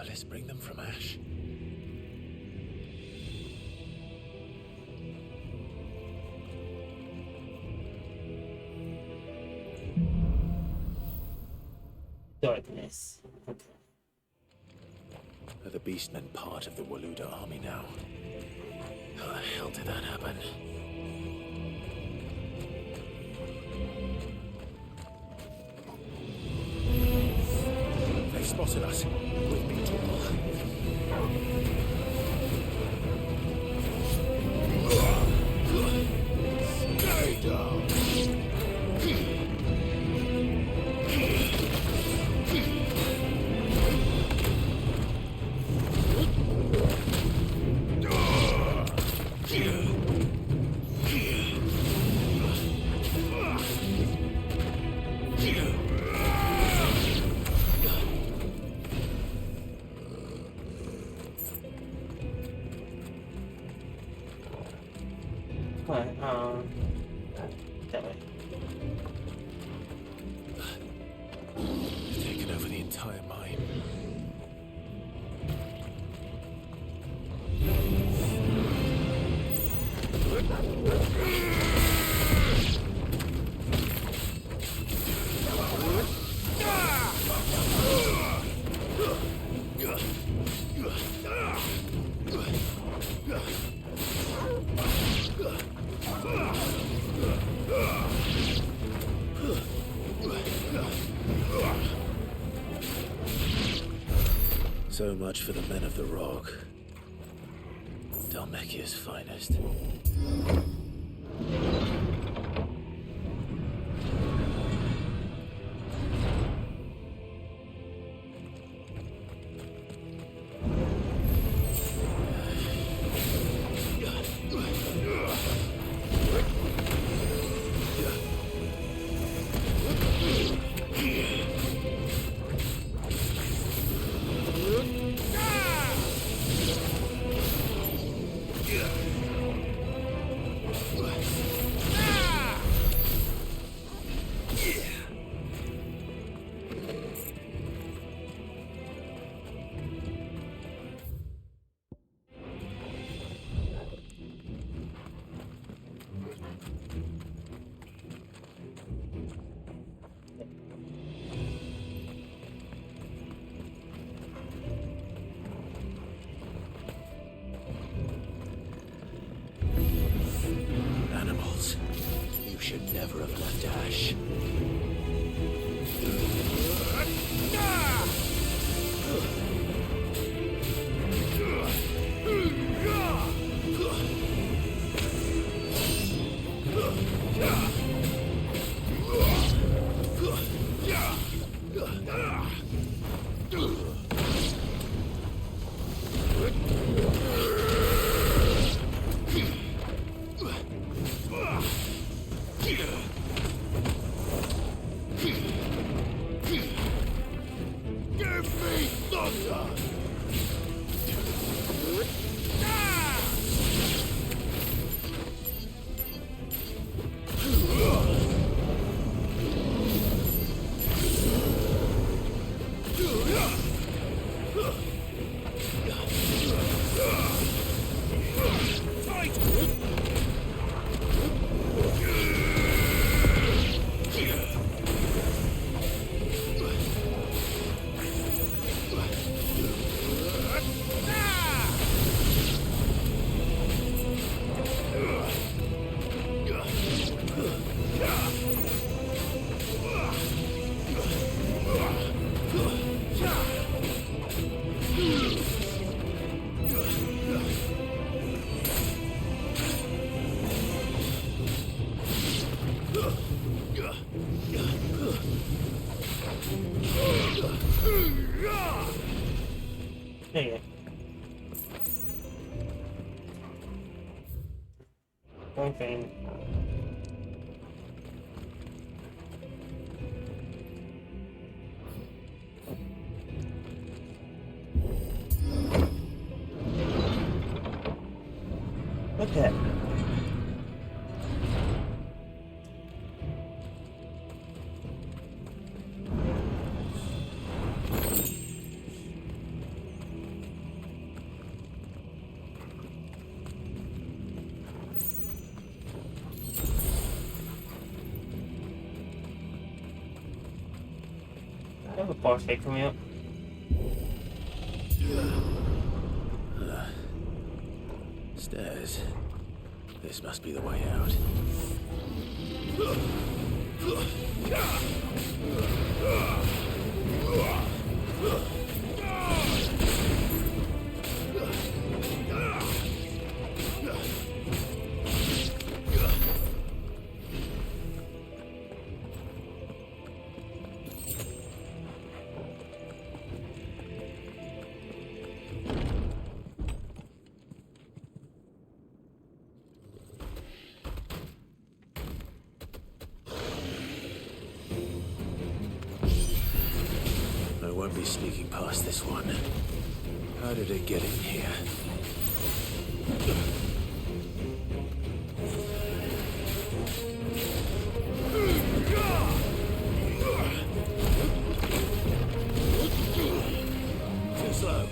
Let's bring them from Ash. Darkness. Okay. Are the Beastmen part of the Waluda army now? How the hell did that happen? They spotted us. With me, Tormal. Stay down. Right, that way. They've taken over the entire mine. So much for the men of the Rock. Dhalmekia's finest. Never have left Ash. Yeah. One thing. Okay. I have a boss fight coming up. Stairs. This must be the way out. I won't be sneaking past this one. How did it get in here? Too slow.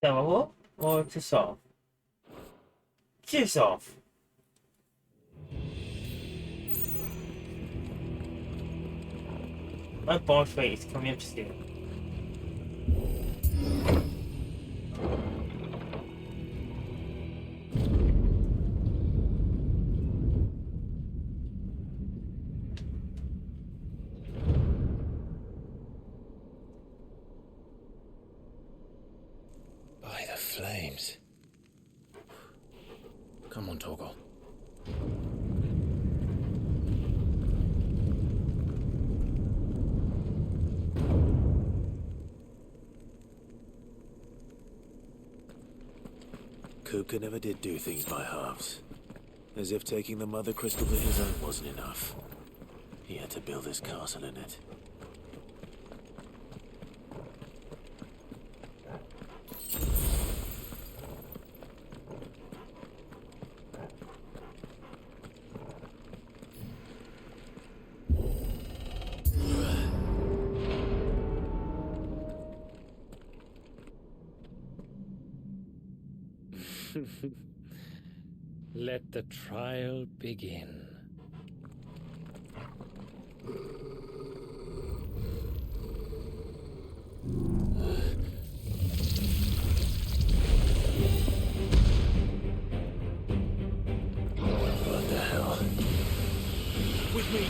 Solve or to solve? To solve. My boss fight is coming up soon. Come on, Togo. Kupka never did do things by halves. As if taking the Mother Crystal to his own wasn't enough. He had to build his castle in it. Let the trial begin. What the hell? With me,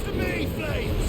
To me, Flames!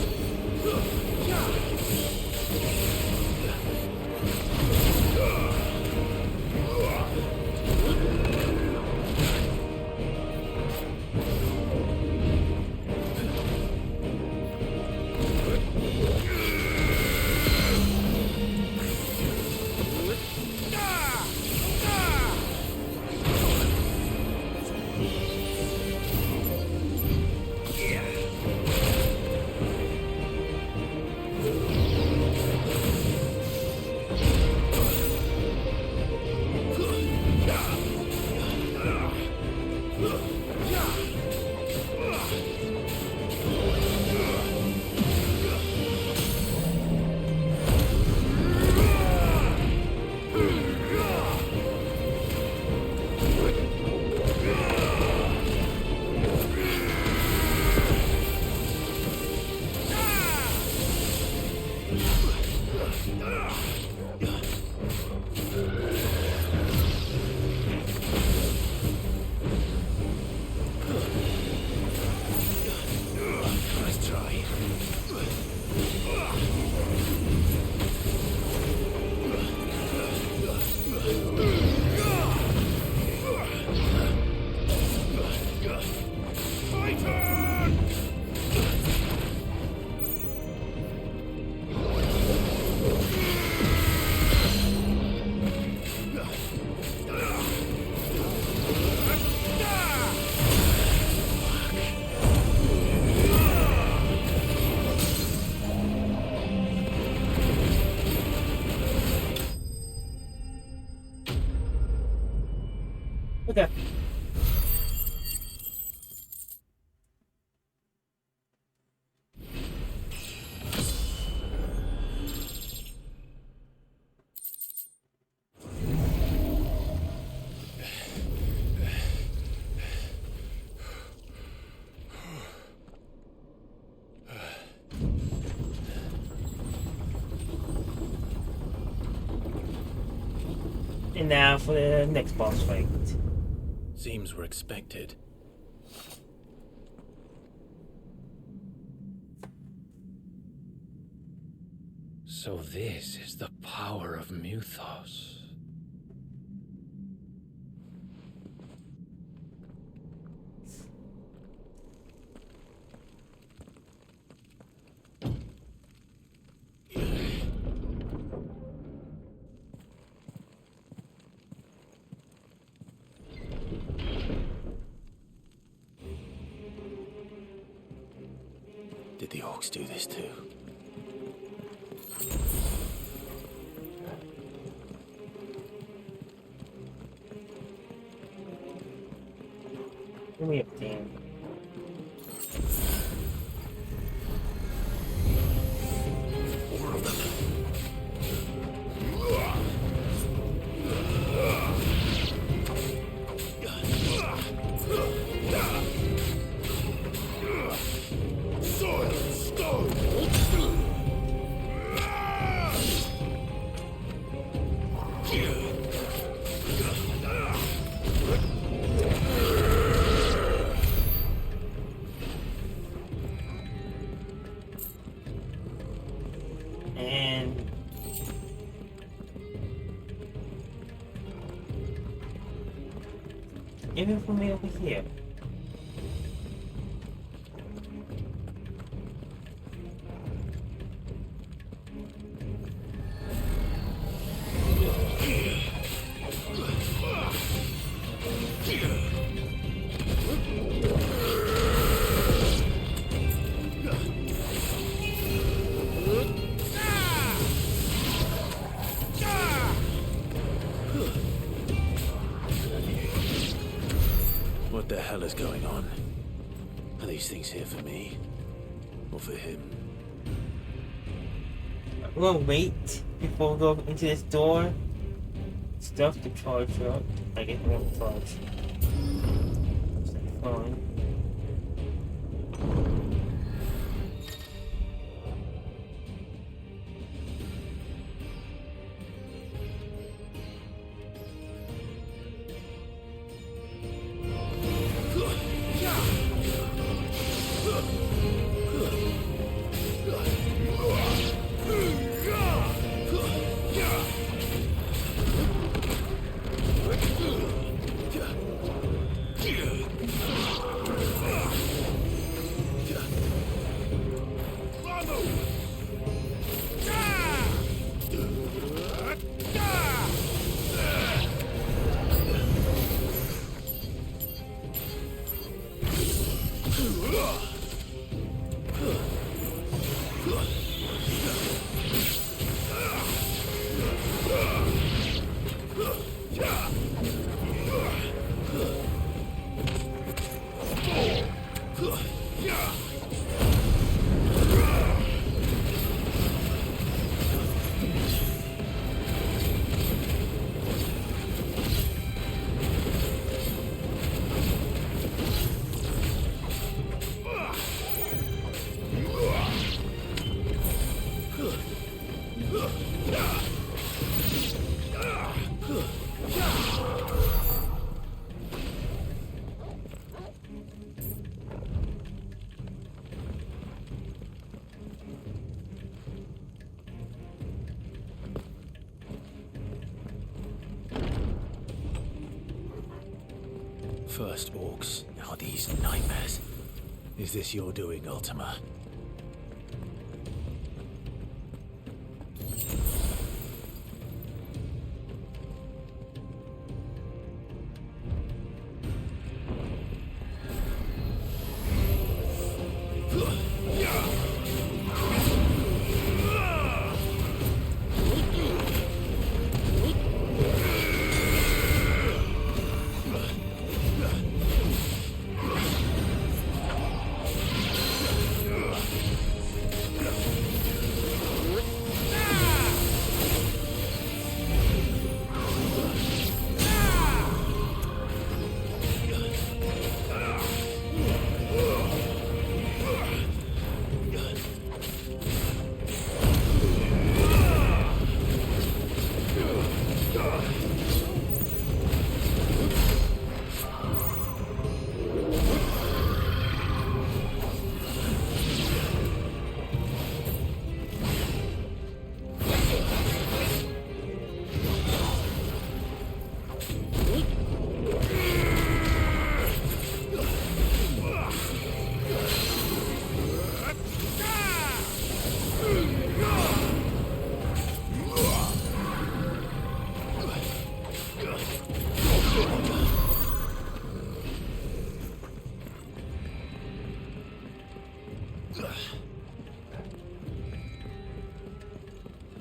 Nice try. Okay. And now for the next boss fight. Seems we're expected. So this is the power of Muthos. Did the orcs do this too? Give me a team. Four of them. Soil stone. Even for me over here. What the hell is going on? Are these things here for me? Or for him? We'll wait before we go into this door. Stuff to charge up. I guess I won't charge. That's fine. First orcs, now these nightmares. Is this your doing, Ultima?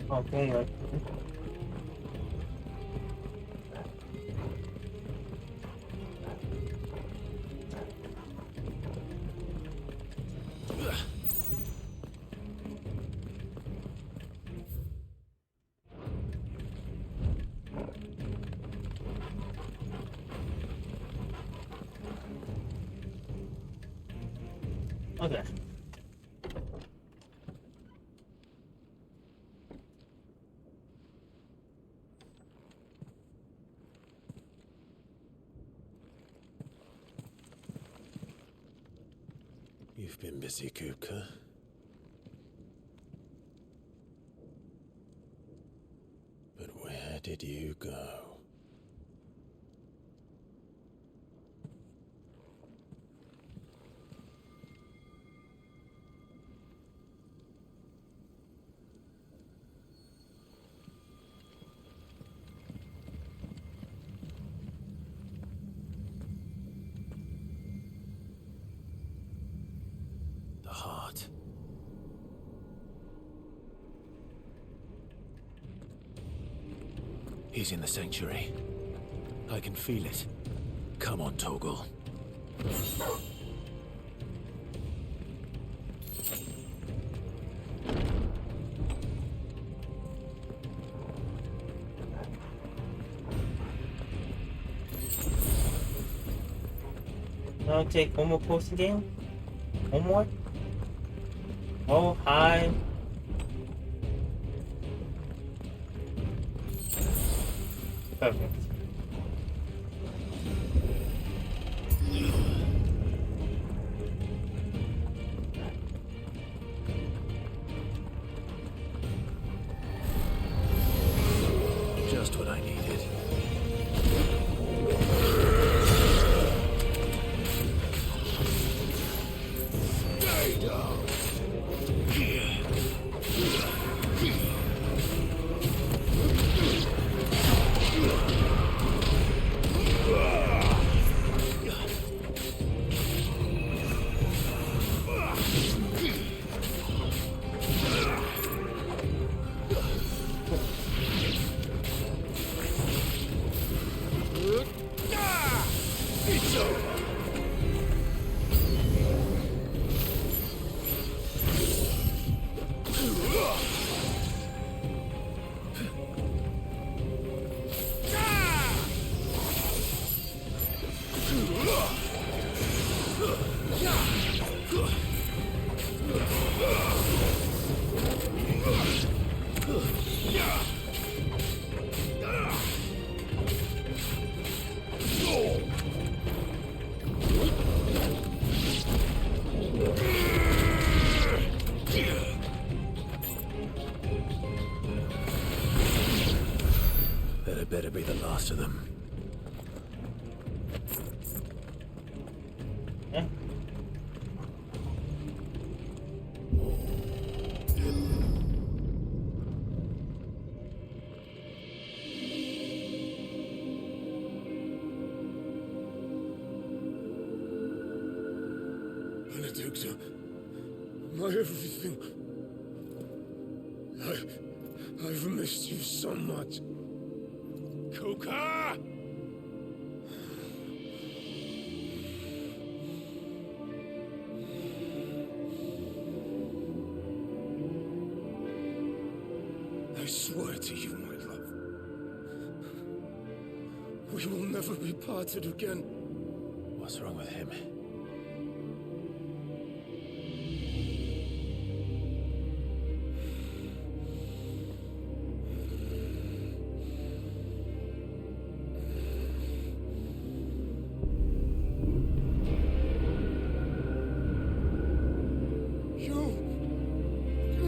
Oh, hang on. Okay. You've been busy, Kupka. But where did you go? He's in the sanctuary. I can feel it. Come on, Torgal. I'll take one more post again. One more. Oh, hi. Perfect. Just what I needed. That better be the last of them. Benedicta, my everything. I've missed you so much. Kuka! I swear to you, my love, we will never be parted again. What's wrong with him?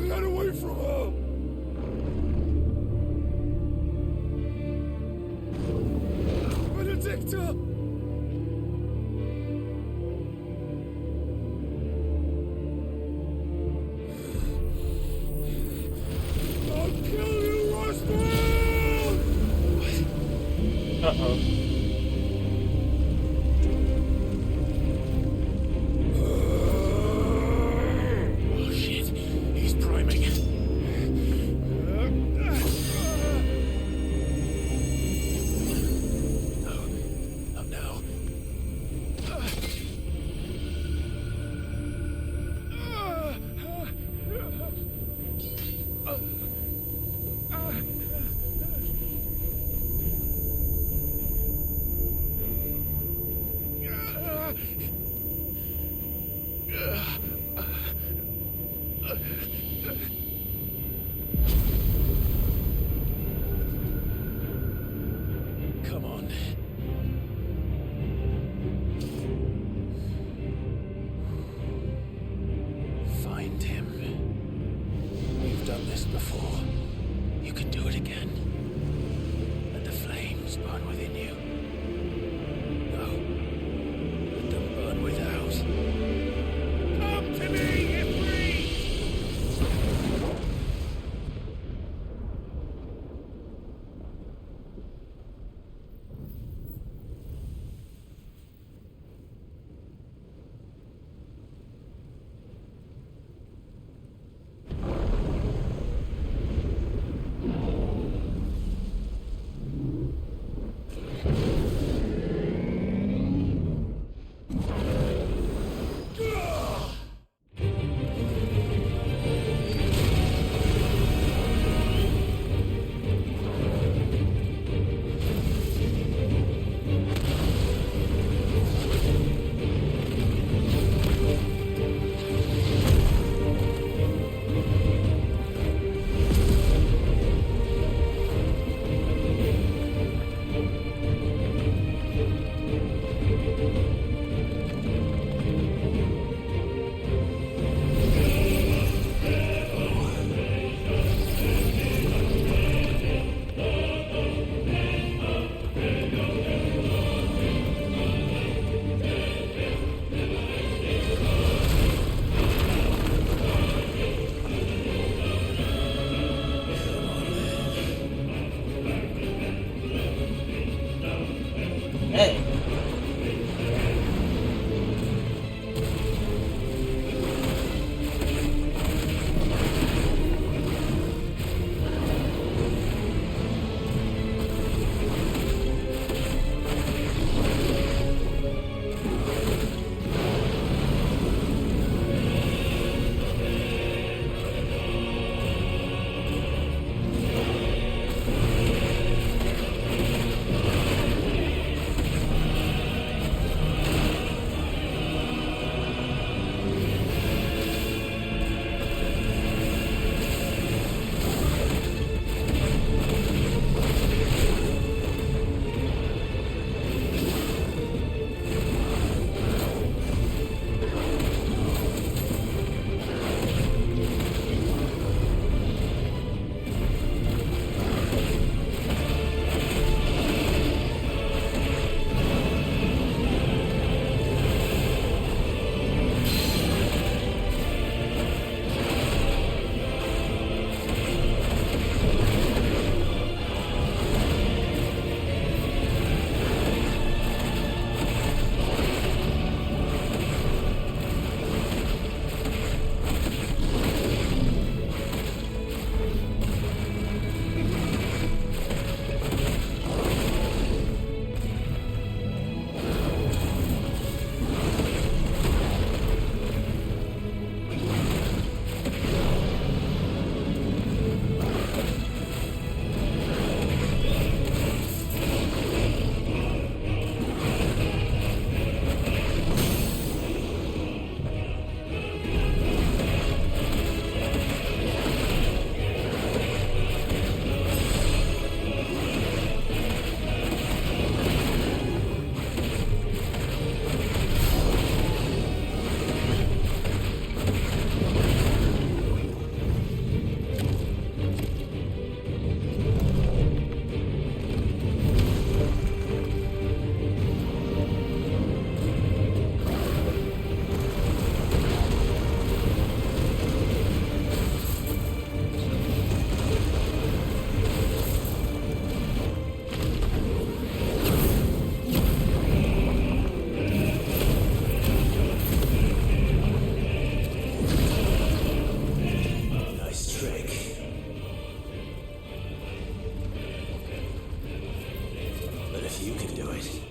Get away from her! Benedicta! I'll kill you, Roswell! Uh-oh. Come on. Find him. You've done this before. You can do it again. Let the flames burn within you. No. Let them burn without. Come to me, Ifrit! if you can do it.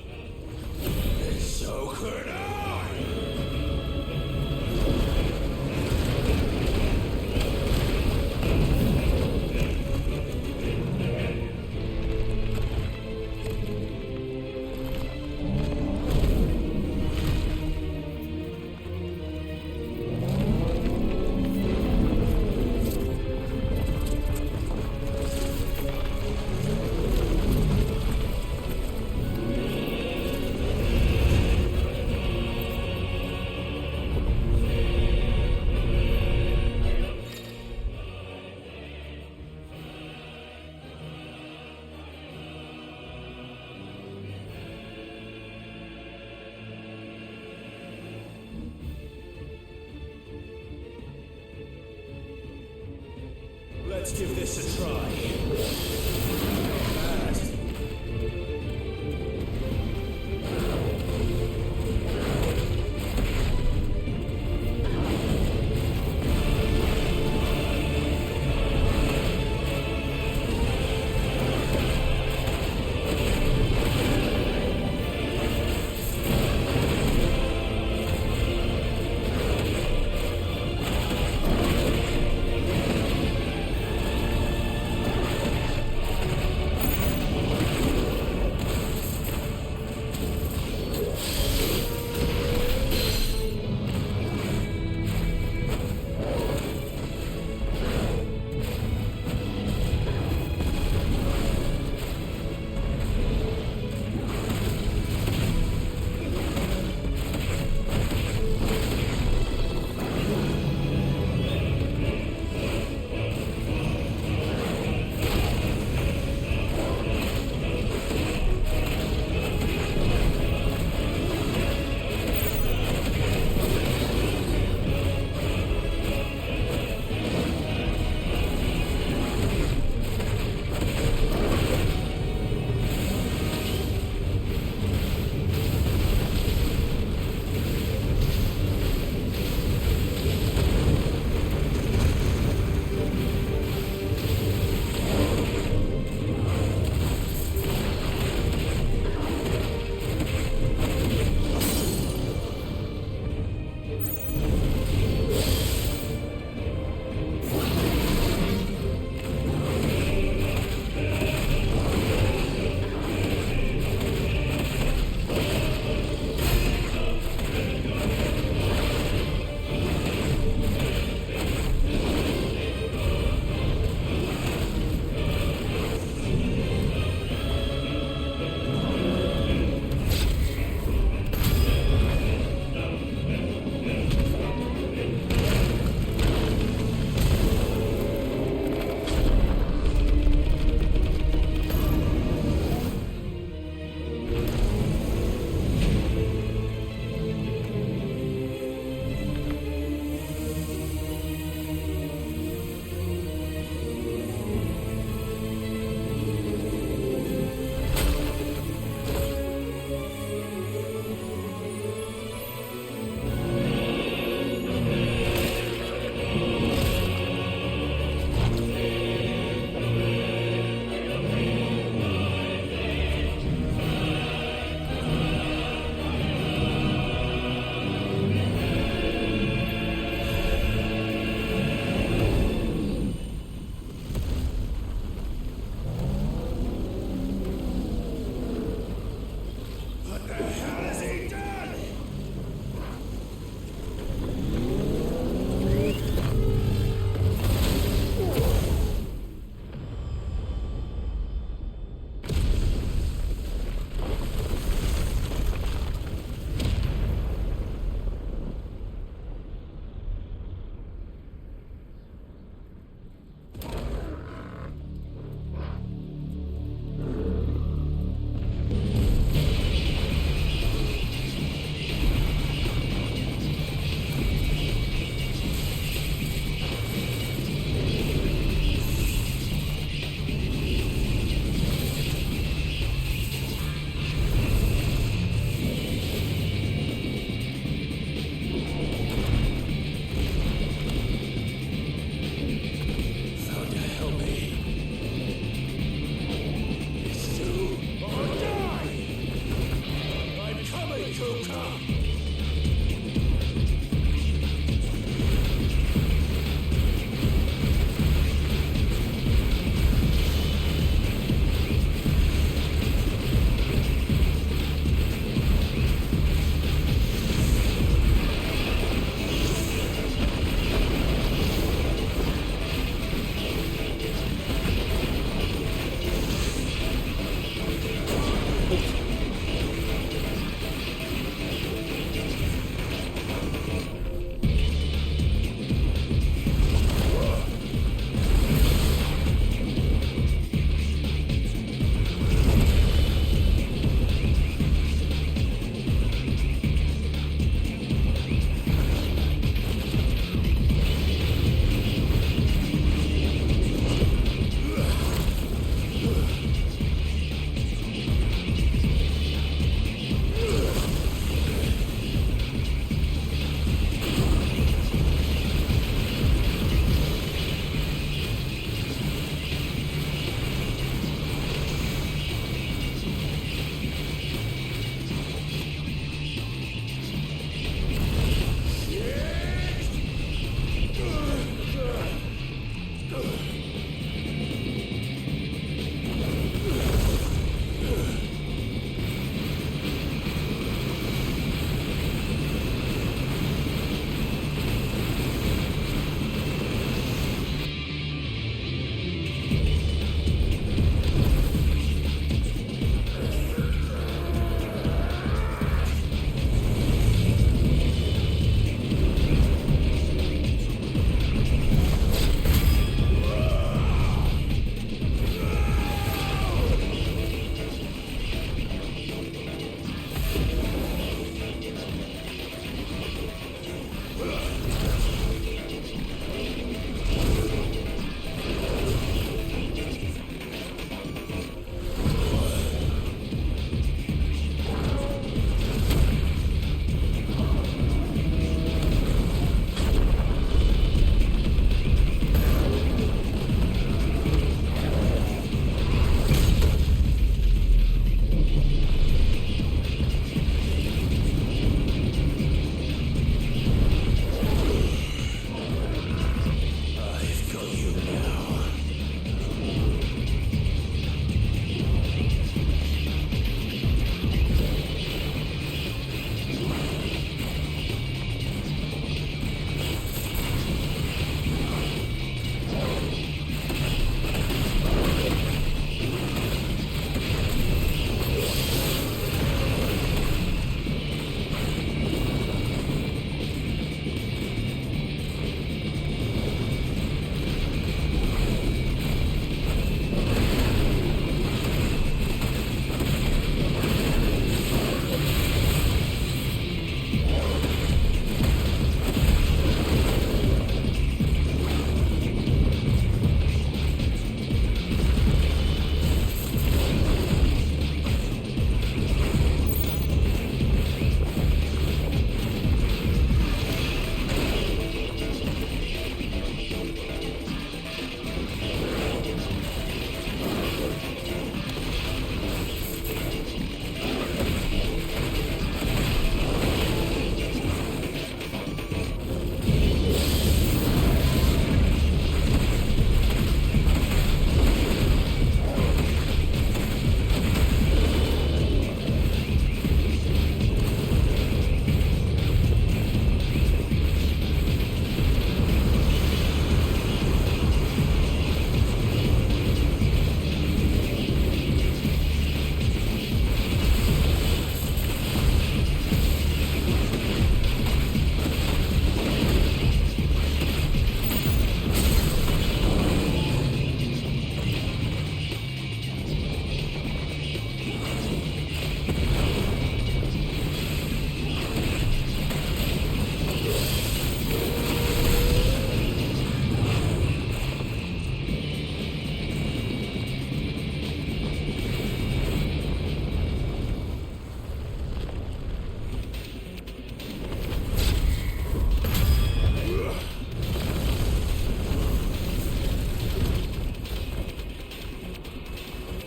And so could I! Let's give this a try. Fast.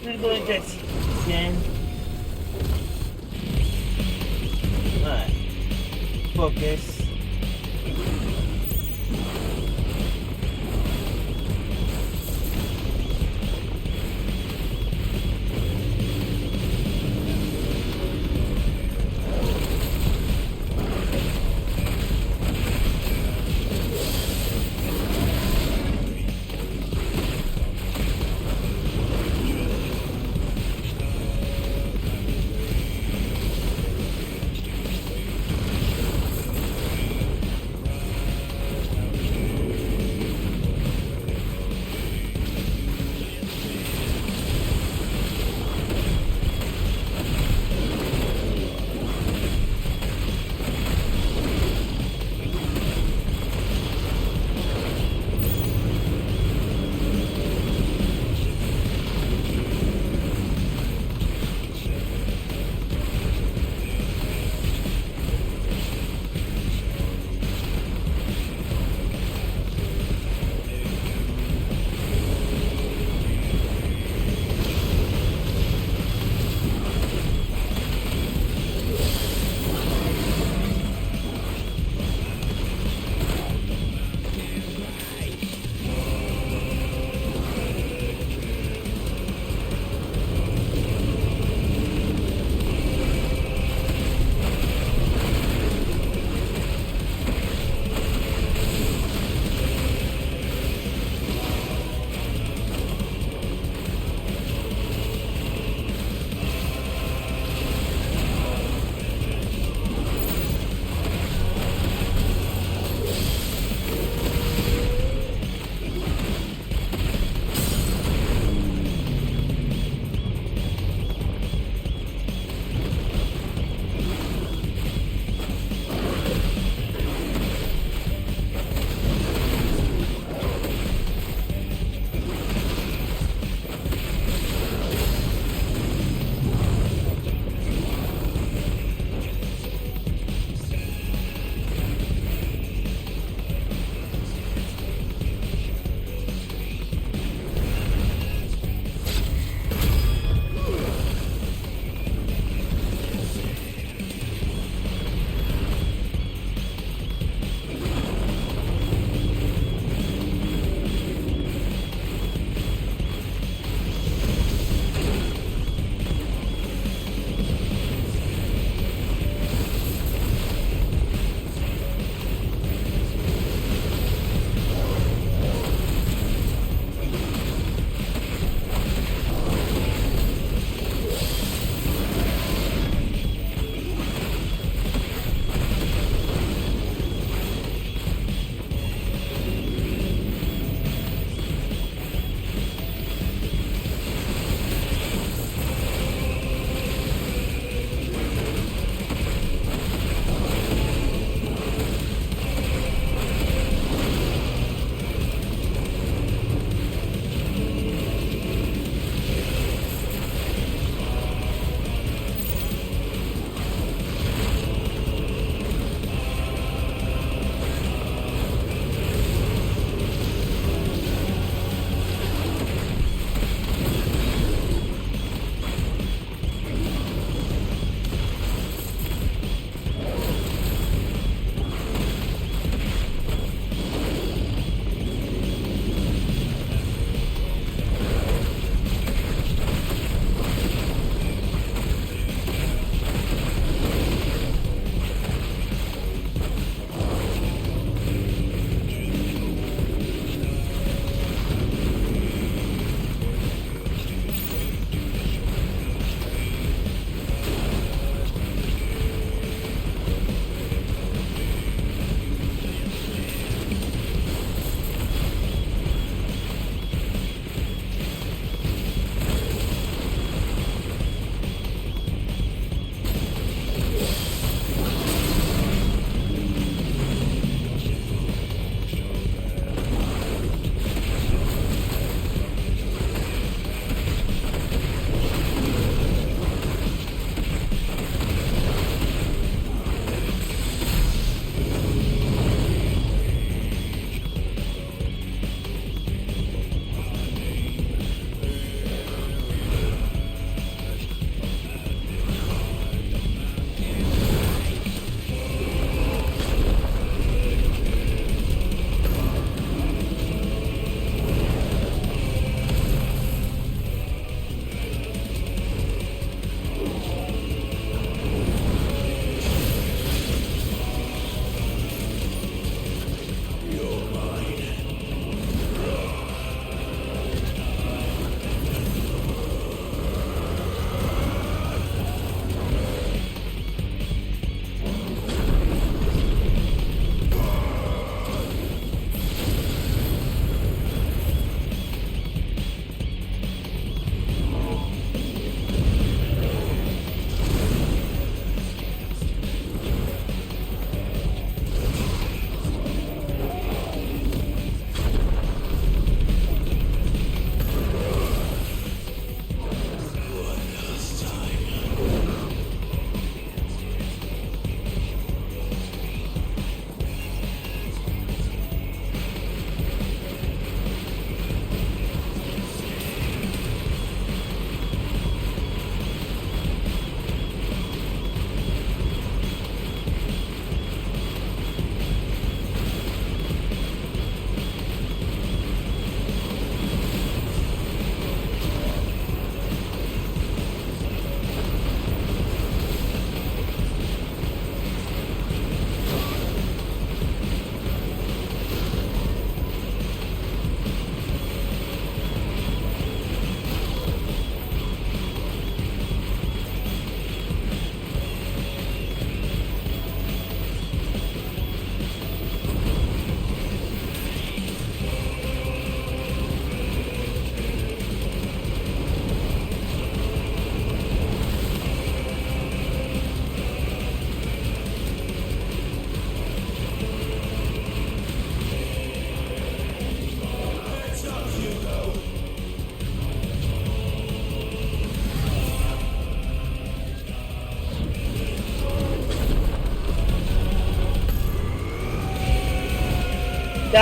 Let's go to this again. Alright. Focus.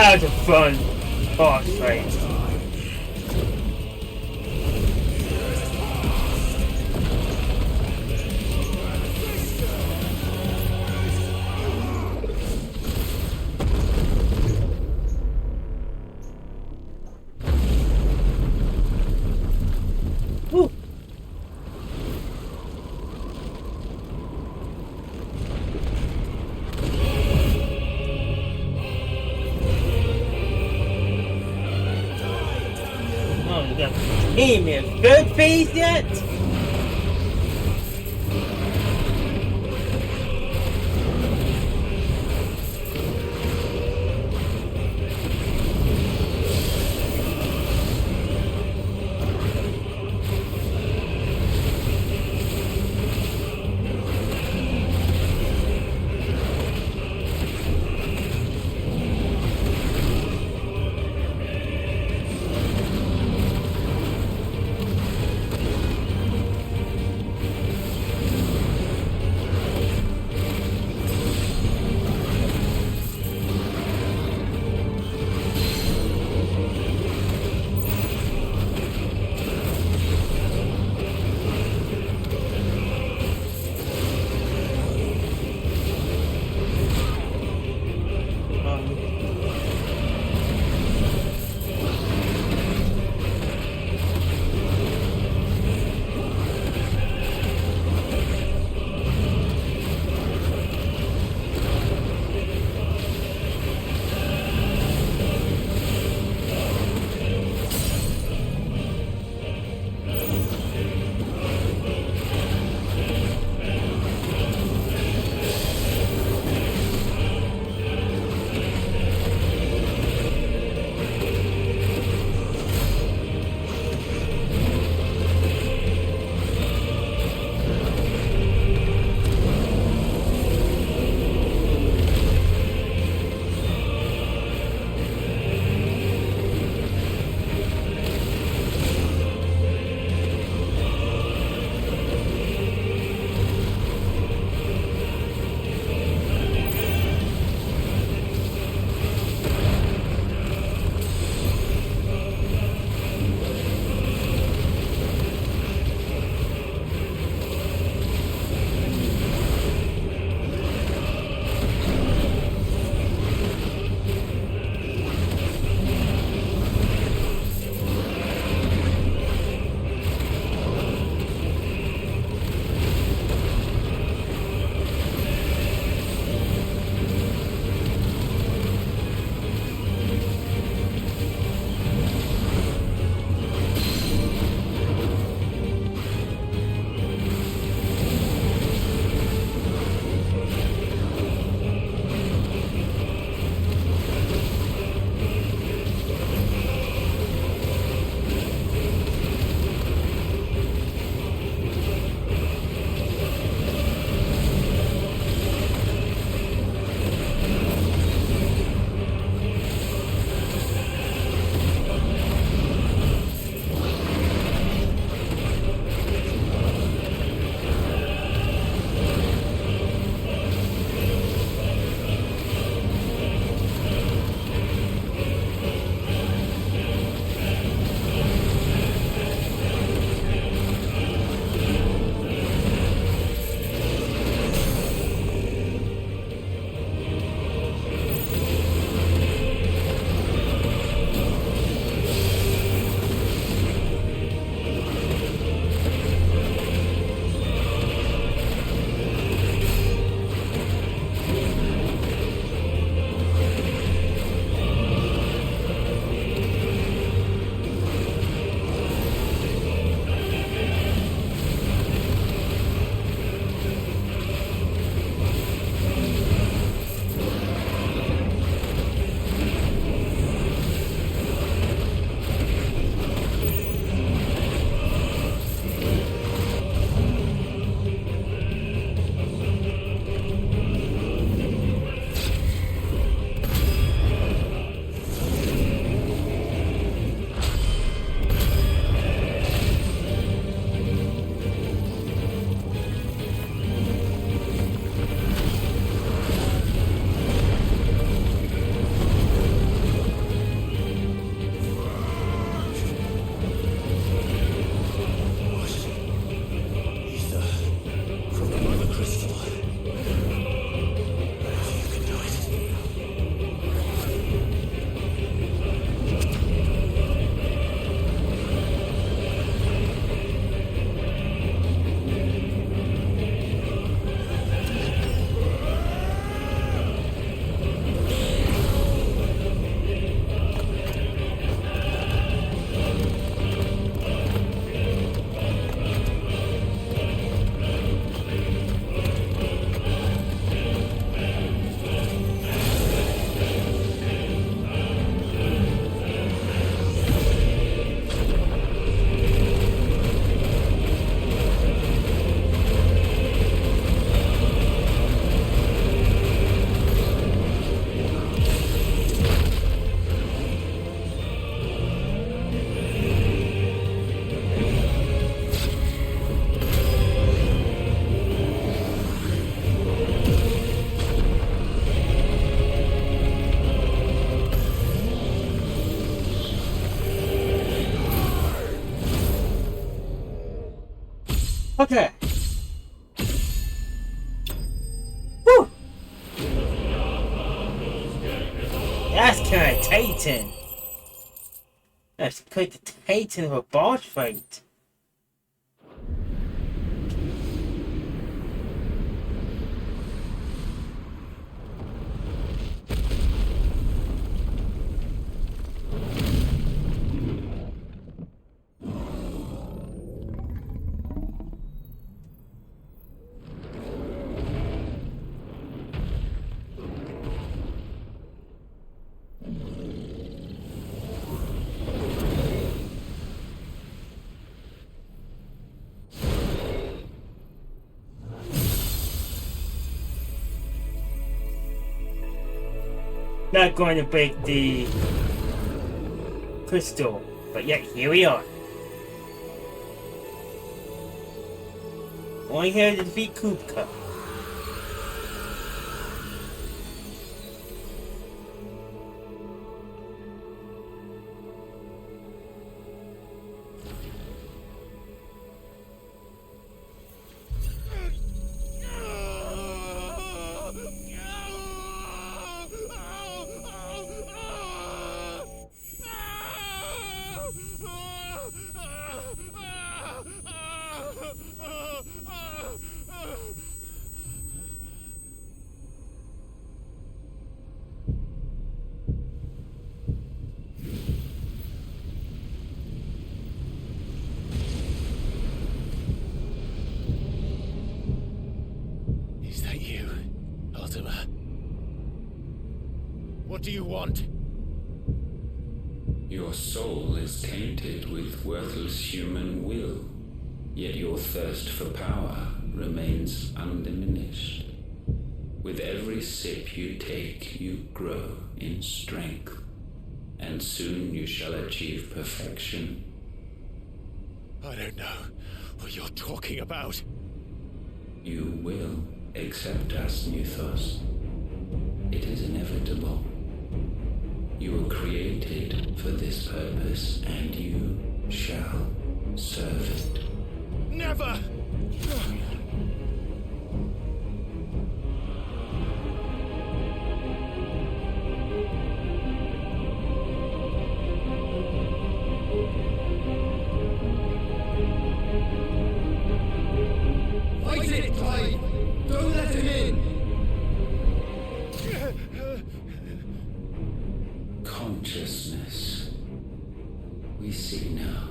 That was a fun boss fight. Woo. Oh, you got aim in third phase yet? Okay. Woo! That's kind of Titan. That's quite the Titan of a boss fight. Not going to break the crystal, but yet here we are. Only here to defeat Kupka. Is that you, Ultima? What do you want? Your soul is tainted with worthless human will, yet your thirst for power remains undiminished. With every sip you take, you grow in strength, and soon you shall achieve perfection. I don't know what you're talking about. You will accept us, Nuthos. It is inevitable. You were created for this purpose, and you shall serve it. Never! Fight it, Clive! Don't let him in! Consciousness. We see now.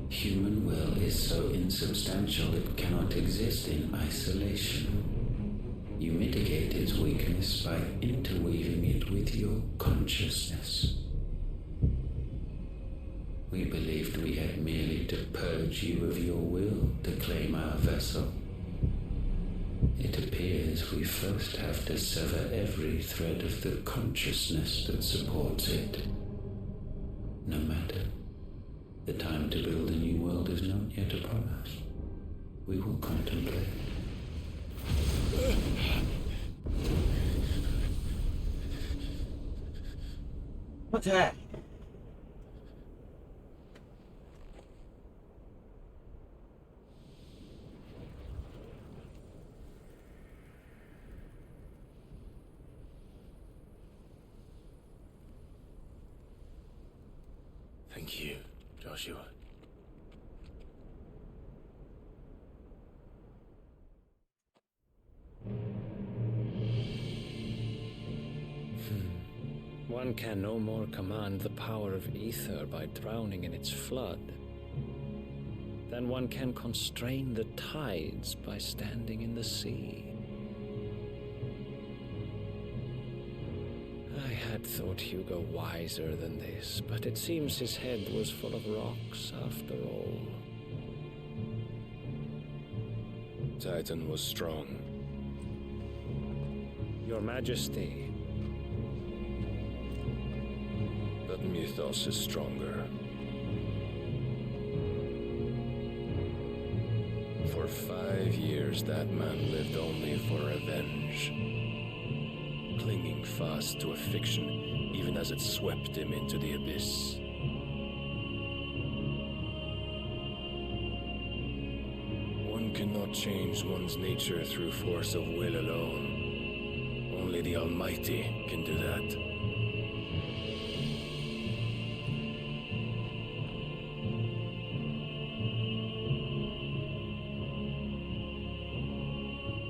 Human will is so insubstantial it cannot exist in isolation. You mitigate its weakness by interweaving it with your consciousness. We believed we had merely to purge you of your will to claim our vessel. It appears we first have to sever every thread of the consciousness that supports it. No matter. The time to build a new world is not yet upon us. We will contemplate. What's that? Thank you, Joshua. One can no more command the power of ether by drowning in its flood than one can constrain the tides by standing in the sea. I had thought Hugo wiser than this, but it seems his head was full of rocks after all. Titan was strong. Your Majesty. But Mythos is stronger. For 5 years, that man lived only for revenge. Clinging fast to a fiction, even as it swept him into the abyss. One cannot change one's nature through force of will alone. Only the Almighty can do that.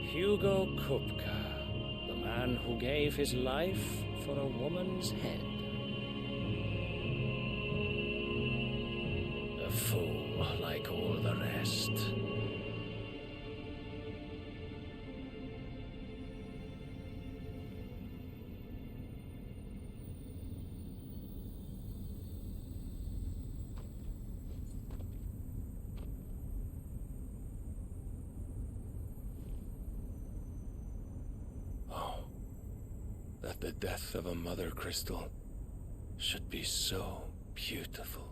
Hugo Kupka, the man who gave his life for a woman's head. A fool like all the rest. That the death of a mother crystal should be so beautiful.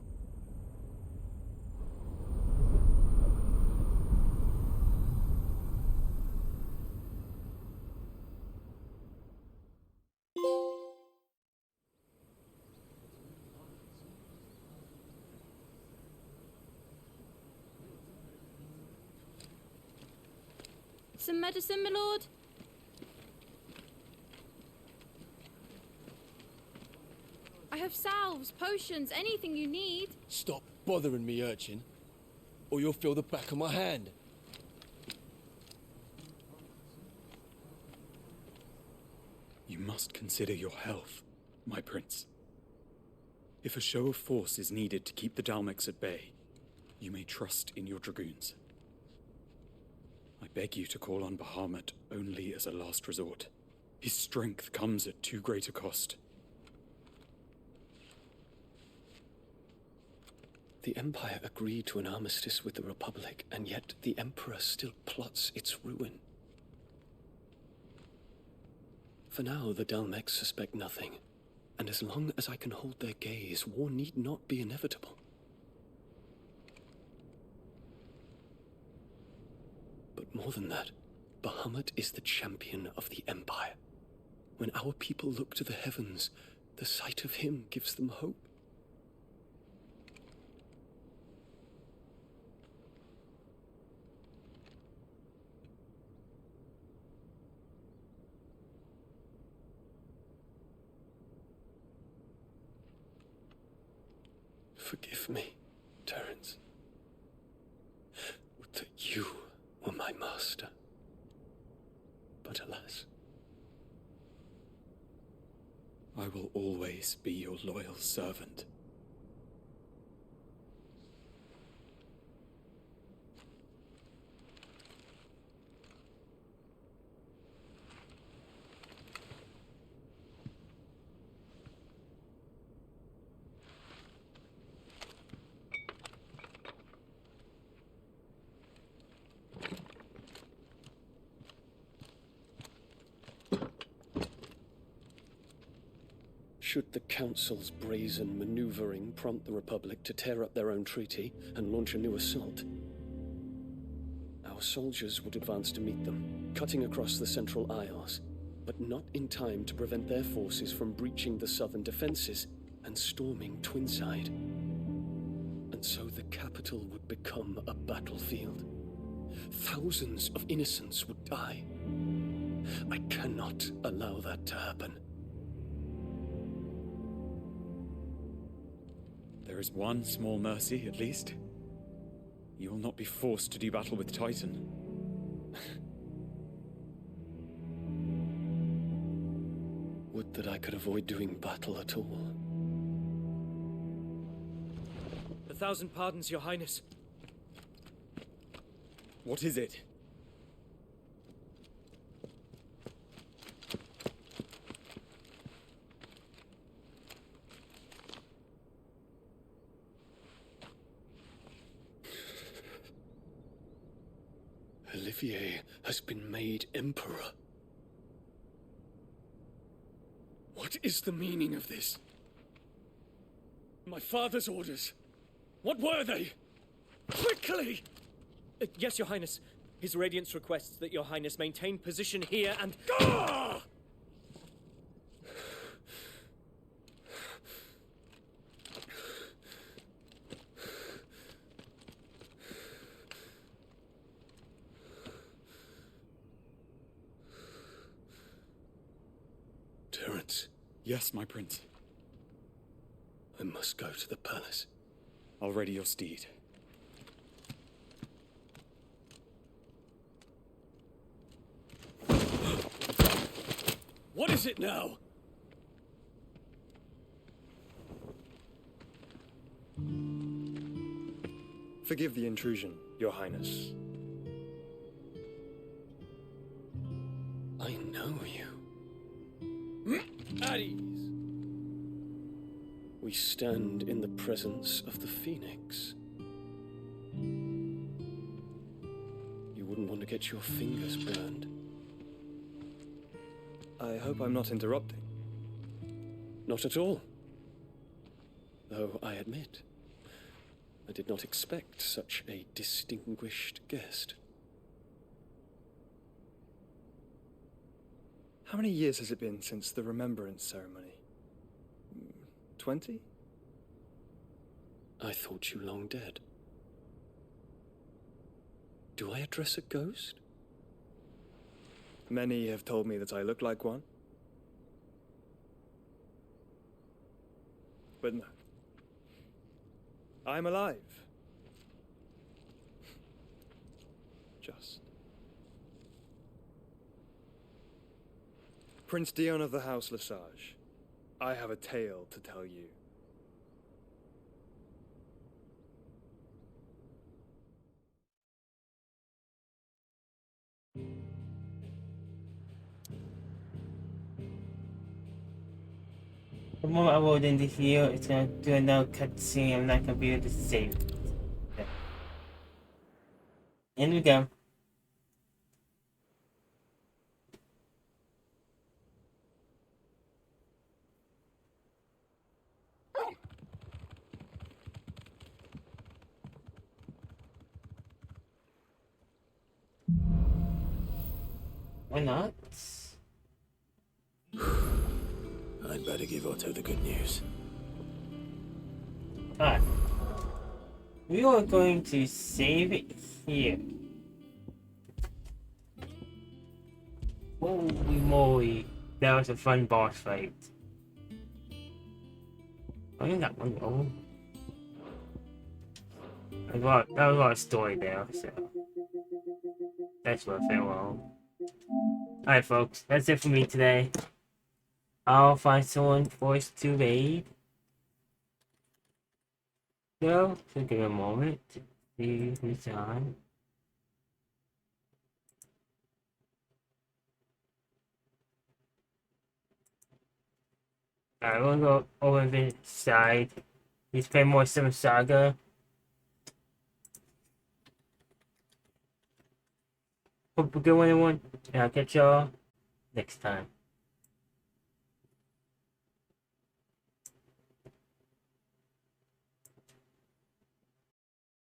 Some medicine, my lord? I have salves, potions, anything you need. Stop bothering me, urchin, or you'll feel the back of my hand. You must consider your health, my prince. If a show of force is needed to keep the Dalmex at bay, you may trust in your dragoons. I beg you to call on Bahamut only as a last resort. His strength comes at too great a cost. The Empire agreed to an armistice with the Republic, and yet the Emperor still plots its ruin. For now, the Dalmex suspect nothing, and as long as I can hold their gaze, war need not be inevitable. But more than that, Bahamut is the champion of the Empire. When our people look to the heavens, the sight of him gives them hope. Forgive me, Terence. Would that you were my master. But alas. I will always be your loyal servant. Should the Council's brazen maneuvering prompt the Republic to tear up their own treaty and launch a new assault, our soldiers would advance to meet them, cutting across the Central Isles, but not in time to prevent their forces from breaching the southern defenses and storming Twinside. And so the capital would become a battlefield. Thousands of innocents would die. I cannot allow that to happen. There is one small mercy, at least. You will not be forced to do battle with Titan. Would that I could avoid doing battle at all. 1,000 pardons, Your Highness. What is it? Olivier has been made Emperor. What is the meaning of this? My father's orders. What were they? Quickly! Yes, Your Highness. His Radiance requests that Your Highness maintain position here and... Ah! Yes, my prince. I must go to the palace. I'll ready your steed. What is it now? Forgive the intrusion, Your Highness. I know you. At ease. We stand in the presence of the Phoenix. You wouldn't want to get your fingers burned. I hope I'm not interrupting. Not at all. Though I admit, I did not expect such a distinguished guest. How many years has it been since the Remembrance ceremony? 20? I thought you long dead. Do I address a ghost? Many have told me that I look like one. But no. I'm alive. Just. Prince Dion of the House Lesage, I have a tale to tell you. The moment I rolled into here, it's gonna do another cutscene. I'm not gonna be able to save it. Okay. In we go. Why not? I'd better give Otto the good news. Alright. We are going to save it here. Holy moly. That was a fun boss fight. I only got one goal. That was a lot of story there, so that's worth it. Well. Alright folks, that's it for me today. I'll find someone for us to raid. So give me a moment to see who's on. Alright, we'll go over this side. Let's play more Sim Saga. Hope a good one, everyone. And I'll catch y'all next time.